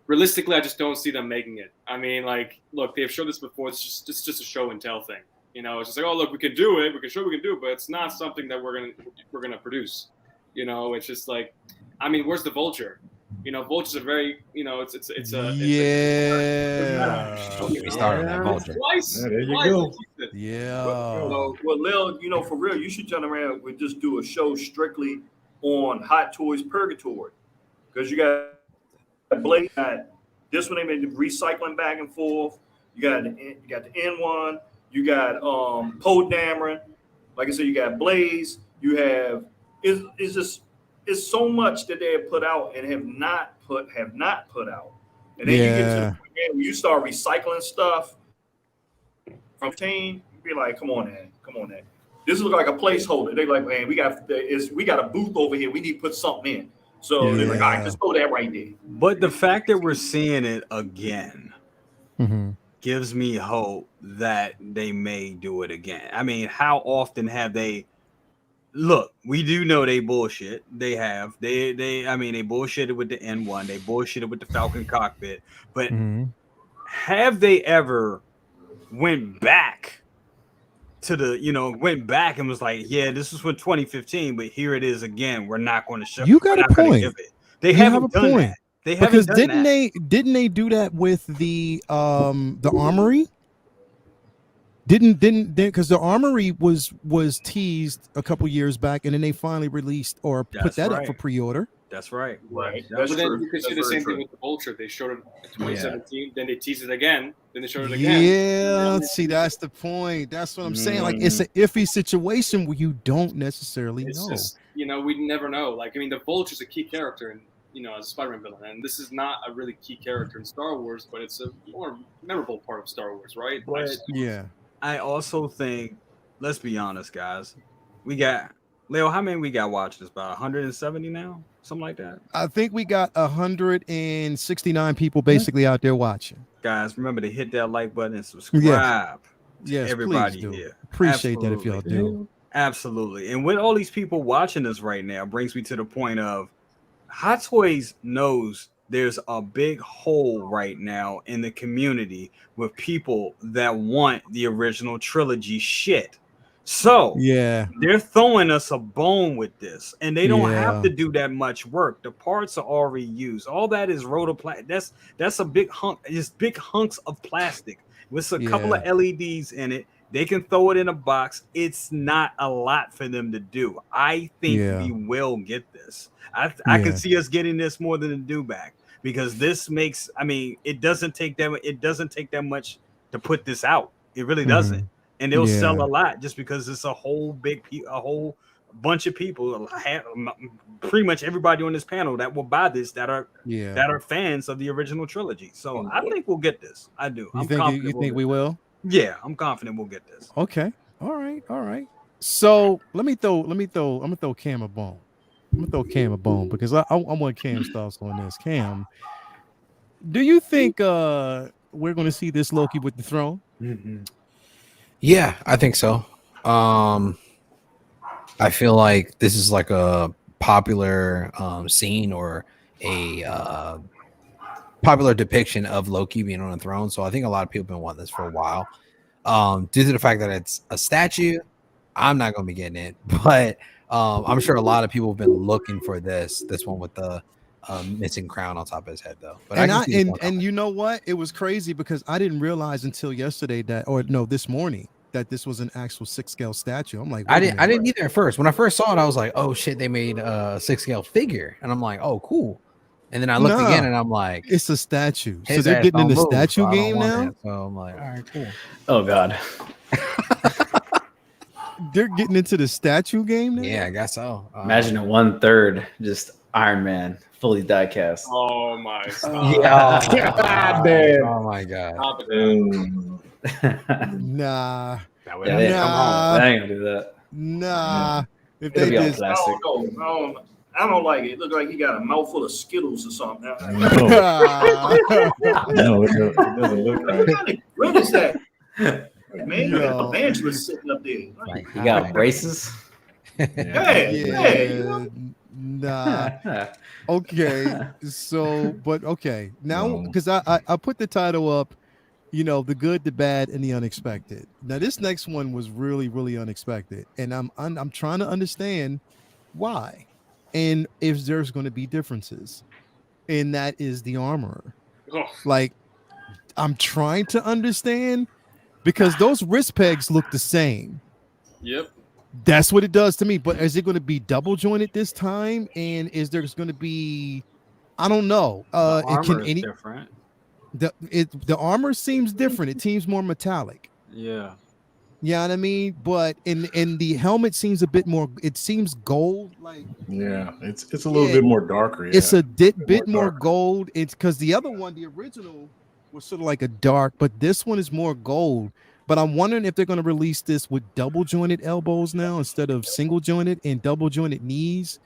Realistically, I just don't see them making it. I mean, like, look, they've showed this before. It's just a show and tell thing. You know, it's just like, oh, look, we can do it. We can show we can do it, but it's not something that we're gonna produce. You know, it's just like, I mean, where's the Vulture? You know, Vultures are very, you know, it's yeah. Don't get me started on that Vulture. Twice. Yeah, there you twice go. they teased it. Yeah. Well, Lil, you know, for real, you should turn around and just do a show strictly on Hot Toys Purgatory, because you got Blade, this one they made recycling back and forth. You got the N1. You got Poe Dameron. Like I said, you got Blaze. You have it's so much that they have put out and have not put out. And then you get to the point where you start recycling stuff from team. You be like, come on, man. This looks like a placeholder. They're like, man, we got a booth over here. We need to put something in. So they're like, all right, let's throw that right there. But the fact that we're seeing it again Mm-hmm. gives me hope that they may do it again. I mean, how often have they? Look, we do know they bullshit. They have. They bullshitted with the N1. They bullshitted with the Falcon cockpit. But have they ever went back to went back and was like, yeah, this was from 2015, but here it is again. We're not going to show. You got a point. They haven't done that. They haven't Because done that. didn't they do that with the Armory? Didn't because the Armory was teased a couple years back, and then they finally released or put That's that up right. for pre-order. That's right. Right. But That's then true. you could see That's the very same true. thing with the Vulture. They showed it in 2017, then they teased it again, then they showed it again. Yeah, see, that's the point. That's what I'm saying. Like, it's an iffy situation where you don't necessarily It's know. just, we never know. Like, I mean, the Vulture's a key character in, as a Spider-Man villain, and this is not a really key character in Star Wars, but it's a more memorable part of Star Wars, right? But Yeah. I also think, let's be honest, guys. We got Leo. How many we got watching this? About 170 now, something like that. I think we got 169 people basically out there watching. Guys, remember to hit that like button and subscribe. Yes, Everybody please do. here. Appreciate that if y'all Absolutely. do. Absolutely. And with all these people watching this right now, brings me to the point of Hot Toys knows there's a big hole right now in the community with people that want the original trilogy shit. So Yeah. they're throwing us a bone with this, and they don't Yeah. have to do that much work. The parts are already used. All that is rotoplastic. That's a big hunk. It's big hunks of plastic with a couple of LEDs in it. They can throw it in a box. It's not a lot for them to do. I think we will get this. I can see us getting this more than a Dewback, because this makes. I mean, it doesn't take that much to put this out. It really doesn't. And they'll sell a lot just because it's a whole bunch of people, pretty much everybody on this panel that will buy this that are fans of the original trilogy. So I think we'll get this. I do. You think we will? Yeah, I'm confident we'll get this. Okay. All right. So I'm gonna throw Cam a bone. Because I want Cam's thoughts on this. Cam, do you think we're gonna see this Loki with the throne? Yeah, I think so. I feel like this is like a popular scene or a popular depiction of Loki being on a throne. So I think a lot of people have been wanting this for a while. Due to the fact that it's a statue, I'm not going to be getting it, but I'm sure a lot of people have been looking for this one with the missing crown on top of his head, though. But and you know what? It was crazy because I didn't realize until yesterday this morning that this was an actual 6-scale statue. I'm like, I didn't either at first. When I first saw it, I was like, oh shit, they made a 6-scale figure, and I'm like, oh cool. And then I looked again, and I'm like, it's a statue. So they're getting in the statue game now. So I'm like, all right, cool. Oh god. They're getting into the statue game now? Yeah, I guess so. Imagine a 1/3 just Iron Man fully die cast. Oh my god. God damn. Oh my god. Nah. That ain't gonna do that. Nah. If It'll they be all did, plastic. I don't like it. It looks like he got a mouthful of Skittles or something. No, it doesn't look right. What is that? Man, you got evangelist sitting up there. Like, you got braces? yeah. Nah. Okay. So, but okay. Now, because I put the title up, the good, the bad, and the unexpected. Now, this next one was really, really unexpected, and I'm trying to understand why, and if there's going to be differences, and that is the armor. Like, I'm trying to understand because those wrist pegs look the same. Yep. That's what it does to me. But is it going to be double jointed this time? And is there going to be? I don't know. Is different. The armor seems different. It seems more metallic. Yeah. You know what I mean? But in the helmet seems a bit more. It seems gold. Like it's a little bit more darker. Yeah. It's a bit more gold. It's because the other one, the original, was sort of like a dark, but this one is more gold. But I'm wondering if they're going to release this with double jointed elbows now instead of single jointed and double jointed knees.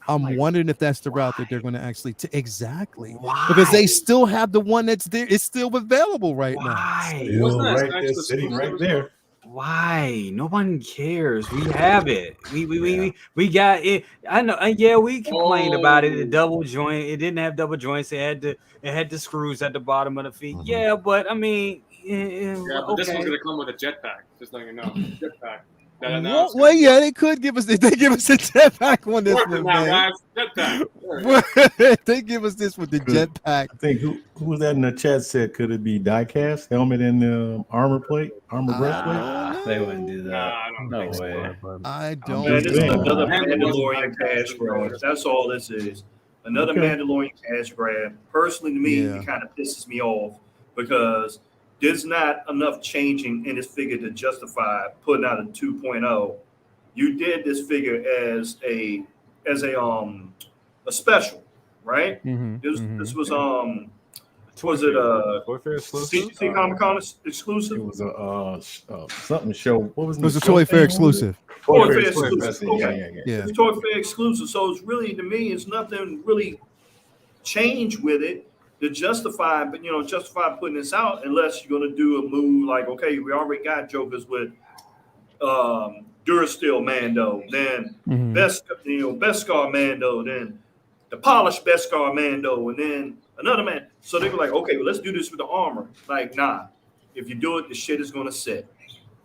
I'm wondering if that's the route that they're going to actually exactly because they still have the one that's there. It's still available right now. Sitting right there. Why? No one cares. We have it. We got it. I know. Yeah, we complained about it. The double joint. It didn't have double joints. It had the screws at the bottom of the feet. Mm-hmm. Yeah, but I mean, but this one's gonna come with a jetpack. Just letting you know, jetpack. Well, yeah, they could give us. They give us a jetpack on this one, man. Jetpack. They give us this with the jetpack. I think who was that in the chat said could it be die cast helmet and armor breastplate? They wouldn't do that. No way. I don't. Man, this is another Mandalorian cash grab. That's all this is. Another Mandalorian cash grab. Personally, to me, it kind of pisses me off because there's not enough changing in this figure to justify putting out a 2.0. You did this figure as a special, right? Mm-hmm. This was it CGC Comic Con exclusive? It was a something show. What was it? It was a Toy Fair exclusive. Toy Fair exclusive. Okay. Yeah. It's Toy Fair exclusive. So it's really, to me, it's nothing really changed with it to justify putting this out unless you're going to do a move like, okay, we already got Jokers with Durasteel Mando, then Beskar Mando, then the polished Beskar Mando, and then another man. So they were like, okay, well, let's do this with the armor. Like, nah, if you do it, the shit is going to sit.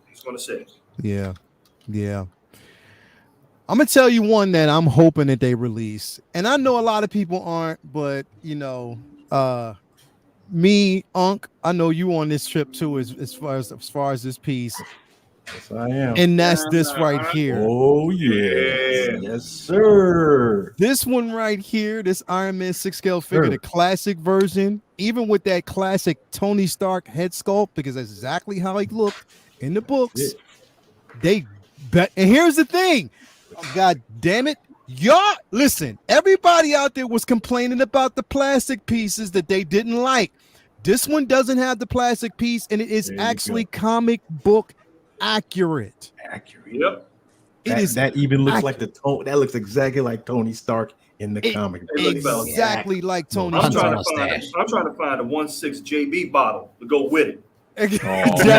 It's going to sit. Yeah. I'm gonna tell you one that I'm hoping that they release, and I know a lot of people aren't, but me, Unc, I know you on this trip too, as far as this piece. Yes, I am. And that's this right here. Oh yeah. Yes, sir. This one right here, this Iron Man 6-scale figure, the classic version, even with that classic Tony Stark head sculpt, because that's exactly how he looked in the books. And here's the thing. Oh, God damn it. Y'all, listen, everybody out there was complaining about the plastic pieces that they didn't like. This one doesn't have the plastic piece, and it is actually comic book accurate. Yep. That even looks like that looks exactly like Tony Stark in the comic. Exactly like Tony. I'm trying to find a 1/6 JB bottle to go with it. Exactly.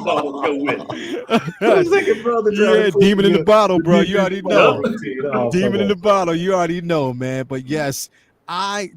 Bottle to go with it. Yeah, demon in the bottle, bro. You already know. Demon in the bottle. You already know, man. But yes,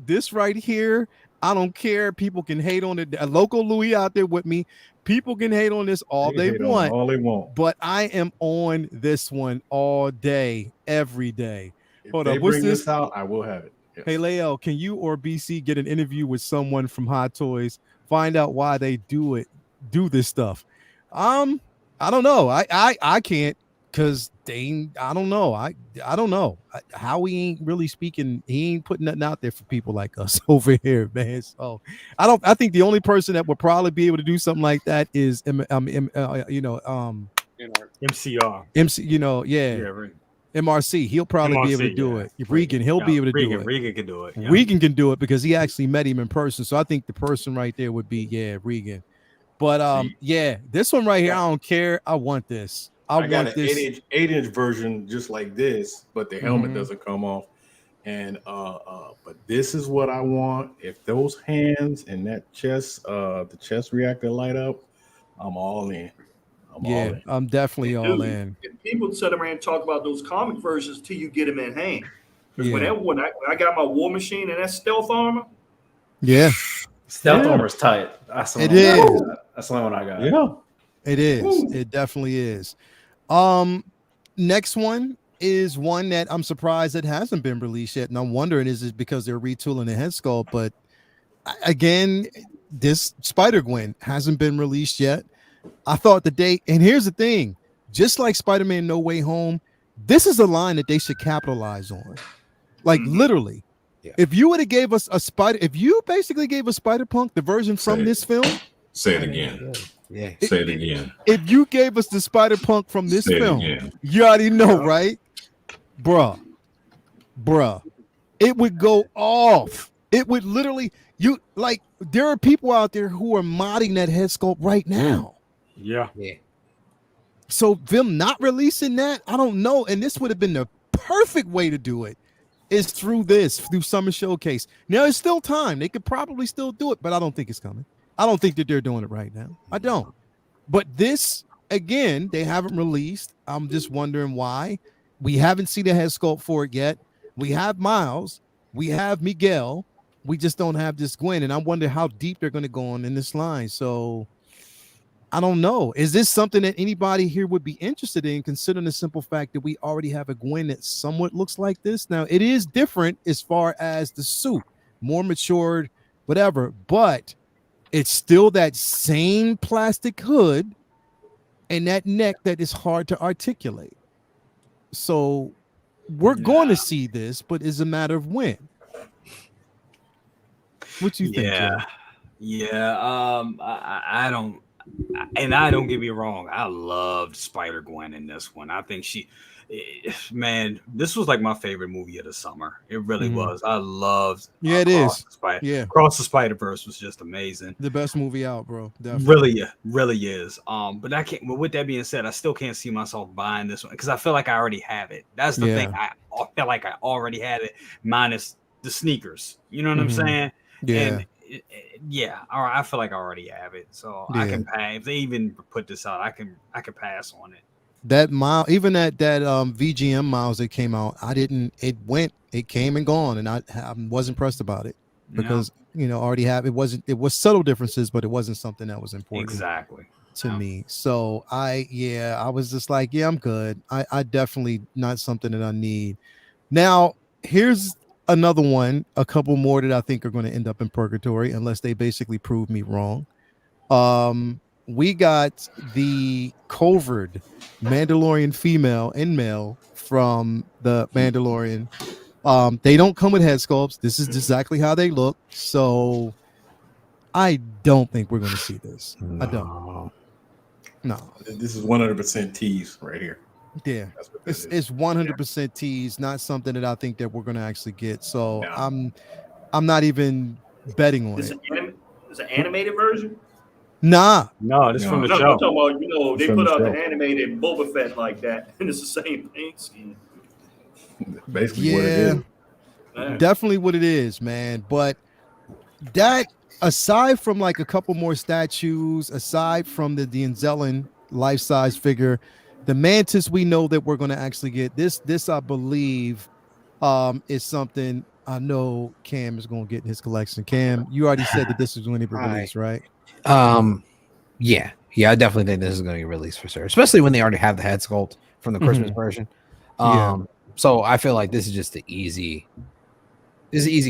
this right here, I don't care. People can hate on it. A local Louis out there with me. People can hate on this all they want. But I am on this one all day, every day. Hold on. What's this out? I will have it. Yes. Hey, Leo, can you or BC get an interview with someone from Hot Toys? Find out why they do this stuff. I don't know. I can't, because I don't know. I don't know how he ain't really speaking. He ain't putting nothing out there for people like us over here, man. So I think the only person that would probably be able to do something like that is MCR. Right. MRC. He'll probably be able to do it. Regan, he'll be able to do it. Regan can do it. Yeah. Regan can do it because he actually met him in person. So I think the person right there would be Regan. But this one right here, I don't care. I want this. I got an 8-inch version just like this, but the helmet doesn't come off. And but this is what I want. If those hands and that chest, the chest reactor light up, I'm all in. I'm definitely all in. People sit around and talk about those comic versions till you get them in hand. Because when I got my War Machine and that stealth armor. Yeah. Stealth armor's tight. That's the only one I got. Yeah. It is. Ooh. It definitely is. Next one is one that I'm surprised it hasn't been released yet. And I'm wondering, is it because they're retooling the head sculpt? But again, this Spider-Gwen hasn't been released yet. I thought and here's the thing, just like Spider-Man No Way Home, this is a line that they should capitalize on. Like literally, if you would have gave us if you basically gave us Spider-Punk, the version from this film. Say it again. Say it again. If you gave us the Spider-Punk from this film, you already know, right? Bruh. It would go off. It would literally, there are people out there who are modding that head sculpt right now. Yeah. So them not releasing that, I don't know. And this would have been the perfect way to do it, is through Summer Showcase. Now it's still time. They could probably still do it, but I don't think it's coming. I don't think that they're doing it right now. I don't. But this, again, they haven't released. I'm just wondering why. We haven't seen the head sculpt for it yet. We have Miles. We have Miguel. We just don't have this Gwen. And I wonder how deep they're going to go on in this line. So I don't know. Is this something that anybody here would be interested in, considering the simple fact that we already have a Gwen that somewhat looks like this? Now, it is different as far as the suit, more matured, whatever, but it's still that same plastic hood and that neck that is hard to articulate. So we're going to see this, but it's a matter of when. What you think, Joe? I don't. And I don't get me wrong, I loved Spider-Gwen in this one. I think this was like my favorite movie of the summer. It really was. I loved. It is. Cross the Spider-Verse was just amazing. The best movie out, bro. Definitely. Really is. But I can't. But with that being said, I still can't see myself buying this one because I feel like I already have it. That's the thing. I feel like I already had it, minus the sneakers. You know what I'm saying? Yeah. And, I feel like I already have it, so I can pass. If they even put this out, I can pass on it. That mile, even that VGM Miles that came out, it came and gone, and I wasn't pressed about it because already have it was subtle differences, but it wasn't something that was important to me. So I was just like, I'm good. I definitely not something that I need. Now here's another one, a couple more that I think are going to end up in purgatory unless they basically prove me wrong. We got the covert Mandalorian female and male from the Mandalorian. They don't come with head sculpts. This is exactly how they look. So I don't think we're going to see this. I don't. No. This is 100% tease right here. Yeah, That's what that it's 100% tease, not something that I think that we're gonna actually get. So No. I'm not even betting on It's it. an animated version. Nah, No, this is from the No, I'm show. talking about, they From put the out show. the animated Boba Fett like that, and it's the same paint scheme. Basically what it is. Man. definitely what it is, man. But that, aside from like a couple more statues, aside from the Denzelin life-size figure, the Mantis we know that we're going to actually get. This I believe is something I know Cam is going to get in his collection. Cam, you already said that this is going to be released, right? Yeah, I definitely think this is going to get released for sure, especially when they already have the head sculpt from the Christmas version. So I feel like this is just an easy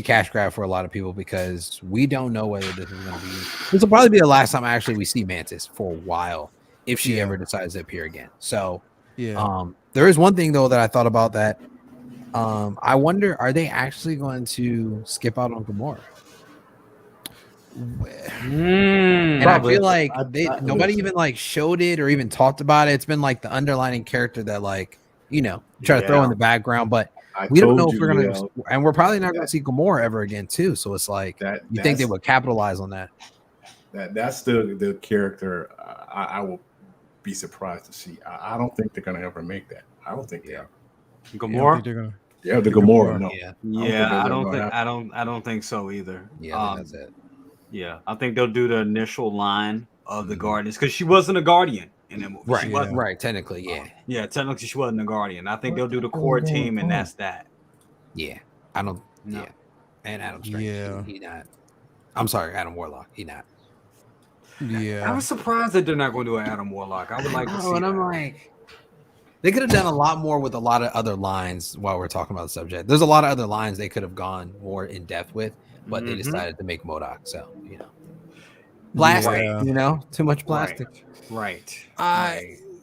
cash grab for a lot of people because we don't know whether this is going to be. This will probably be the last time actually we see Mantis for a while, if she ever decides to appear again. So there is one thing though that I thought about that. I wonder, are they actually going to skip out on Gamora? And Probably. I feel like nobody even like showed it or even talked about it. It's been like the underlining character that like, try to throw in the background, but we don't know if we're gonna, and we're probably not gonna see Gamora ever again too. So it's like you think they would capitalize on that? That's the character I will be surprised to see. I don't think they're gonna ever make that. I don't think they are. Gamora? Yeah, the Gamora. No. Yeah, I don't think so either. Yeah, I think that's it. Yeah, I think they'll do the initial line of the Guardians because she wasn't a Guardian in that movie. Right, right. Technically, yeah. Yeah, technically she wasn't a Guardian. I think they'll do the core team, and that's that. Yeah, I don't. No. Yeah, and Adam Strange. Yeah. He not. I'm sorry, Adam Warlock. He not. Yeah, I was surprised that they're not going to do an Adam Warlock. I would like to see. And I'm like, they could have done a lot more with a lot of other lines while we're talking about the subject. There's a lot of other lines they could have gone more in depth with, but they decided to make Modok. So, plastic, too much plastic. Right.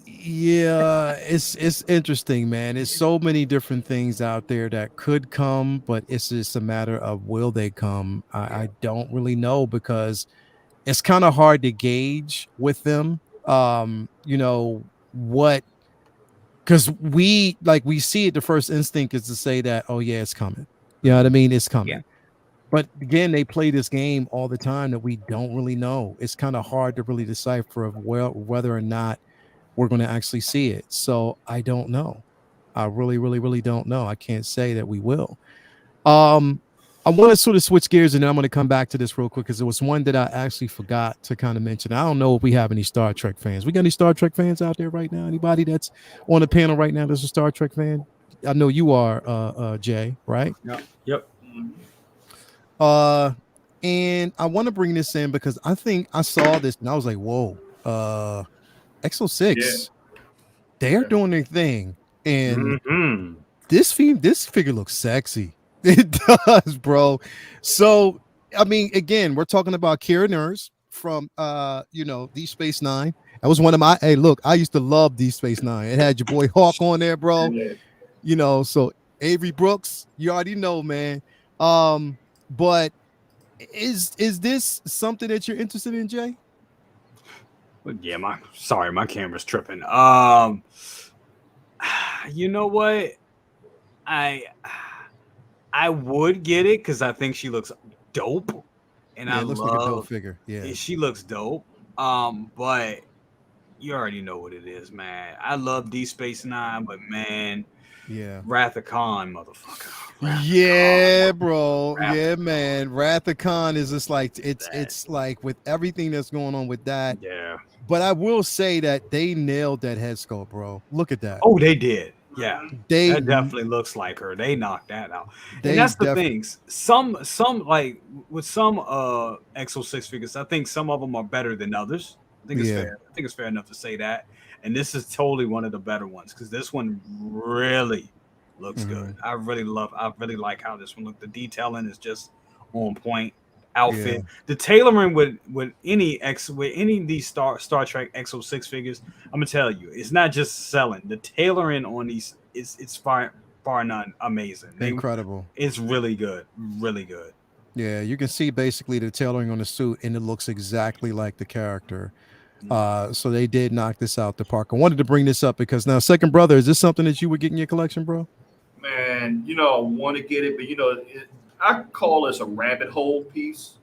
Yeah, it's interesting, man. It's so many different things out there that could come, but it's just a matter of will they come. I don't really know because it's kind of hard to gauge with them. What, because we see it, the first instinct is to say that, oh yeah, it's coming. You know what I mean? It's coming. Yeah. But again, they play this game all the time that we don't really know. It's kind of hard to really decipher of whether or not we're going to actually see it. So I don't know. I really, really, really don't know. I can't say that we will. I want to sort of switch gears and then I'm going to come back to this real quick because there was one that I actually forgot to kind of mention. I don't know if we have any Star Trek fans. We got any Star Trek fans out there right now? Anybody that's on the panel right now that's a Star Trek fan? I know you are, Jay, right? Yep. And I want to bring this in because I think I saw this and I was like, whoa, X06, they're doing their thing. And this figure looks sexy. It does, bro. So, I mean, again, we're talking about Kira Nerys from, Deep Space Nine. That was one of my, hey, look, I used to love Deep Space Nine. It had your boy Hawk on there, bro. So Avery Brooks, you already know, man. But is this something that you're interested in, Jay? Yeah, my camera's tripping. You know what? I would get it because I think she looks dope, and I looks love like a dope figure. Yeah, she looks dope. But you already know what it is, man. I love Deep Space Nine, but man, Wrath of Khan, motherfucker. Bro. Yeah, man. Wrath of Khan is just like it's like with everything that's going on with that. Yeah. But I will say that they nailed that head sculpt, bro. Look at that. Oh, they did. Yeah, that definitely looks like her. They knocked that out. And that's the things. Some like with some X06 figures, I think some of them are better than others. I think it's fair. I think it's fair enough to say that. And this is totally one of the better ones because this one really looks good. I really like how this one looks. The detailing is just on point. Outfit, the tailoring with any of these Star Trek X06 figures, I'm gonna tell you, it's not just selling. The tailoring on these it's far none amazing. Incredible. It's really good, really good. Yeah, you can see basically the tailoring on the suit, and it looks exactly like the character. So they did knock this out the park. I wanted to bring this up because now, Second Brother, is this something that you would get in your collection, bro? Man, I want to get it, but I call this a rabbit hole piece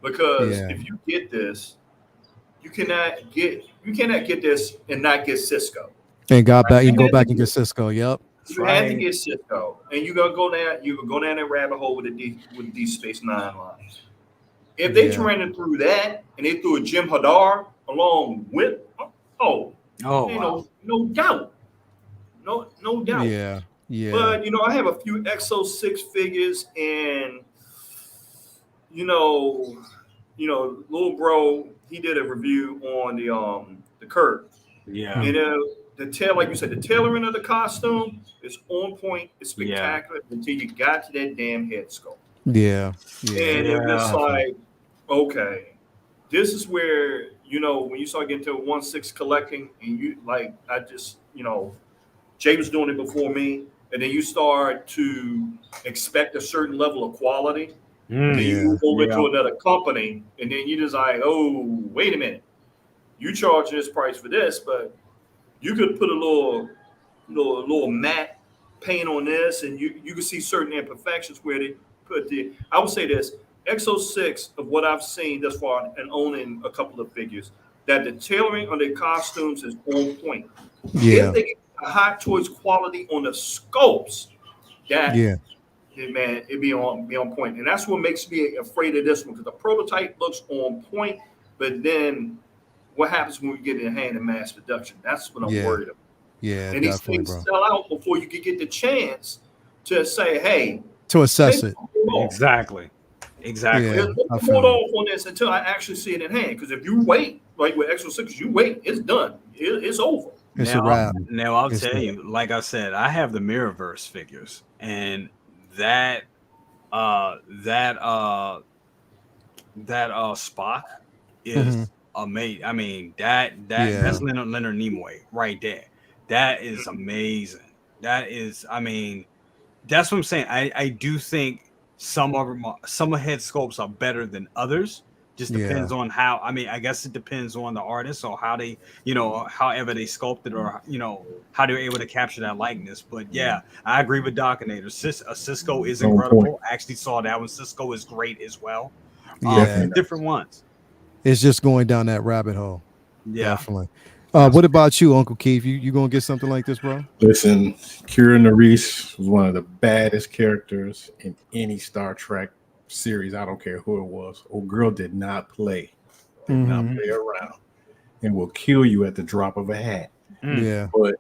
because if you get this, you cannot get this and not get Cisco. And got back and go back and get Cisco. Yep. You had to get Cisco, and you gotta go down. You would go down that rabbit hole with the Deep Space Nine line. If they ran it through that and they threw a Jim Hadar along with, no doubt, no doubt. Yeah. But I have a few XO6 figures, and little bro, he did a review on the Kurt. Yeah. And the tail, like you said, the tailoring of the costume is on point. It's spectacular until you got to that damn head sculpt. Yeah. And it was like, okay, this is where when you start getting to 1/6 collecting, and you Jay was doing it before me, and then you start to expect a certain level of quality. And then you move over to another company, and then you just like, oh, wait a minute, you charge this price for this, but you could put a little matte paint on this, and you can see certain imperfections where they put I would say this, XO6 of what I've seen thus far and owning a couple of figures, that the tailoring on their costumes is on point. Yeah. If they get a high towards quality on the sculpts, man, it'd be on point. And that's what makes me afraid of this one, because the prototype looks on point, but then what happens when we get in hand in mass production? That's what I'm worried about. Yeah, and these things sell out before you can get the chance to say, hey, to assess it. Exactly. Yeah, hold off on this until I actually see it in hand. Because if you wait, like with XO6, you wait, it's done. It's over. It's a wrap. Now I'll tell you, like I said, I have the Mirrorverse figures, and that Spock is amazing. I mean, that's Leonard Nimoy right there. That is amazing. That's what I'm saying. I do think some head sculpts are better than others. Just depends on how. I guess it depends on the artist or how they, however they sculpted, or how they're able to capture that likeness. But yeah, I agree with Docinator. Cisco is incredible. I actually saw that one. Cisco is great as well. Different ones. It's just going down that rabbit hole. Yeah, definitely. What about you, Uncle Keith? You gonna get something like this, bro? Listen, Kira Nerys was one of the baddest characters in any Star Trek series. I don't care who it was. Old girl did not play. Did not play around, and will kill you at the drop of a hat. Yeah. But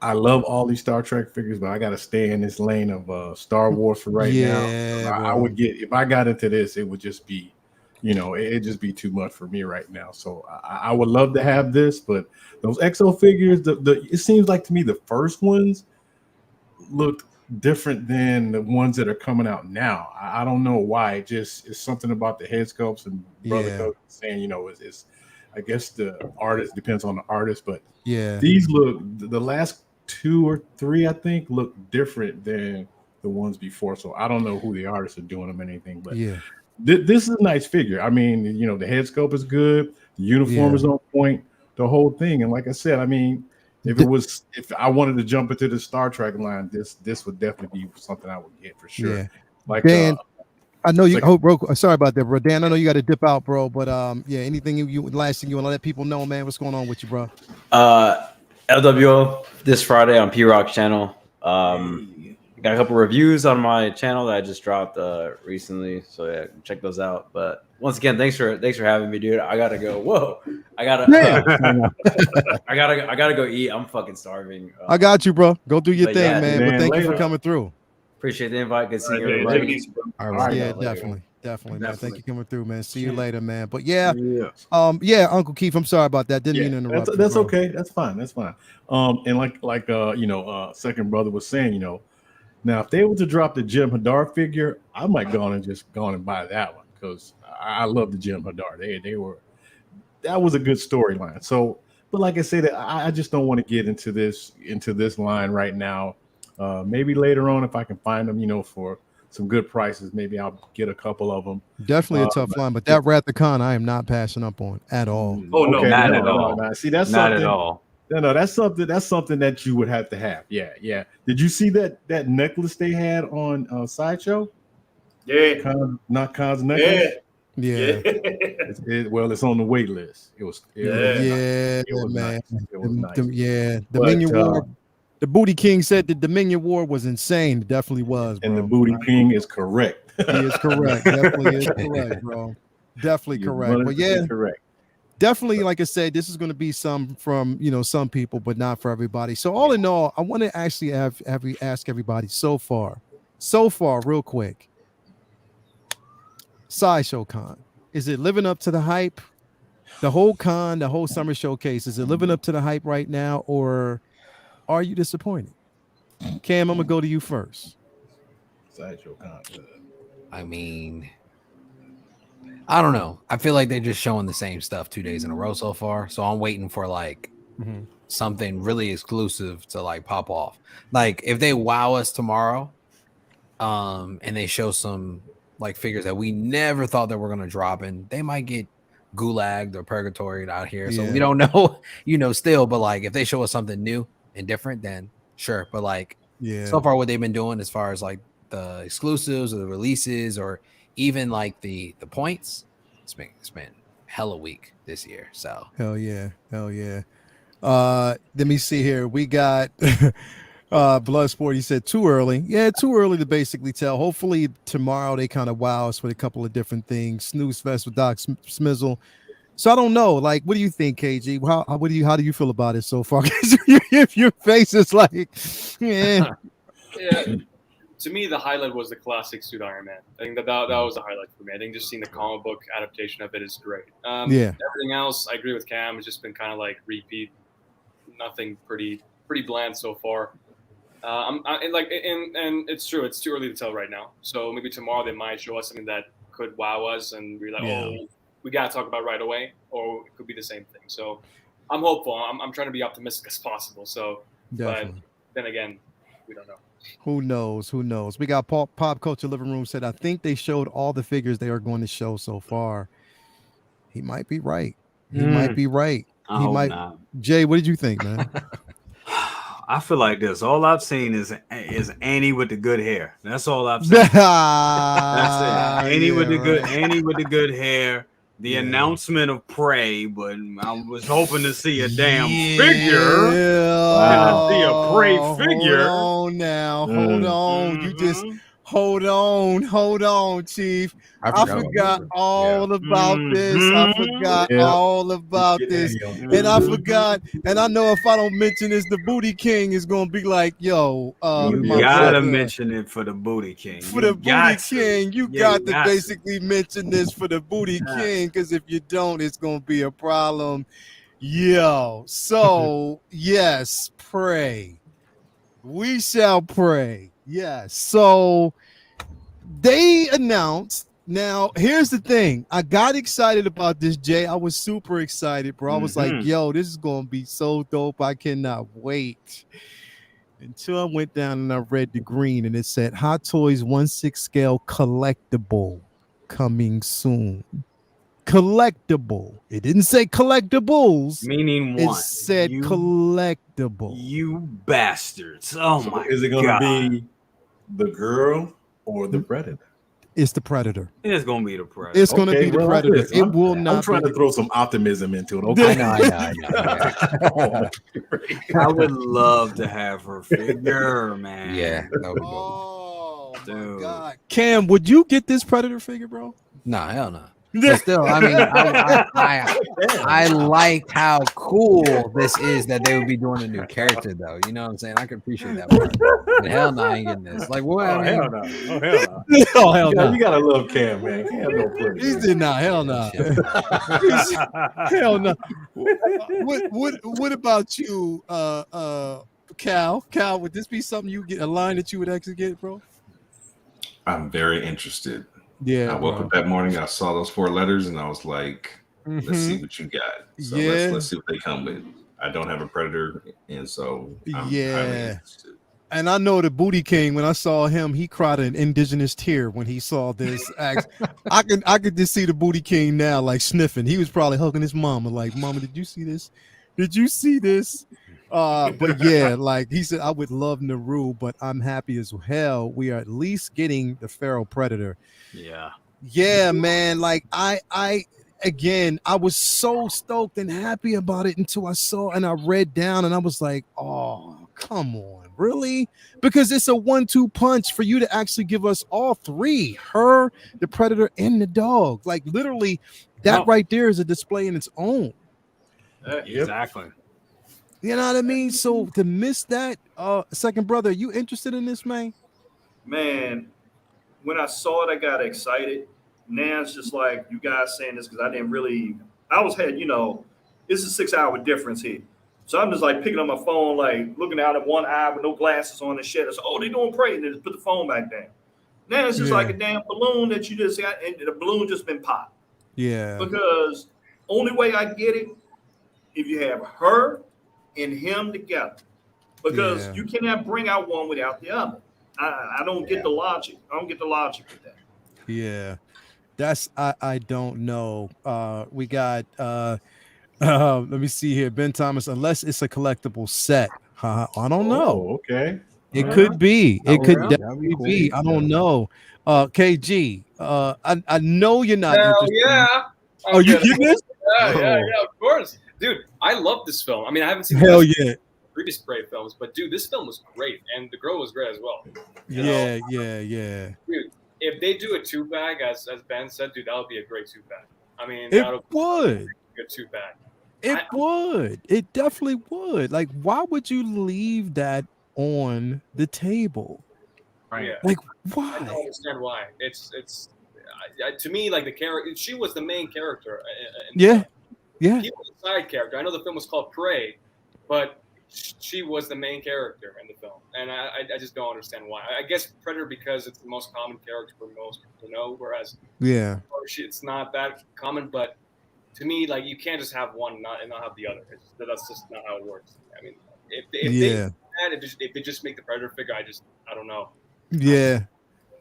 I love all these Star Trek figures, but I gotta stay in this lane of Star Wars for right now. I would get, if I got into this, it would just be, it'd just be too much for me right now. So I would love to have this, but those XO figures, it seems like to me the first ones looked different than the ones that are coming out now. I don't know why. It's something about the head sculpts, and Brother Coach saying, it's I guess the artist depends on the artist, but these look, the last 2 or 3 I think look different than the ones before. So I don't know who the artists are doing them or anything, but this is a nice figure. The head sculpt is good, the uniform is on point, the whole thing. And like I said, if I wanted to jump into the Star Trek line, this would definitely be something I would get for sure. Yeah. Like Dan, I know you. Bro, sorry about that, bro. Dan, I know you got to dip out, bro. But anything last thing you want to let people know, man? What's going on with you, bro? LWO this Friday on P-Rock's channel. Got a couple reviews on my channel that I just dropped recently, so yeah, check those out. But once again, thanks for having me, dude. I gotta go. I gotta go eat. I'm fucking starving. I got you, bro. Go do your thing, man. But thank you for coming through. Appreciate the invite. Good seeing everybody. All right, definitely, man. Thank you for coming through, man. See you later, man. But Uncle Keith, I'm sorry about that. Didn't mean to interrupt. That's okay. That's fine. And like Second Brother was saying, now if they were to drop the Jim Hadar figure, I might go on and buy that one, because I love the Jim Hadar. That was a good storyline. So, but like I said, I just don't want to get into this line right now. Maybe later on if I can find them, for some good prices. Maybe I'll get a couple of them. Definitely a tough line, but that Whaaat the Con, I am not passing up on at all. Oh no, Okay, not at all. No. See, that's Not something. at all. No, that's something that you would have to have. Yeah. Did you see that necklace they had on Sideshow? Yeah. Not Con's necklace. Yeah. It's on the wait list. It was man. nice. It was nice. Dominion War. The Booty King said the Dominion War was insane. It definitely was, bro. And the Booty King is correct. He is correct. Definitely is correct, bro. Definitely correct. But yeah, correct. Definitely, like I said, this is going to be some from some people, but not for everybody. So all in all, I want to actually have you ask everybody so far, real quick. Sideshow Con, is it living up to the hype? The whole con, the whole summer showcase, is it living up to the hype right now, or are you disappointed? Cam, I'm gonna go to you first. Sideshow Con. I mean, I don't know. I feel like they're just showing the same stuff 2 days in a row so far. So I'm waiting for like something really exclusive to like pop off. Like if they wow us tomorrow, and they show some like figures that we never thought that we're gonna drop, and they might get gulagged or purgatoried out here. So we don't know, still. But like if they show us something new and different, then sure. But like so far, what they've been doing as far as like the exclusives or the releases or even like the points, it's been hella weak this year. So hell yeah. Let me see here. We got Bloodsport. He said too early. Yeah, too early to basically tell. Hopefully tomorrow they kind of wow us with a couple of different things. Snooze Fest with Doc Smizzle. So I don't know. Like, what do you think, KG? How do you feel about it so far? If your face is like, yeah. To me, the highlight was the classic suit Iron Man. I think that was the highlight for me. I think just seeing the comic book adaptation of it is great. Everything else, I agree with Cam. It's just been kind of like repeat, nothing pretty bland so far. And it's true. It's too early to tell right now. So maybe tomorrow they might show us something that could wow us, and we're like, oh, we gotta talk about it right away, or it could be the same thing. So I'm hopeful. I'm trying to be optimistic as possible. So, but then again, we don't know. Who knows? We got Pop Culture Living Room said, I think they showed all the figures they are going to show so far. He might be right. Not. Jay, what did you think, man? I feel like this. All I've seen is Annie with the good hair. That's all I've seen. That's it. Annie with the good hair. The announcement of Prey, but I was hoping to see a damn figure. Yeah. See a Prey figure. Hold on now. Hold on. You just hold on, Chief. I forgot all about this. I forgot all about this. And I forgot. And I know if I don't mention this, the Booty King is going to be like, yo. You gotta mention it for the Booty King. For the Booty King. You got to basically mention this for the Booty King, because if you don't, it's going to be a problem. Yo. So, yes, pray. We shall pray. Yes. So they announced. Now, here's the thing. I got excited about this, Jay. I was super excited, bro. I was like, yo, this is going to be so dope. I cannot wait. Until I went down and I read the green and it said Hot Toys 1/6 scale collectible coming soon. Collectible. It didn't say collectibles. Meaning what? It said collectible. You bastards. Oh my God. Is it going to be the girl or the Predator? It's the Predator. It's gonna be the Predator. It's gonna be the Predator. It will not. I'm trying to throw some optimism into it. Okay, I know. I would love to have her figure, man. Yeah. Oh my God, Cam, would you get this Predator figure, bro? Nah, hell no. But still, I mean, I like how cool this is that they would be doing a new character, though. You know what I'm saying? I can appreciate that part. But hell no, I ain't getting this. Like, what? Oh, hell no. Oh, hell no. You gotta love Cam, man. Cam don't play. He did not. Hell no. Hell no. What about you, Cal? Cal, would this be something you get, a line that you would actually get, bro? I'm very interested. Yeah, I woke up that morning, I saw those 4 letters, and I was like, let's see what you got. So let's see what they come with. I don't have a Predator, and so I'm interested. And I know the Booty King, when I saw him, he cried an indigenous tear when he saw this. I could just see the Booty King now, like sniffing. He was probably hugging his mama, like, "Mama, did you see this? Did you see this?" But yeah, like he said, I would love Naru, but I'm happy as hell. We are at least getting the Feral Predator. Yeah, man. Like again, I was so stoked and happy about it until I saw and I read down and I was like, oh, come on, really? Because it's a 1-2 punch for you to actually give us all three, her, the Predator, and the dog. Like literally, that right there is a display in its own. Exactly. You know what I mean? So to miss that, second brother, are you interested in this, man? Man, when I saw it, I got excited. Now it's just like you guys saying this because I didn't really. It's a 6-hour difference here, so I'm just like picking up my phone, like looking out at one eye with no glasses on and shit. It's they doing pray, and then just put the phone back down. Now it's just like a damn balloon that you just got, and the balloon just been popped. Yeah. Because only way I get it, if you have her and him together, because you cannot bring out one without the other. I don't get the logic. I don't get the logic with that. Yeah. That's I don't know. We got let me see here. Ben Thomas, unless it's a collectible set. I don't know. Okay. It could be. It could definitely be. I don't know. KG, I know you're not interested. Yeah. Oh, you get this? Yeah, of course. Dude, I love this film. I mean, I haven't seen previous Prey films, but dude, this film was great. And the girl was great as well. Yeah. Dude, if they do a 2-bag, as Ben said, dude, that would be a great 2-bag. I mean, it would. A 2-bag. It would. It definitely would. Like, why would you leave that on the table? Right. Yeah. Like, why? I don't understand why. It's to me, like the character, she was the main character. Yeah. He was a side character. I know the film was called Prey, but she was the main character in the film, and I just don't understand why. I guess Predator because it's the most common character for most people to know, whereas it's not that common. But to me, like you can't just have one and not have the other. That's just not how it works. I mean, if they just make the Predator figure, I don't know. Yeah.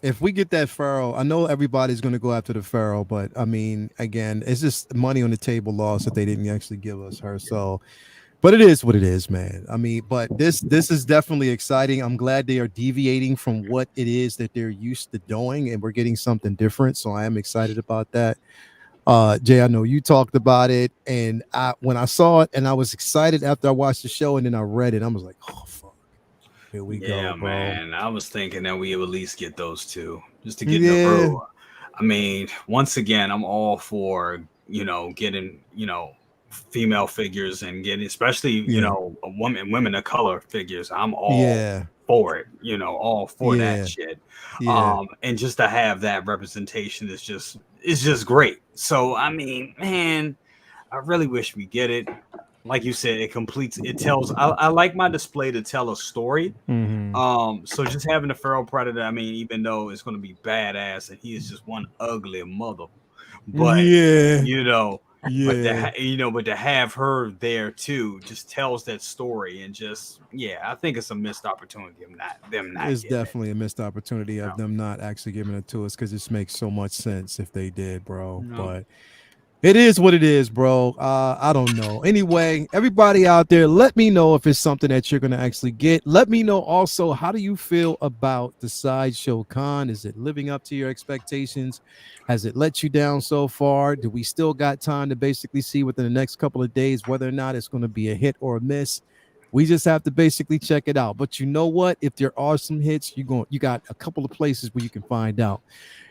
If we get that Feral, I know everybody's going to go after the Feral, but I mean, again, it's just money on the table loss that they didn't actually give us her. So, but it is what it is, man. I mean, but this is definitely exciting. I'm glad they are deviating from what it is that they're used to doing, and we're getting something different. So I am excited about that. Jay, I know you talked about it, and when I saw it, and I was excited after I watched the show, and then I read it, I was like, oh fuck, here we go, bro. Man. I was thinking that we would at least get those two just to get the road. I mean, once again, I'm all for getting female figures and getting especially women of color figures. I'm all for it, all for that shit. And just to have that representation is just great. So I mean, man, I really wish we get it. Like you said, it tells. I like my display to tell a story. So just having the Feral Predator, I mean, even though it's going to be badass and he is just one ugly mother, but but to have her there too just tells that story, and I think it's a missed opportunity of them not. It's definitely a missed opportunity of them not actually giving it to us, because this makes so much sense if they did, bro. But it is what it is, bro. I don't know. Anyway, everybody out there, let me know if it's something that you're going to actually get. Let me know also, how do you feel about the Sideshow Con? Is it living up to your expectations? Has it let you down so far? Do we still got time to basically see within the next couple of days whether or not it's going to be a hit or a miss? We just have to basically check it out. But you know what? If there are some hits, you got a couple of places where you can find out.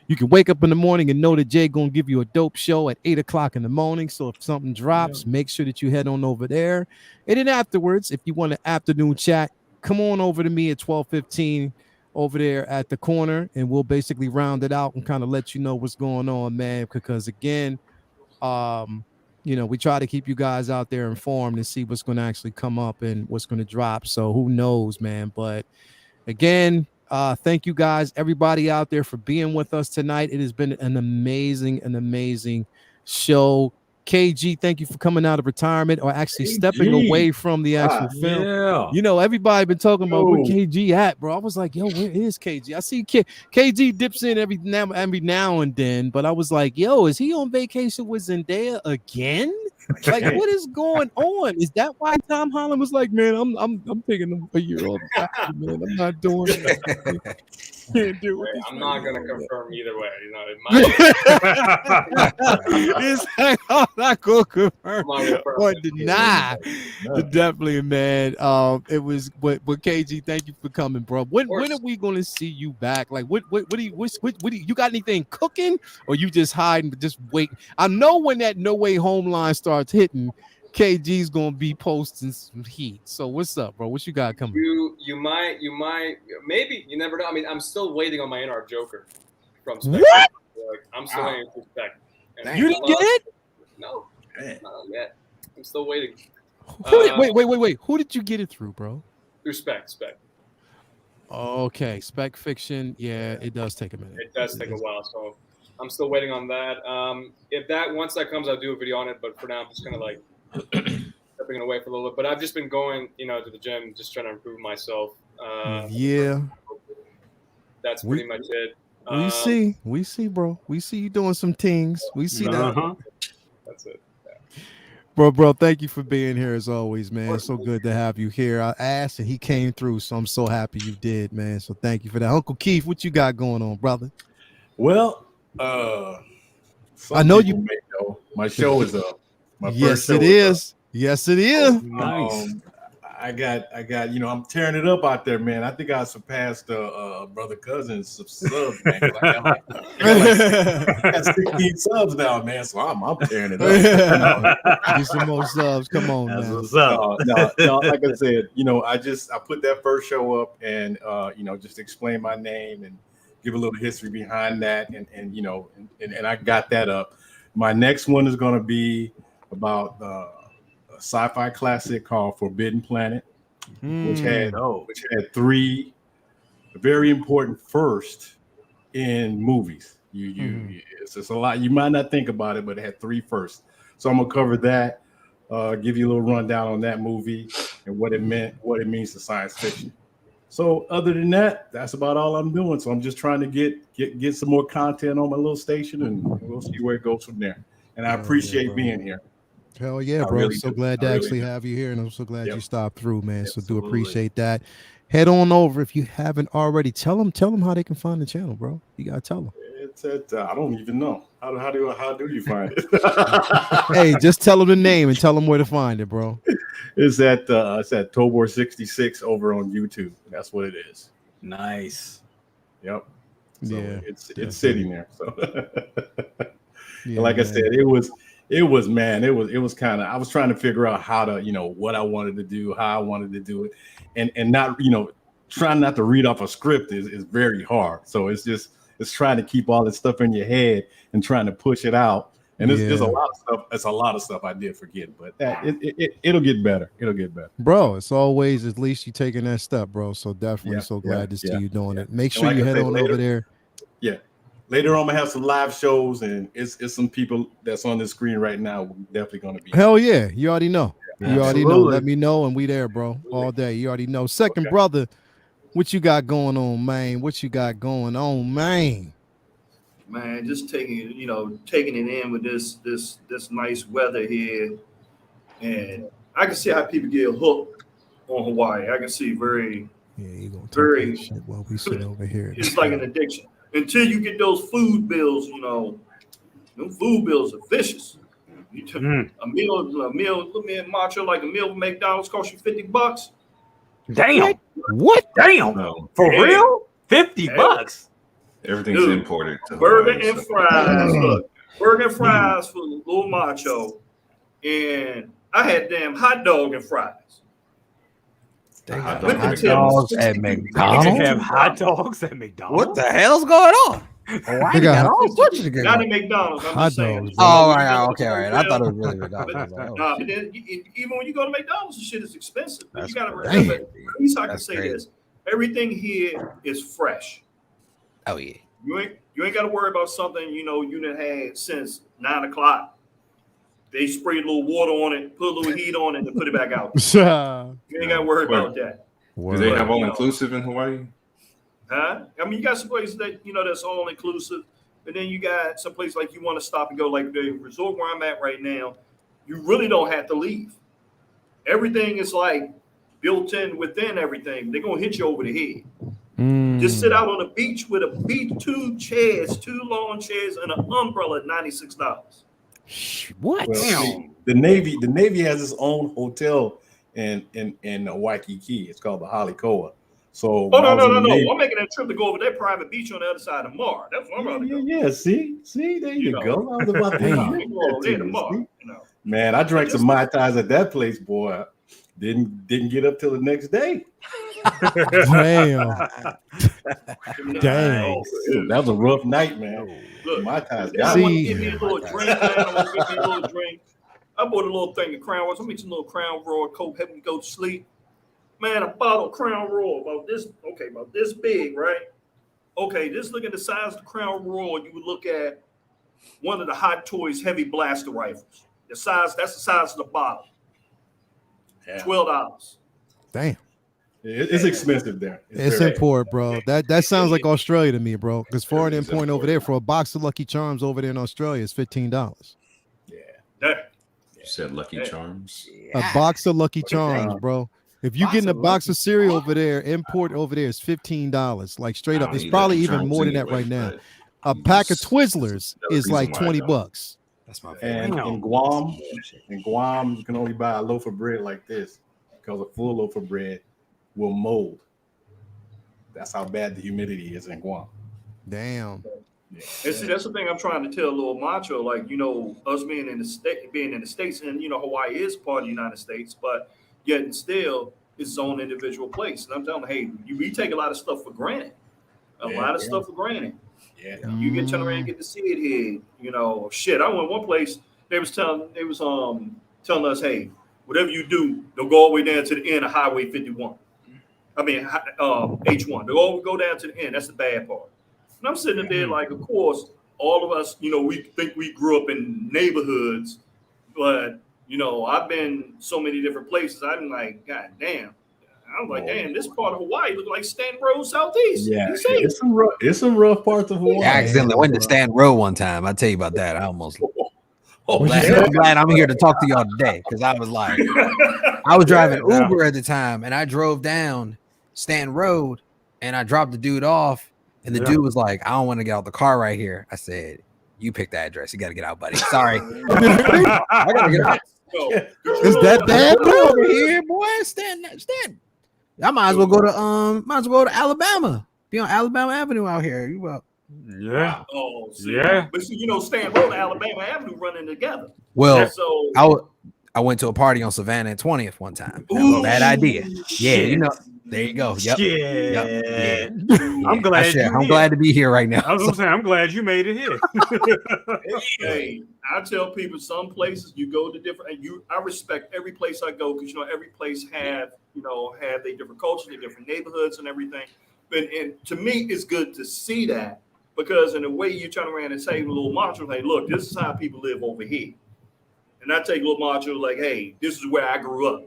You can wake up in the morning and know that Jay gonna give you a dope show at 8 o'clock in the morning. So if something drops, make sure that you head on over there. And then afterwards, if you want an afternoon chat, come on over to me at 12:15 over there at the corner, and we'll basically round it out and kind of let you know what's going on, man. Because again, we try to keep you guys out there informed and see what's going to actually come up and what's going to drop. So who knows, man? But again, thank you guys, everybody out there, for being with us tonight. It has been an amazing show. KG, thank you for coming out of retirement or actually stepping away from the actual film. Yeah. You know, everybody been talking about where KG at, bro. I was like, yo, where is KG? I see KG dips in every now and then, but I was like, yo, is he on vacation with Zendaya again? Like, what is going on? Is that why Tom Holland was like, man, I'm taking a year off, man. I'm not doing it. Can't do it. I'm not gonna confirm either way. You know, it might. I'm not gonna confirm or deny. Definitely, man. It was, but KG, thank you for coming, bro. When are we gonna see you back? Like, what do you got anything cooking, or you just hiding, just wait? I know when that No Way Home line starts hitting, KG's gonna be posting some heat. So what's up, bro? What you got coming? You might, maybe, you never know. I mean, I'm still waiting on my NR Joker from Spec. What? Like, I'm still waiting for Spec. You didn't get it? No, not yet. I'm still waiting. Wait. Who did you get it through, bro? Through Spec. Okay, Spec Fiction. Yeah, it does take a minute. It does take a while, so I'm still waiting on that. Once that comes, I'll do a video on it. But for now, I'm just kind of like stepping away for a little bit. But I've just been going, to the gym, just trying to improve myself. Yeah, that's pretty much it. We see, bro. We see you doing some things. We see that. That's it. Yeah. Bro, thank you for being here as always, man. It's so good to have you here. I asked and he came through, so I'm so happy you did, man. So thank you for that. Uncle Keith, what you got going on, brother? Well, I know you may know my show is up. Yes, it is. Yes, it is. Nice. I got, I'm tearing it up out there, man. I think I surpassed Brother Cousins subs, man. I got 16 subs now, man. So I'm tearing it up. Get some more subs. Come on, That's man. what's up. No, like I said, I put that first show up and just explain my name and give a little history behind that, and I got that up. My next one is going to be about a sci-fi classic called Forbidden Planet, which had 3 very important firsts in movies. It's just a lot. You might not think about it, but it had 3 firsts. So I'm gonna cover that, give you a little rundown on that movie and what it means to science fiction. So other than that, that's about all I'm doing. So I'm just trying to get some more content on my little station, and we'll see where it goes from there. And I appreciate being here. Hell yeah, bro. Really so glad to actually have you here, and I'm so glad you stopped through, man. Absolutely. So do appreciate that. Head on over if you haven't already. Tell them how they can find the channel, bro. You gotta tell them. It's at I don't even know how do you find it? Hey, just tell them the name and tell them where to find it, bro. It's at Tobor 66 over on YouTube. That's what it is. Nice. Yep. So yeah, it's sitting there. So like I said, it was kind of, I was trying to figure out how to, what I wanted to do, how I wanted to do it, and not, trying not to read off a script is very hard. So it's trying to keep all this stuff in your head and trying to push it out. And there's a lot of stuff. It's a lot of stuff I did forget, but it'll get better. It'll get better, bro. It's always, at least you taking that step, bro. So definitely so glad to see you doing it. Make sure you head on over there. Yeah. Later on, I'm gonna have some live shows, and it's some people that's on the screen right now. We're definitely gonna be. Hell yeah, you already know. Yeah, you already know. Let me know, and we there, bro, all day. You already know. Second brother, what you got going on, man? What you got going on, man? Man, just taking it in with this nice weather here, and I can see how people get hooked on Hawaii. I can see very shit while we sit over here. It's like an addiction. Until you get those food bills, them food bills are vicious. A meal, look me at Macho, like a meal at McDonald's cost you $50. Damn. What? Damn. No. For real? $50. Everything's imported. Burger and fries. Look, burger and fries for little Macho. And I had damn hot dog and fries. Hot dogs at McDonald's. You have hot dogs at McDonald's. What the hell's going on? They got all sorts of good. Not at McDonald's. I'm just saying. Oh, right. Okay, all right. I thought it was really McDonald's. But then, even when you go to McDonald's, the shit is expensive. You got to remember. At least I can say this: everything here is fresh. Oh yeah. You ain't got to worry about something you done had since 9 o'clock. They spray a little water on it, put a little heat on it, and put it back out. You ain't got to worry about that. Do they have all inclusive in Hawaii? Huh? I mean, you got some places that that's all inclusive, but then you got some places like you want to stop and go, like the resort where I'm at right now. You really don't have to leave. Everything is like built in within everything. They're gonna hit you over the head. Just sit out on the beach with two long chairs, and an umbrella at $96. What? Well, the Navy has its own hotel in Waikiki. It's called the Halikoa. So no. I'm making that trip to go over that private beach on the other side of Mar. That's what I'm about to go. Yeah, see, there you go. I was about to Man, I drank some Mai Tais at that place, boy. Didn't get up till the next day. Damn. That was a rough night, man. Look, Mai Tais I got want to give me a little drink, man. I want to give me a little drink. I bought a little thing of Crown Royal. I mix a little Crown Royal Coke, help me go to sleep. Man, a bottle of Crown Royal about this big, right? Okay, just look at the size of the Crown Royal. You would look at one of the Hot Toys heavy blaster rifles. That's the size of the bottle. $12. Damn. It's expensive there. It's import, bro. That sounds like Australia to me, bro. Because foreign import over there for a box of Lucky Charms over there in Australia is $15. You said Lucky Charms? A box of Lucky Charms, bro. If you getting a box of cereal over there, import over there is $15. Like straight up. It's probably even more than that right now. A pack of Twizzlers is like $20. That's my favorite. And in Guam, you can only buy a loaf of bread like this because a full loaf of bread will mold. That's how bad the humidity is in Guam. Damn. Yeah. And see, that's the thing I'm trying to tell Lil Macho. Like, us being in the States, and Hawaii is part of the United States, but yet and still it's its own individual place. And I'm telling them, hey, we take a lot of stuff for granted. Stuff for granted. Yeah. You get turned around and get to see it here. Shit. I went one place, they was telling us, hey, whatever you do, don't go all the way down to the end of Highway 51. I mean H1. They'll go down to the end. That's the bad part. And I'm sitting there like, of course, all of us, we think we grew up in neighborhoods, but I've been so many different places. I'm like, God damn. I'm like, damn, this part of Hawaii look like Stanton Road Southeast. Yeah, it's some rough parts of Hawaii. I accidentally went to Stanton Road one time. I tell you about that. I almost. I'm glad I'm here to talk to y'all today because I was like, I was driving Uber at the time and I drove down Stanton Road and I dropped the dude off and the dude was like, I don't want to get out the car right here. I said, you pick the address. You got to get out, buddy. Sorry. I got to get out. Is that bad, bro? Over here, boy. Stand. I might as well go to Alabama. Be on Alabama Avenue out here. You well. Yeah. Oh, see. Yeah. But see, Stanton Road and Alabama Avenue running together. Well, so I went to a party on Savannah and 20th one time. Bad idea. Yeah, there you go. Yep. Yeah. I'm glad to be here right now. I was gonna say, I'm glad you made it here. Hey, I tell people some places you go to different. I respect every place I go because every place have their different cultures, their different neighborhoods, and everything. And to me, it's good to see that because in a way you turn around and say to Lil Macho, hey, look, this is how people live over here. And I take Lil Macho like, hey, this is where I grew up.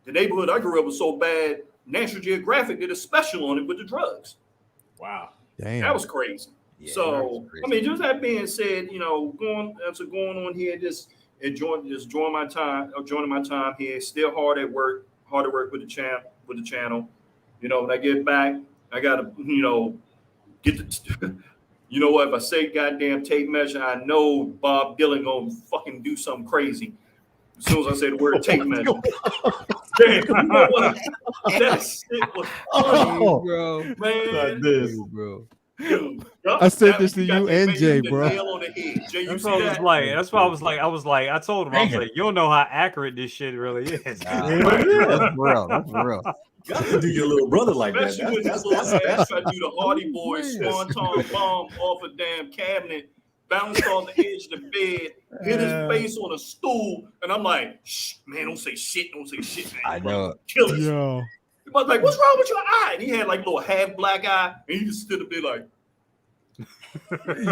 The neighborhood I grew up was so bad. National Geographic did a special on it with the drugs. Wow. Damn. That was crazy. Yeah, so, I mean, just that being said, going on here, just joining my time here, still hard at work with the channel. When I get back, I gotta, get the, if I say goddamn tape measure, I know Bob Dylan gonna fucking do something crazy. As soon as I say the word tape measure. Damn, that shit was funny, bro. Man. This. Bro. Dude, I said this to you and Jay, bro. Jay, That's what I was like. I told him, I was like, you don't know how accurate this shit really is. That's real. That's real. Got to do your little brother like that. Especially with his little ass trying to do the Hardy Boys swanton bomb off a damn cabinet, bounced on the edge of the bed, hit his face on a stool, and I'm like, shh, man, don't say shit, man. I know. Kill it. Yo. He was like, what's wrong with your eye? And he had like a little half black eye, and he just stood a bit like,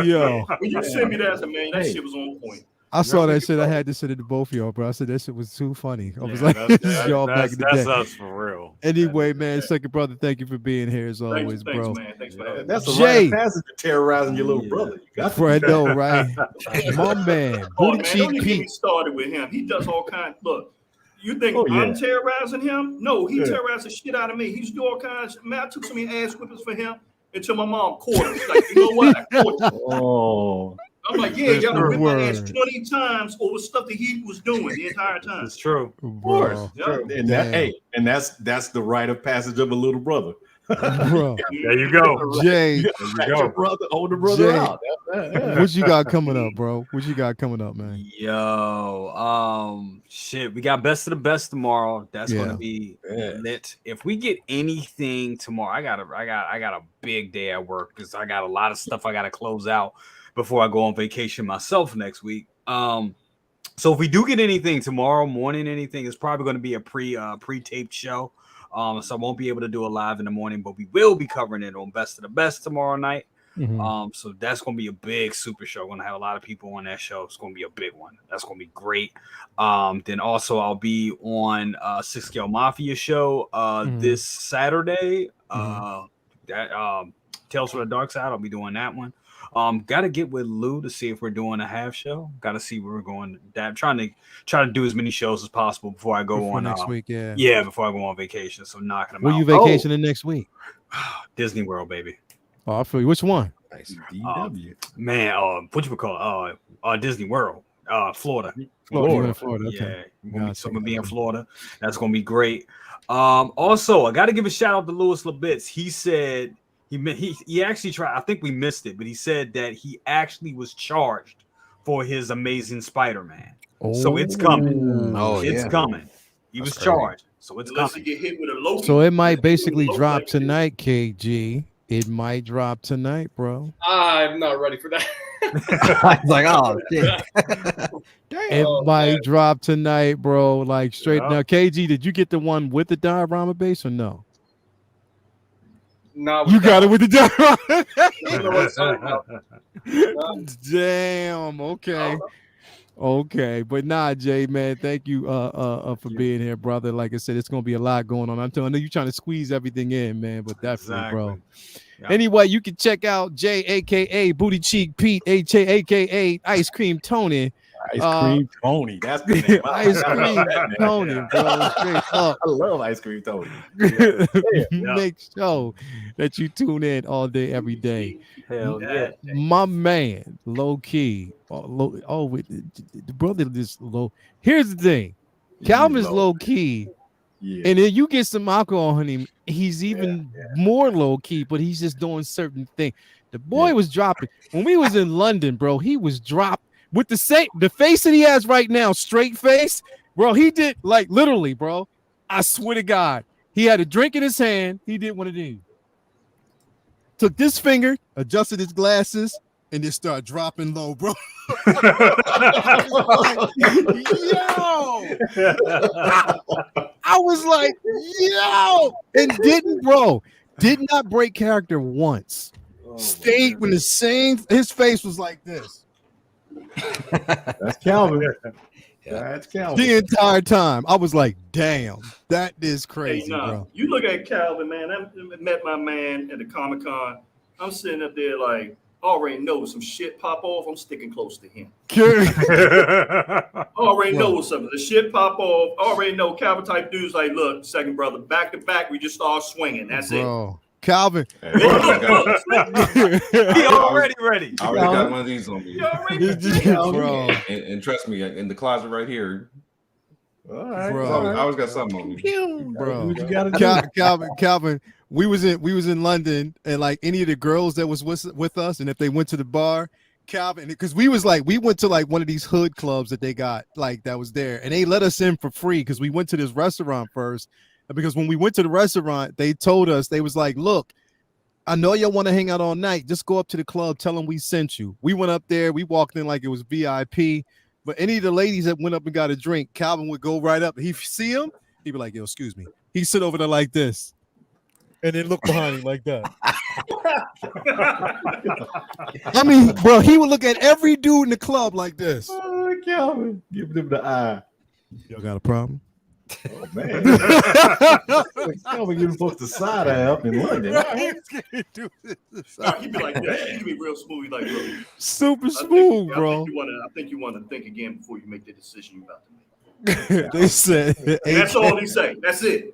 Yo. when you sent me that, I said, man, that shit was on point. I saw that shit. I had to send it to both of y'all, bro. I said that shit was too funny. I was Yeah, like, that's- this is y'all back in the that's day. us for real. Anyway, man, second brother, thank you for being here as always, Thanks, bro. man. Thanks for having me. That's a Jay. rite of passage of terrorizing your little brother. You got to do that. Fredo, right? My man, Oh, Booty man, Cheek don't even get me Pete. started with him. He does all kinds. Look, you think Oh, yeah. I'm terrorizing him? No, he Yeah. terrorized the shit out of me. He's doing all kinds. Man, I took so many ass whippings for him until my mom caught him. She's like, you know what? I caught you. Oh, I'm like, yeah, y'all Good whipped my ass word. 20 times over stuff that he was doing the entire time. It's true. of course. Yeah. And that's the rite of passage of a little brother. Bro. There you go. Jay, You There you your go. brother, older brother Jay. out. Yeah. what you got coming up, bro? What you got coming up, man? Yo, shit, we got best of the best tomorrow. That's Yeah. gonna be Yeah. lit. If we get anything tomorrow, I got a big day at work because I got a lot of stuff I gotta close out before I go on vacation myself next week. So if we do get anything tomorrow morning, anything, it's probably gonna be a pre-taped show. So I won't be able to do it live in the morning, but we will be covering it on Best of the Best tomorrow night. Mhm. So that's gonna be a big super show. Gonna have a lot of people on that show. It's gonna be a big one. That's gonna be great. Then also I'll be on Six Scale Mafia show this Saturday. That Tales from the Dark Side. I'll be doing that one. Gotta get with Lou to see if we're doing a half show. Gotta see where we're going. Trying to do as many shows as possible before I go Before on next week, yeah. Yeah, before I go on vacation. So knocking them Where out. you vacationing next week? Disney World, baby. Oh, I feel you. Which one? Nice. DW. Man, what you call it? Disney World, Florida. Florida. You in Florida. Okay. Yeah, so I'm gonna be in Florida. That's gonna be great. Also, I got to give a shout out to Louis Labitz. He said he actually tried. I think we missed it, but he said that he actually was charged for his Amazing Spider-Man. So it's coming. Oh, It's yeah. coming. He was crazy. charged, so it's Unless he coming. get hit with a Loki. So it might basically Loki drop like tonight, KG. It might drop tonight, bro. I'm not ready for that. I was like, oh shit. It Oh, might man. drop tonight, bro. Like straight Yeah. now. KG, did you get the one with the diorama base or no? No, You got it with the diorama. I don't know what it's talking about. Damn. Okay. Okay, but nah, Jay, man, thank you for being here, brother. Like I said, it's gonna be a lot going on. I know you're trying to squeeze everything in, man, but definitely, bro. Yeah. Anyway, you can check out Jay, aka Booty Cheek Pete, aka Ice Cream Tony. Ice Cream Tony. That's the name. Ice Cream Tony, bro. Straight up. I love Ice Cream Tony. Make sure that you tune in all day, every day. Hell yeah. My man, low key. The brother is low. Here's the thing, Calvin's low key, Yeah. and then you get some alcohol on him. He's even more low key, but he's just doing certain things. The boy was dropping when we was in London, bro. He was dropped with the face that he has right now, straight face, bro. He did like literally, bro. I swear to God, he had a drink in his hand. He did one of these. Took this finger, adjusted his glasses, and then started dropping low, bro. Yo, I was like, yo, and did not break character once. Stayed when the same. His face was like this That's Calvin. That's Calvin. the entire time. I was like, damn, that is crazy, Hey, nah, bro. you look at Calvin, man. I met my man at the Comic-Con. I'm sitting up there like, already know some shit pop off. I'm sticking close to him. Already know something. The shit pop off. Already know Calvin type dudes like, look, second brother, back to back. We just start swinging. That's Bro, Calvin. Hey, I He already ready. already got one of these on me. it. Bro, And trust me, in the closet right here, All right. Bro. I always got something on me. bro. What you gotta do? Calvin, we was in London, and like any of the girls that was with us, and if they went to the bar, Calvin, because we went to like one of these hood clubs that they got like that was there, and they let us in for free because we went to this restaurant first. Because when we went to the restaurant, they told us, they was like, look, I know y'all want to hang out all night. Just go up to the club, tell them we sent you. We went up there, we walked in like it was VIP. But any of the ladies that went up and got a drink, Calvin would go right up. He'd see him, he'd be like, yo, excuse me. He'd sit over there like this. And then look behind him like that. I mean, bro, he would look at every dude in the club like this. Calvin. Give them the eye. Y'all got a problem? Oh, man. Calvin giving folks the side eye up in London. He'd be like that. He'd be real smooth. Like, look, super smooth, bro. I think you want to think again before you make the decision you're about to make. They said that's all he say. That's it,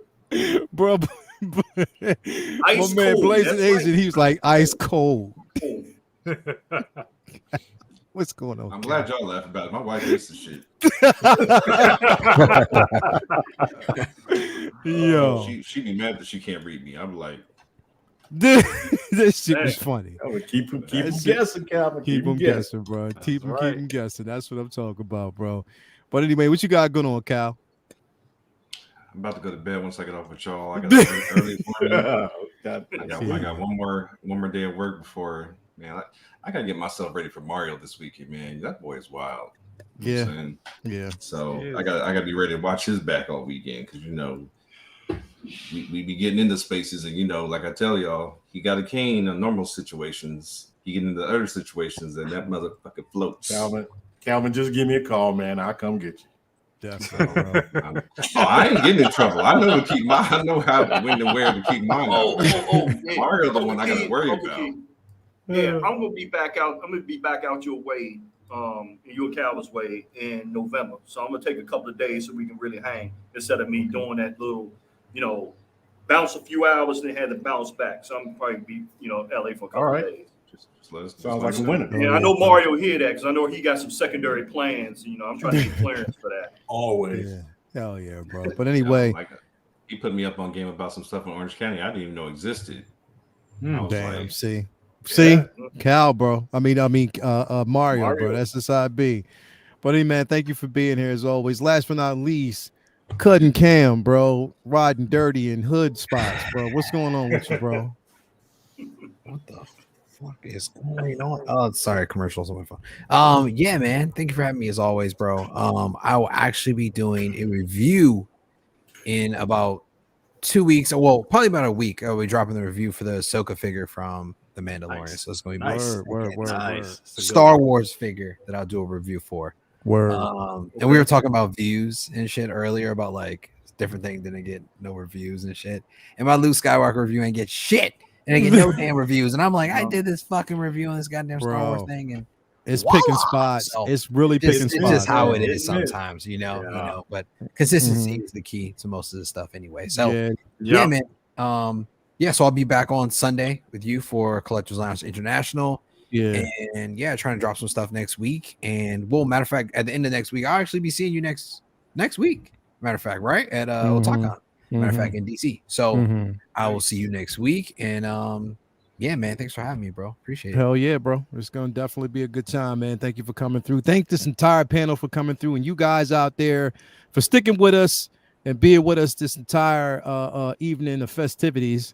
bro. My man Blazing Asian, he was like ice cold. What's going on? I'm glad y'all laughed about it. My wife hates the shit. Yo, she be mad that she can't read me. I'm like, this shit was funny. Keep them guessing, Calvin. Keep them guessing, bro. Keep them guessing. That's what I'm talking about, bro. But anyway, what you got going on, Cal? I'm about to go to bed once I get off with y'all. I got early morning. I got one more day of work before, man. I gotta get myself ready for Mario this weekend, man. That boy is wild. You know Yeah. So I gotta be ready to watch his back all weekend because we be getting into spaces and like I tell y'all, he got a cane in normal situations. He get into other situations and that motherfucker floats. Calvin, just give me a call, man. I'll come get you. I ain't getting in trouble. I know I know how when and where to keep mine. Mario the one I gotta worry about. Yeah, I'm gonna be back out. I'm gonna be back out your way, your Calvin's way in November. So I'm gonna take a couple of days so we can really hang instead of me doing that little, bounce a few hours and then had to bounce back. So I'm gonna probably be, LA for a couple of days. Sounds like a winner. Yeah, I know Mario hear that because I know he got some secondary plans. I'm trying to get clearance for that. Always. Yeah. Hell yeah, bro. But anyway, he put me up on game about some stuff in Orange County I didn't even know existed. Damn. See, Cal, bro. I mean, Mario, bro. That's the side B. But hey, man, thank you for being here as always. Last but not least, Cutting Cam, bro. Riding dirty in hood spots, bro. What's going on with you, bro? What the fuck is going on? Oh, sorry, commercials on my phone. Yeah, man. Thank you for having me as always, bro. I will actually be doing a review in about 2 weeks. Well, probably about a week. I'll be dropping the review for the Ahsoka figure from the Mandalorian. Nice. So it's going to be word. Star Wars figure that I'll do a review for. Word. And we were talking about views and shit earlier about like different things didn't get no reviews and shit. And my Luke Skywalker review ain't get shit. And I get no damn reviews. And I'm like, I did this fucking review on this goddamn Star Wars thing. And it's picking spots. So it's really picking spots. It's just how it is sometimes, but consistency is the key to most of the stuff anyway. So yeah, man. So I'll be back on Sunday with you for Collectors Lounge International. Yeah. And trying to drop some stuff next week. And matter of fact, at the end of next week, I'll actually be seeing you next week. Matter of fact, right? At Otakon. Matter of fact, in DC. So I will see you next week. And man, thanks for having me, bro. Appreciate it. Hell yeah, bro. It's gonna definitely be a good time, man. Thank you for coming through. Thank this entire panel for coming through, and you guys out there for sticking with us and being with us this entire evening of festivities.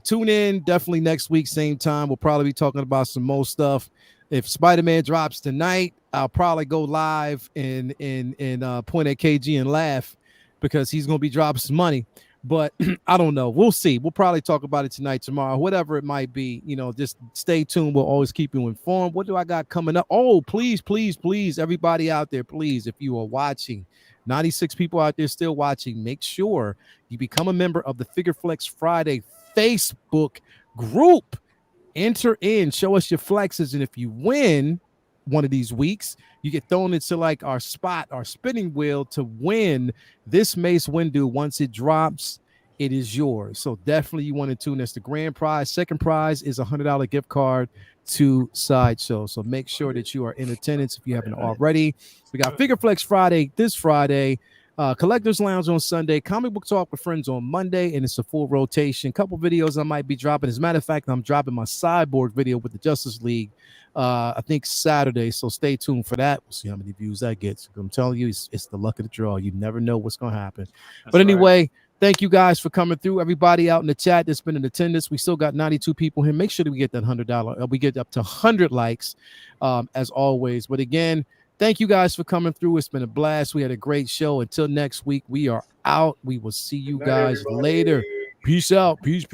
Tune in definitely next week, same time. We'll probably be talking about some more stuff. If Spider-Man drops tonight, I'll probably go live and point at KG and laugh because he's gonna be dropping some money. But I don't know. We'll see. We'll probably talk about it tonight, tomorrow, whatever it might be. Just stay tuned. We'll always keep you informed. What do I got coming up? Oh, please, everybody out there, please, if you are watching, 96 people out there still watching, make sure you become a member of the Figure Flex Friday Facebook group. Enter in, show us your flexes, and if you win one of these weeks, you get thrown into like our spinning wheel to win this Mace Windu. Once it drops, it is yours. So definitely you want to tune. That's the grand prize. Second prize is $100 gift card to Sideshow. So make sure that you are in attendance if you haven't already. We got Figure Flex Friday this Friday, Collectors Lounge on Sunday, Comic Book Talk with Friends on Monday, and it's a full rotation. Couple videos I might be dropping. As a matter of fact, I'm dropping my Cyborg video with the Justice League, I think Saturday, so stay tuned for that. We'll see how many views that gets. I'm telling you, it's the luck of the draw. You never know what's going to happen. But anyway, thank you guys for coming through. Everybody out in the chat that's been in attendance. We still got 92 people here. Make sure that we get that $100. We get up to 100 likes, as always. But again, thank you guys for coming through. It's been a blast. We had a great show. Until next week, we are out. We will see you guys later. Peace out. Peace.